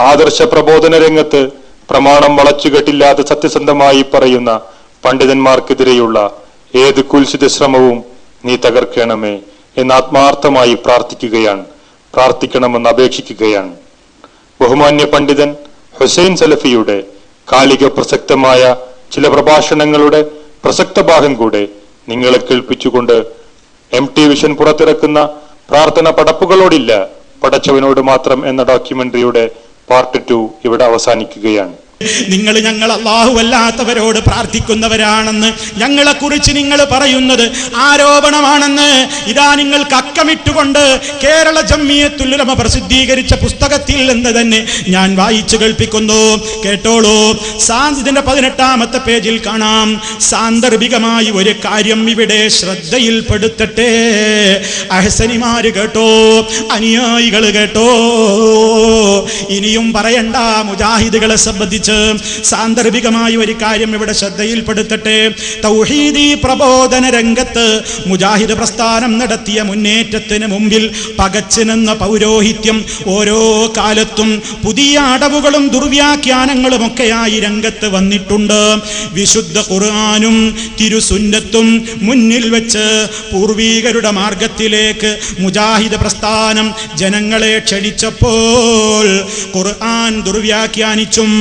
ആദർശ പ്രബോധന രംഗത്ത് പ്രമാണം വളച്ചുകെട്ടില്ലാതെ സത്യസന്ധമായി പറയുന്ന പണ്ഡിതന്മാർക്കെതിരെയുള്ള ഏത് കുൽസിത ശ്രമവും നീ തകർക്കണമേ എന്ന് ആത്മാർത്ഥമായി പ്രാർത്ഥിക്കണമെന്ന് അപേക്ഷിക്കുകയാണ്. ബഹുമാന്യ പണ്ഡിതൻ ഹുസൈൻ സലഫിയുടെ കാലിക പ്രസക്തമായ ചില പ്രഭാഷണങ്ങളുടെ പ്രസക്ത ഭാഗം കൂടെ നിങ്ങളെ കേൾപ്പിച്ചുകൊണ്ട് MT വിഷൻ പുറത്തിറക്കുന്ന പ്രാർത്ഥന പടപ്പുകളോടില്ല, പടച്ചവനോട് മാത്രം എന്ന ഡോക്യുമെന്ററിയുടെ പാർട്ട് 2 ഇവിടെ അവസാനിക്കുകയാണ്. നിങ്ങൾ ഞങ്ങൾ അല്ലാഹുവല്ലാത്തവരോട് പ്രാർത്ഥിക്കുന്നവരാണെന്ന് ഞങ്ങളെക്കുറിച്ച് നിങ്ങൾ പറയുന്നത് ആരോപണമാണെന്ന് ഇതാ നിങ്ങൾക്ക് അക്കമിട്ടുകൊണ്ട് കേരള ജംഇയ്യത്തുൽ ഉലമ പ്രസിദ്ധീകരിച്ച പുസ്തകത്തിൽ നിന്ന് തന്നെ ഞാൻ വായിച്ചു കേൾപ്പിക്കുന്നു. കേട്ടോളൂ. ഇതിന്റെ 18ാമത്തെ പേജിൽ കാണാം. സാന്ദർഭികമായി ഒരു കാര്യം ഇവിടെ ശ്രദ്ധയിൽപ്പെടുത്തട്ടെ. അഹ്സനിമാര് കേട്ടോ, അനുയായികൾ കേട്ടോ, ഇനിയും പറയണ്ട. മുജാഹിദുകളെ സംബന്ധിച്ച് സാന്ദർഭികമായ ഒരു കാര്യം ഇവിടെ ശ്രദ്ധയിൽപ്പെടുത്തട്ടെ. തൗഹീദി പ്രബോധന രംഗത്ത് മുജാഹിദ് പ്രസ്ഥാനം നടത്തിയ മുന്നേറ്റത്തിന് മുമ്പിൽ പകച്ചു നിന്ന പൗരോഹിത്യം ഓരോ കാലത്തും പുതിയ അടവുകളും ദുർവ്യാഖ്യാനങ്ങളും ഒക്കെയായി രംഗത്ത് വന്നിട്ടുണ്ട്. വിശുദ്ധ ഖുർആനും തിരുസുന്നത്തും മുന്നിൽ വെച്ച് പൂർവീകരുടെ മാർഗത്തിലേക്ക് മുജാഹിദ് പ്രസ്ഥാനം ജനങ്ങളെ ക്ഷണിച്ചപ്പോൾ ഖുർആൻ ദുർവ്യാഖ്യാനിച്ചും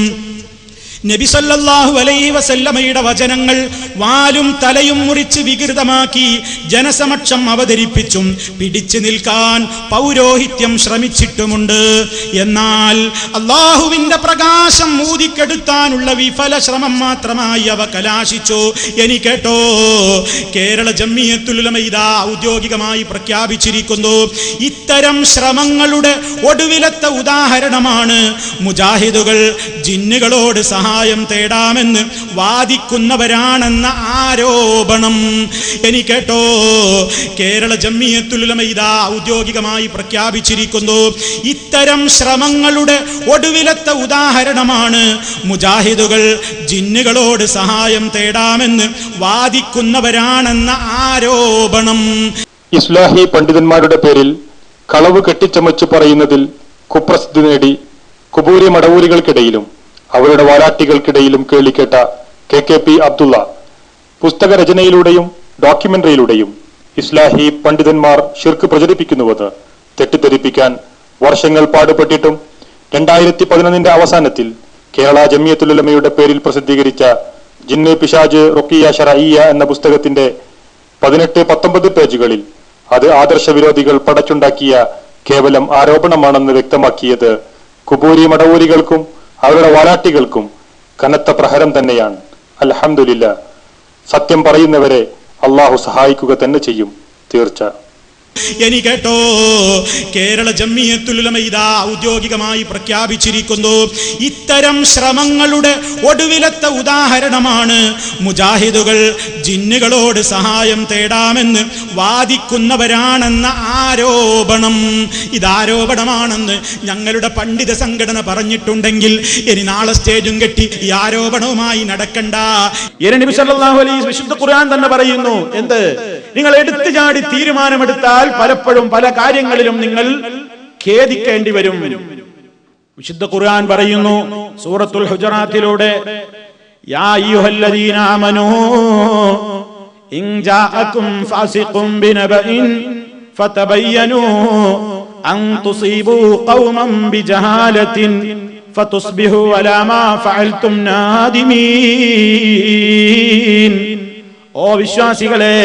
നബി സല്ലല്ലാഹു അലൈഹി വസല്ലമയുടെ വചനങ്ങൾ വാലും തലയും മുറിച്ച് വികൃതമാക്കി ജനസമക്ഷം അവതരിപ്പിച്ചും പിടിച്ചു നിൽക്കാൻ പൗരോഹിത്യം ശ്രമിച്ചിട്ടുമുണ്ട്. എന്നാൽ അള്ളാഹുവിന്റെ പ്രകാശം ഊതിക്കെടുത്താനുള്ള വിഫല ശ്രമം മാത്രമായി അവ കലാശിച്ചു. കേട്ടോ, കേരള ജംഇയ്യത്തുൽ ഉലമ ഇതാ ഔദ്യോഗികമായി പ്രഖ്യാപിച്ചിരിക്കുന്നു. ഇത്തരം ശ്രമങ്ങളുടെ ഒടുവിലത്തെ ഉദാഹരണമാണ് മുജാഹിദുകൾ ജിന്നുകളോട് സഹായം തേടാമെന്ന് വാദിക്കുന്നവരാണെന്ന ആരോപണം. കേട്ടോ, കേരള ജംഇയ്യത്തുൽ ഉലമ ഇതാ ഔദ്യോഗികമായി പ്രഖ്യാപിച്ചിരിക്കുന്നു. ഇത്തരം ശ്രമങ്ങളുടെ ഒടുവിലത്തെ ഉദാഹരണമാണ് മുജാഹിദുകൾ ജിന്നുകളോട് സഹായം തേടാമെന്ന് വാദിക്കുന്നവരാണെന്ന ആരോപണം. ഇസ്ലാഹി പണ്ഡിതന്മാരുടെ പേരിൽ കളവ് കെട്ടിച്ചമച്ചു പറയുന്നതിൽ കുപ്രസിദ്ധി നേടി കുബൂരി മടവൂരികൾക്കിടയിലും അവരുടെ വാലാട്ടികൾക്കിടയിലും കേളിക്കേട്ട KKP അബ്ദുള്ള പുസ്തക രചനയിലൂടെയും ഡോക്യുമെന്ററിയിലൂടെയും ഇസ്ലാഹി പണ്ഡിതന്മാർ ശിർക്ക് പ്രചരിപ്പിക്കുന്നുവെന്ന് തെറ്റിദ്ധരിപ്പിക്കാൻ വർഷങ്ങൾ പാടുപെട്ടിട്ടും 2011 അവസാനത്തിൽ കേരള ജംഇയ്യത്തുൽ ഉലമയുടെ പേരിൽ പ്രസിദ്ധീകരിച്ച ജിന്ന് പിശാജ് റുഖിയ ശറഈയ എന്ന പുസ്തകത്തിന്റെ 18-19 പേജുകളിൽ അത് ആദർശവിരോധികൾ പടച്ചുണ്ടാക്കിയ കേവലം ആരോപണമാണെന്ന് വ്യക്തമാക്കിയത് കുബൂരി മടവൂരികൾക്കും അവരുടെ വാലാട്ടികൾക്കും കനത്ത പ്രഹരം തന്നെയാണ്. അൽഹംദുലില്ലാ, സത്യം പറയുന്നവരെ അള്ളാഹു സഹായിക്കുക തന്നെ ചെയ്യും, തീർച്ച. കേട്ടോ, കേരള ജംഇയ്യത്തുൽ ഉലമ ഇതാ ഔദ്യോഗികമായി പ്രഖ്യാപിച്ചിരിക്കുന്നു. ഇത്തരം ശ്രമങ്ങളുടെ ഒടുവിലത്തെ ഉദാഹരണമാണ് മുജാഹിദുകൾ ജിന്നുകളോട് സഹായം തേടാമെന്ന് വാദിക്കുന്നവരാണെന്ന ആരോപണം. ഇതാരോപണമാണെന്ന് ഞങ്ങളുടെ പണ്ഡിത സംഘടന പറഞ്ഞിട്ടുണ്ടെങ്കിൽ ഇനി നാളെ സ്റ്റേജും കെട്ടി ഈ ആരോപണവുമായി നടക്കണ്ട. നബി സല്ലല്ലാഹു അലൈഹി വിശുദ്ധ ഖുർആൻ തന്നെ പറയുന്നു, എന്ത്? നിങ്ങൾ എടുത്തു ചാടി തീരുമാനമെടുത്താൽ പലപ്പോഴും പല കാര്യങ്ങളിലും നിങ്ങൾ ഖേദിക്കേണ്ടി വരും. വിശുദ്ധ ഖുർആൻ പറയുന്നു സൂറത്തുൽ ഹുജറാത്തിലൂടെ, യാ അയ്യുഹല്ലദീന ആമനൂ ഇൻ ജാഅകും ഫാസിഖുൻ ബിനബഇൻ ഫതബയ്യനൂ അൻ തുസീബൂ ഖൗമൻ ബിജഹാലത്തിൻ ഫതുസ്ബിഹു അലാ മാ ഫഅൽതും നാദിമീൻ. ഓ വിശ്വാസികളെ,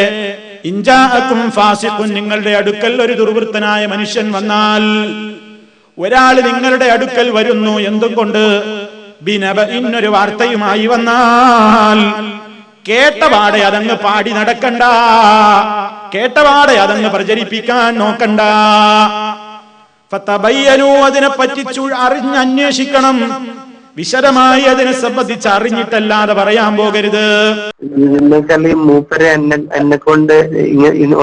ഇൻജാഅകും ഫാസിഖുൻ, നിങ്ങളുടെ അടുക്കൽ ഒരു ദുർവൃത്തനായ മനുഷ്യൻ വന്നാൽ, ഒരാൾ നിങ്ങളുടെ അടുക്കൽ വരുന്നു, എന്തുകൊണ്ട്? ബിനബഇൻ, ഒരു വാർത്തയുമായി വന്നാൽ, കേട്ടപാടെ അതങ്ങ് പാടി നടക്കണ്ട, കേട്ടപാടെ അതങ്ങ് പ്രചരിപ്പിക്കാൻ നോക്കണ്ട. ഫതബയ്യനൂ, അതിനെപ്പറ്റി അറിഞ്ഞന്വേഷിക്കണം, വിശദമായി അതിനെ സംബന്ധിച്ച് അറിഞ്ഞിട്ടല്ലാതെ പറയാൻ പോകരുത്. മൂപ്പര് എന്നെ കൊണ്ട്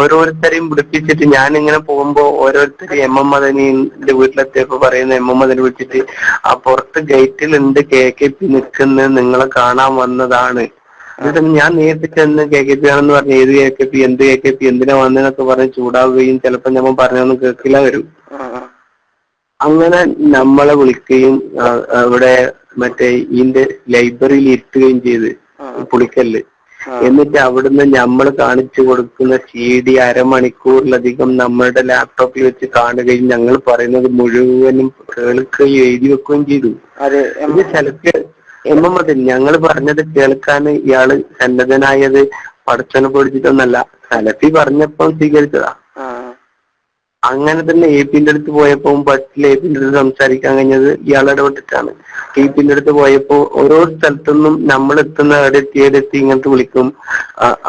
ഓരോരുത്തരെയും വിളിപ്പിച്ചിട്ട് ഞാൻ ഇങ്ങനെ പോകുമ്പോ ഓരോരുത്തരും MM മദനിന്റെ വീട്ടിലെത്തിയപ്പോ പറയുന്ന MM മദനി വിളിച്ചിട്ട് ആ പുറത്ത് ഗേറ്റിലുണ്ട് KKP നിൽക്കുന്നത്, നിങ്ങളെ കാണാൻ വന്നതാണ് എന്നിട്ട് ഞാൻ നേരിട്ട് ചെന്ന് KKP ആണെന്ന് പറഞ്ഞ് ഏത് KKP എന്ത് KKP എന്തിനാ വന്നതെന്നൊക്കെ പറഞ്ഞ് ചൂടാവുകയും ചിലപ്പോ നമ്മൾ പറഞ്ഞൊന്നും കേൾക്കില്ല വരും. അങ്ങനെ നമ്മളെ വിളിക്കുകയും അവിടെ മറ്റേ ഇതിന്റെ ലൈബ്രറിയിൽ ഇരുത്തുകയും ചെയ്ത് പുളിക്കല്ല്. എന്നിട്ട് അവിടുന്ന് നമ്മൾ കാണിച്ചു കൊടുക്കുന്ന CD അരമണിക്കൂറിലധികം നമ്മളുടെ ലാപ്ടോപ്പിൽ വെച്ച് കാണുകയും ഞങ്ങൾ പറയുന്നത് മുഴുവനും കേൾക്കുകയും എഴുതി വെക്കുകയും ചെയ്തു. ഇത് ചിലക്ക് എമ്മതിൽ ഞങ്ങൾ പറഞ്ഞത് കേൾക്കാൻ ഇയാള് സന്നദ്ധനായത് പടച്ചനെ പഠിച്ചിട്ടൊന്നല്ല, സലഫി പറഞ്ഞപ്പോ സ്വീകരിച്ചതാ. അങ്ങനെ തന്നെ AP-ന്റെ അടുത്ത് പോയപ്പോ ബസ്സിൽ AP-ന്റെ അടുത്ത് സംസാരിക്കാൻ കഴിഞ്ഞത് ഇയാളെ ഇടപെട്ടിട്ടാണ്. AP-ന്റെ അടുത്ത് പോയപ്പോ ഓരോ സ്ഥലത്തുനിന്നും നമ്മൾ എത്തുന്ന എവിടെത്തി ഇങ്ങനത്തെ വിളിക്കും,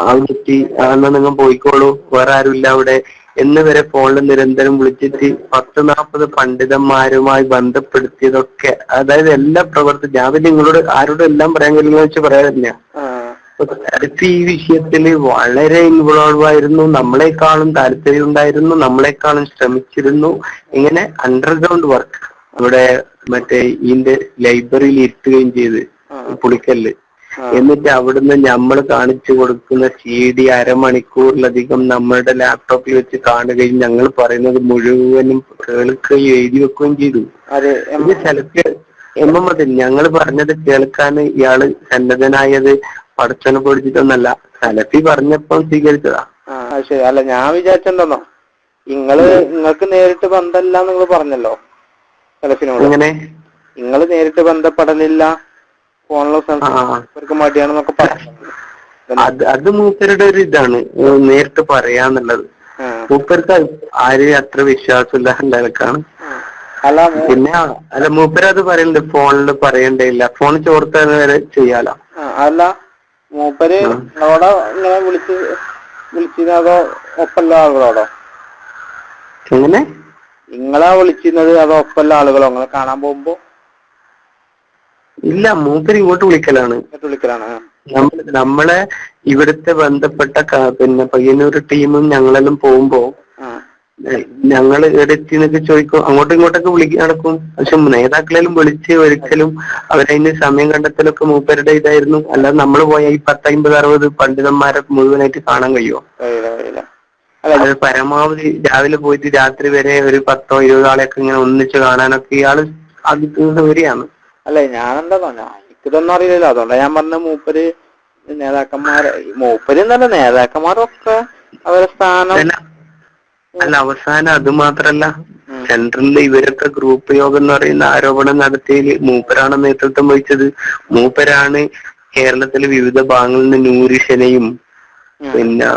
അവിടെ എത്തി എന്നാ നിങ്ങൾ പോയിക്കോളൂ, വേറെ ആരുമില്ല അവിടെ എന്ന് വരെ ഫോണിൽ നിരന്തരം വിളിച്ചിട്ട് 10-40 പണ്ഡിതന്മാരുമായി ബന്ധപ്പെടുത്തിയതൊക്കെ, അതായത് എല്ലാ പ്രവർത്തനം ഞാൻ നിങ്ങളോട് ആരോടും എല്ലാം പറയാൻ കഴിയുന്ന വെച്ച് പറയാറില്ല. ഈ വിഷയത്തിൽ വളരെ ഇൻവോൾവ് ആയിരുന്നു, നമ്മളെക്കാളും താല്പര്യം ഉണ്ടായിരുന്നു, നമ്മളെക്കാളും ശ്രമിച്ചിരുന്നു. ഇങ്ങനെ അണ്ടർഗ്രൗണ്ട് വർക്ക് ഇവിടെ മറ്റേ ഇതിന്റെ ലൈബ്രറിയിൽ ഇരുത്തുകയും ചെയ്ത് പുളിക്കല്ല്. എന്നിട്ട് അവിടുന്ന് നമ്മൾ കാണിച്ചു കൊടുക്കുന്ന CD അരമണിക്കൂറിലധികം നമ്മളുടെ ലാപ്ടോപ്പിൽ വെച്ച് കാണുകയും ഞങ്ങൾ പറയുന്നത് മുഴുവനും കേൾക്കുകയും എഴുതി വെക്കുകയും ചെയ്തു. ഇത് ചിലക്ക് എമ്മതിൽ ഞങ്ങൾ പറഞ്ഞത് കേൾക്കാൻ ഇയാള് സന്നദ്ധനായത് പടച്ചനെ പഠിച്ചിട്ടൊന്നല്ല, സലഫി പറഞ്ഞപ്പോ സ്വീകരിച്ചതാ. ശരി. അല്ല ഞാൻ വിചാരിച്ചെന്തോ നിങ്ങൾക്ക് നേരിട്ട് ബന്ധമില്ല നിങ്ങൾ പറഞ്ഞല്ലോ സലഫിനോട്. എങ്ങനെ നിങ്ങൾ നേരിട്ട് ബന്ധപ്പെടലില്ല, ഫോണിലേക്ക് മടിയാണെന്നൊക്കെ പറഞ്ഞു. അത് മൂപ്പരുടെ ഒരു ഇതാണ് നേരിട്ട് പറയാന്നുള്ളത്. മൂപ്പർക്ക് ആരെയും അത്ര വിശ്വാസമില്ല നിലക്കാണ്. പിന്നെ അല്ല മൂപ്പര് അത് പറയുന്നുണ്ട്, ഫോണിൽ പറയണ്ടേയില്ല, ഫോൺ ചോർത്താൻ വരെ ചെയ്യാലോ. അല്ല മൂപ്പര് നിങ്ങളോടോ ഇങ്ങനെ വിളിച്ചിരുന്നത് അതോ ഒപ്പല്ല ആളുകളോടോ? എങ്ങനെ നിങ്ങളാ വിളിച്ചിരുന്നത് അതോ ഒപ്പല്ല ആളുകളോ നിങ്ങളെ കാണാൻ പോകുമ്പോ? ഇല്ല, മൂപ്പര് ഇങ്ങോട്ട് വിളിക്കലാണ്. നമ്മളെ ഇവിടുത്തെ ബന്ധപ്പെട്ട പിന്നെ പയ്യന്നൂർ ടീമും ഞങ്ങളെല്ലാം പോകുമ്പോ ഞങ്ങൾ എവിടെത്തി എന്നൊക്കെ ചോദിക്കും, അങ്ങോട്ടും ഇങ്ങോട്ടൊക്കെ വിളിക്കാൻ നടക്കും. പക്ഷെ നേതാക്കളെല്ലാം വിളിച്ച് ഒരിക്കലും അവരതിന് സമയം കണ്ടെത്തലൊക്കെ മൂപ്പരുടെ ഇതായിരുന്നു. അല്ലാതെ നമ്മൾ പോയ ഈ 10-50-60 പണ്ഡിതന്മാരെ മുഴുവനായിട്ട് കാണാൻ കഴിയുമോ? അത് പരമാവധി രാവിലെ പോയിട്ട് രാത്രി വരെ ഒരു 10-20 ആളെയൊക്കെ ഇങ്ങനെ ഒന്നിച്ച് കാണാനൊക്കെ ഇയാള് അത് വരികയാണ്. അല്ലെ ഞാനെന്താ എനിക്കിതൊന്നും അറിയില്ലല്ലോ, അതുകൊണ്ടാ ഞാൻ പറഞ്ഞ മൂപ്പര് മൂപ്പര് എന്നല്ല നേതാക്കന്മാരൊക്കെ അവരെ സ്ഥാനം. അല്ല അവസാനം അത് മാത്രല്ല, സെൻട്രലിൽ ഇവരൊക്കെ ഗ്രൂപ്പ് യോഗം എന്ന് പറയുന്ന ആരോപണം നടത്തിയതിൽ മൂപ്പരാണ് നേതൃത്വം വഹിച്ചത്. മൂപ്പരാണ് കേരളത്തിലെ വിവിധ ഭാഗങ്ങളിൽ നിന്ന് നൂരിഷനെയും പിന്നെ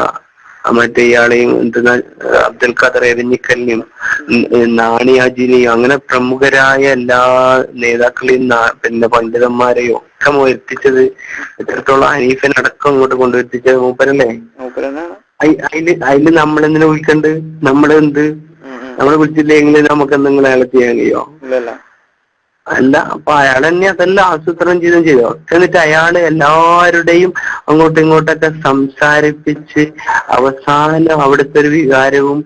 മറ്റേ ഇയാളെയും എന്തെന്നാ അബ്ദുൽ ഖാദർ എരഞ്ഞിക്കലിനെയും നാണിയാജിനെയും അങ്ങനെ പ്രമുഖരായ എല്ലാ നേതാക്കളെയും പിന്നെ പണ്ഡിതന്മാരെയും ഒക്കെ എത്തിച്ചത് എത്രത്തോളം ഹനീഫനടക്കം ഇങ്ങോട്ട് കൊണ്ടുവരുത്തിച്ചത് മൂപ്പരല്ലേ? അതില് നമ്മളെന്തിനാ വിളിക്കണ്ട്? നമ്മളെന്ത് നമ്മളെ വിളിച്ചില്ലെങ്കിൽ നമുക്ക് എന്തെങ്കിലും അയാളെ ചെയ്യാൻ കഴിയോ? അല്ല, അപ്പൊ അയാൾ തന്നെ അതെല്ലാം ആസൂത്രണം ചെയ്തോ. എന്നിട്ട് അയാള് എല്ലാവരുടെയും അങ്ങോട്ടും ഇങ്ങോട്ടൊക്കെ സംസാരിപ്പിച്ച് അവസാനം അവിടുത്തെ ഒരു വികാരവും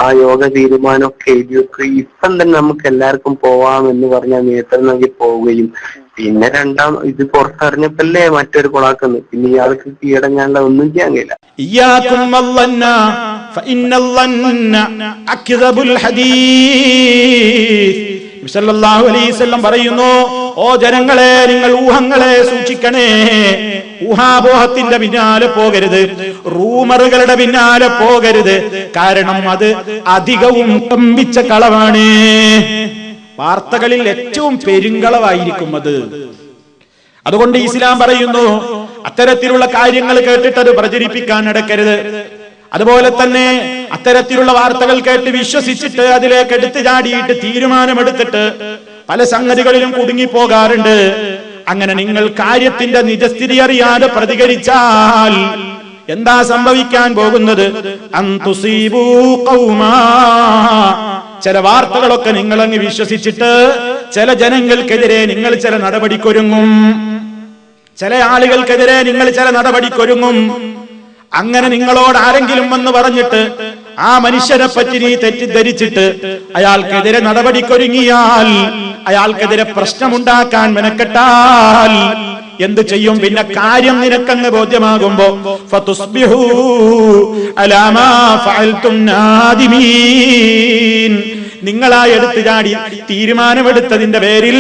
ആ യോഗ തീരുമാനമൊക്കെ എഴുതി വെക്കുകയും ഇപ്പം തന്നെ നമുക്ക് എല്ലാവർക്കും പോവാമെന്ന് പറഞ്ഞാൽ നേതൃത്വം നൽകി പോവുകയും പിന്നെ ഇത് പുറത്തറിഞ്ഞപ്പല്ലേ മറ്റൊരു കൊളാക്കുന്നു. പിന്നെ ഇയാൾക്ക് കീഴടങ്ങാനുള്ള ഒന്നും ചെയ്യാൻ കഴിയില്ല. സല്ലല്ലാഹു അലൈഹി വസല്ലം പറയുന്നു, ഓ ജനങ്ങളെ, നിങ്ങൾ ഊഹങ്ങളെ സൂക്ഷിക്കണേ. ഊഹാപോഹത്തിന്റെ പിന്നാലെ പോകരുത്, റൂമറുകളുടെ പിന്നാലെ പോകരുത്. കാരണം അത് അധികവും കമ്പിച്ച കളവാണ്. വാർത്തകളിൽ ഏറ്റവും പെരുങ്കളവായിരിക്കും അത്. അതുകൊണ്ട് ഇസ്ലാം പറയുന്നു, അത്തരത്തിലുള്ള കാര്യങ്ങൾ കേട്ടിട്ട് അത് പ്രചരിപ്പിക്കാൻ നടക്കരുത്. അതുപോലെ തന്നെ അത്തരത്തിലുള്ള വാർത്തകൾ കേട്ട് വിശ്വസിച്ചിട്ട് അതിലേക്ക് എടുത്തു ചാടിയിട്ട് തീരുമാനമെടുത്തിട്ട് പല സംഗതികളിലും കുടുങ്ങിപ്പോകാറുണ്ട്. അങ്ങനെ നിങ്ങൾ കാര്യത്തിന്റെ നിജസ്ഥിതി അറിയാതെ പ്രതികരിച്ചാൽ എന്താ സംഭവിക്കാൻ പോകുന്നത്? അൻതുസീബൂ ഖൗമാ, ചില വാർത്തകളൊക്കെ നിങ്ങൾ അങ്ങ് വിശ്വസിച്ചിട്ട് ചില ജനങ്ങൾക്കെതിരെ നിങ്ങൾ ചില നടപടിക്കൊരുങ്ങും, ചില ആളുകൾക്കെതിരെ നിങ്ങൾ ചില നടപടിക്കൊരുങ്ങും. അങ്ങനെ നിങ്ങളോട് ആരെങ്കിലും വന്ന് പറഞ്ഞിട്ട് ആ മനുഷ്യനെ പറ്റി നീ തെറ്റിദ്ധരിച്ചിട്ട് അയാൾക്കെതിരെ നടപടിക്കൊരുങ്ങിയാൽ, അയാൾക്കെതിരെ പ്രശ്നമുണ്ടാക്കാൻ മെനക്കെട്ടാൽ എന്ത് ചെയ്യും? പിന്നെ കാര്യം നിനക്കങ്ങ് ബോധ്യമാകുമ്പോ ഫതുസ്ബിഹൂ അലാ മാ ഫഅൽതും നാദിമീൻ, നിങ്ങളായി എടുത്തു ചാടി തീരുമാനമെടുത്തതിന്റെ പേരിൽ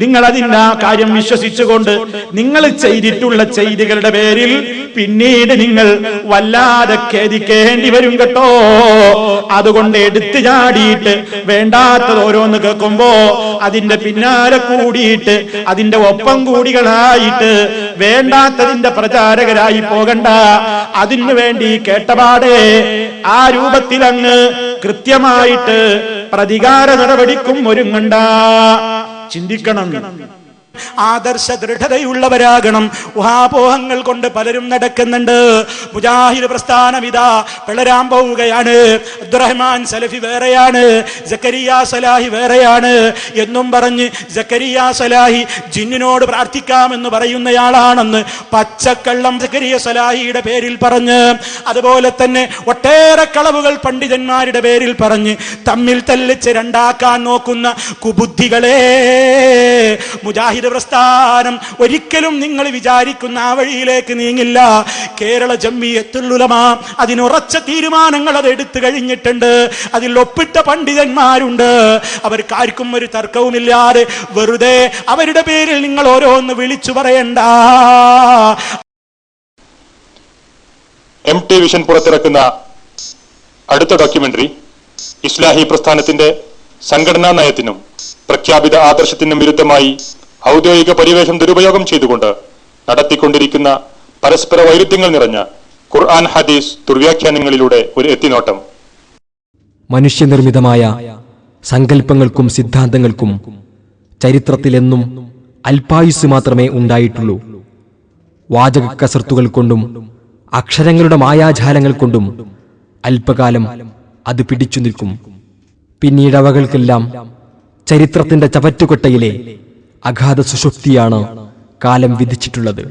നിങ്ങൾ അതിന്റെ ആ കാര്യം വിശ്വസിച്ചുകൊണ്ട് നിങ്ങൾ ചെയ്തിട്ടുള്ള ചെയ്തികളുടെ പേരിൽ പിന്നീട് നിങ്ങൾ വല്ലാതെ ഖേദിക്കേണ്ടി വരും കേട്ടോ. അതുകൊണ്ട് എടുത്തു ചാടിയിട്ട് വേണ്ടാത്തത് ഓരോന്ന് കേൾക്കുമ്പോ അതിന്റെ പിന്നാലെ കൂടിയിട്ട് അതിന്റെ ഒപ്പം കൂടികളായിട്ട് വേണ്ടാത്തതിന്റെ പ്രചാരകരായി പോകണ്ട. അതിനു വേണ്ടി കേട്ടപാടെ ആ രൂപത്തിൽ അങ്ങ് കൃത്യമായിട്ട് പ്രതികാര നടപടിക്കും ഒരുങ്ങണ്ട. ചിന്തിക്കണം. ആദർശ ദൃഢതയുള്ളവരാകണം. ഊഹാപോഹങ്ങൾ കൊണ്ട് പലരും നടക്കുന്നുണ്ട്. മുജാഹിദ് പ്രസ്ഥാനം ഇതാ പിളരാൻ പോവുകയാണ്. അബ്ദുറഹ്മാൻ സലഫി വേറെയാണ്, സക്കരിയ സലാഹി വേറെയാണ് എന്നും പറഞ്ഞ് സക്കരിയ സലാഹി ജിന്നിനോട് പ്രാർത്ഥിക്കാമെന്ന് പറയുന്നയാളാണെന്ന് പച്ചക്കള്ളം സക്കരിയ സലാഹിയുടെ പേരിൽ പറഞ്ഞ്, അതുപോലെ തന്നെ ഒട്ടേറെ കളവുകൾ പണ്ഡിതന്മാരുടെ പേരിൽ പറഞ്ഞ് തമ്മിൽ തല്ലിച്ച് രണ്ടാക്കാൻ നോക്കുന്ന കുബുദ്ധികളെ, മുജാഹിദ് പ്രസ്ഥാനം ഒരിക്കലും നിങ്ങൾ വിചാരിക്കുന്ന ആ വഴിയിലേക്ക് നീങ്ങില്ല. കേരള ജംഇയ്യത്തുൽ ഉലമ അതിനുറച്ച തീരുമാനങ്ങൾ അത് എടുത്തു കഴിഞ്ഞിട്ടുണ്ട്. അതിൽ ഒപ്പിട്ട പണ്ഡിതന്മാരുണ്ട്. അവർക്കാർക്കും ഒരു തർക്കവുമില്ലാതെ വെറുതെ അവരുടെ പേരിൽ നിങ്ങൾ ഓരോന്ന് വിളിച്ചു പറയണ്ട. MT വിഷൻ പുറത്തിറക്കുന്ന അടുത്ത ഡോക്യുമെന്ററി ഇസ്ലാഹി പ്രസ്ഥാനത്തിന്റെ സംഘടനാ നയത്തിനും പ്രഖ്യാപിത ആദർശത്തിനും വിരുദ്ധമായി ഔദ്യോഗിക പരിവേഷം ദുരുപയോഗം ചെയ്തുകൊണ്ട് നടത്തിക്കൊണ്ടിരിക്കുന്ന പരസ്പര വൈരുദ്ധ്യങ്ങൾ നിറഞ്ഞ ഖുർആൻ ഹദീസ് ദുർവ്യാഖ്യാനങ്ങളിലൂടെ ഒരു എത്തിനോട്ടം. മനുഷ്യനിർമ്മിതമായ സങ്കല്പങ്ങൾക്കും സിദ്ധാന്തങ്ങൾക്കും ചരിത്രത്തിലെന്നും അല്പായുസ് മാത്രമേ ഉണ്ടായിട്ടുള്ളൂ. വാചക കസർത്തുകൾ കൊണ്ടും അക്ഷരങ്ങളുടെ മായാജാലങ്ങൾ കൊണ്ടും അല്പകാലം അത് പിടിച്ചു നിൽക്കും. പിന്നീട് അവകൾക്കെല്ലാം ചരിത്രത്തിന്റെ ചവറ്റുകൊട്ടയിലെ അഗാധ സുഷുപ്തിയാണ് കാലം വിധിച്ചിട്ടുള്ളത്.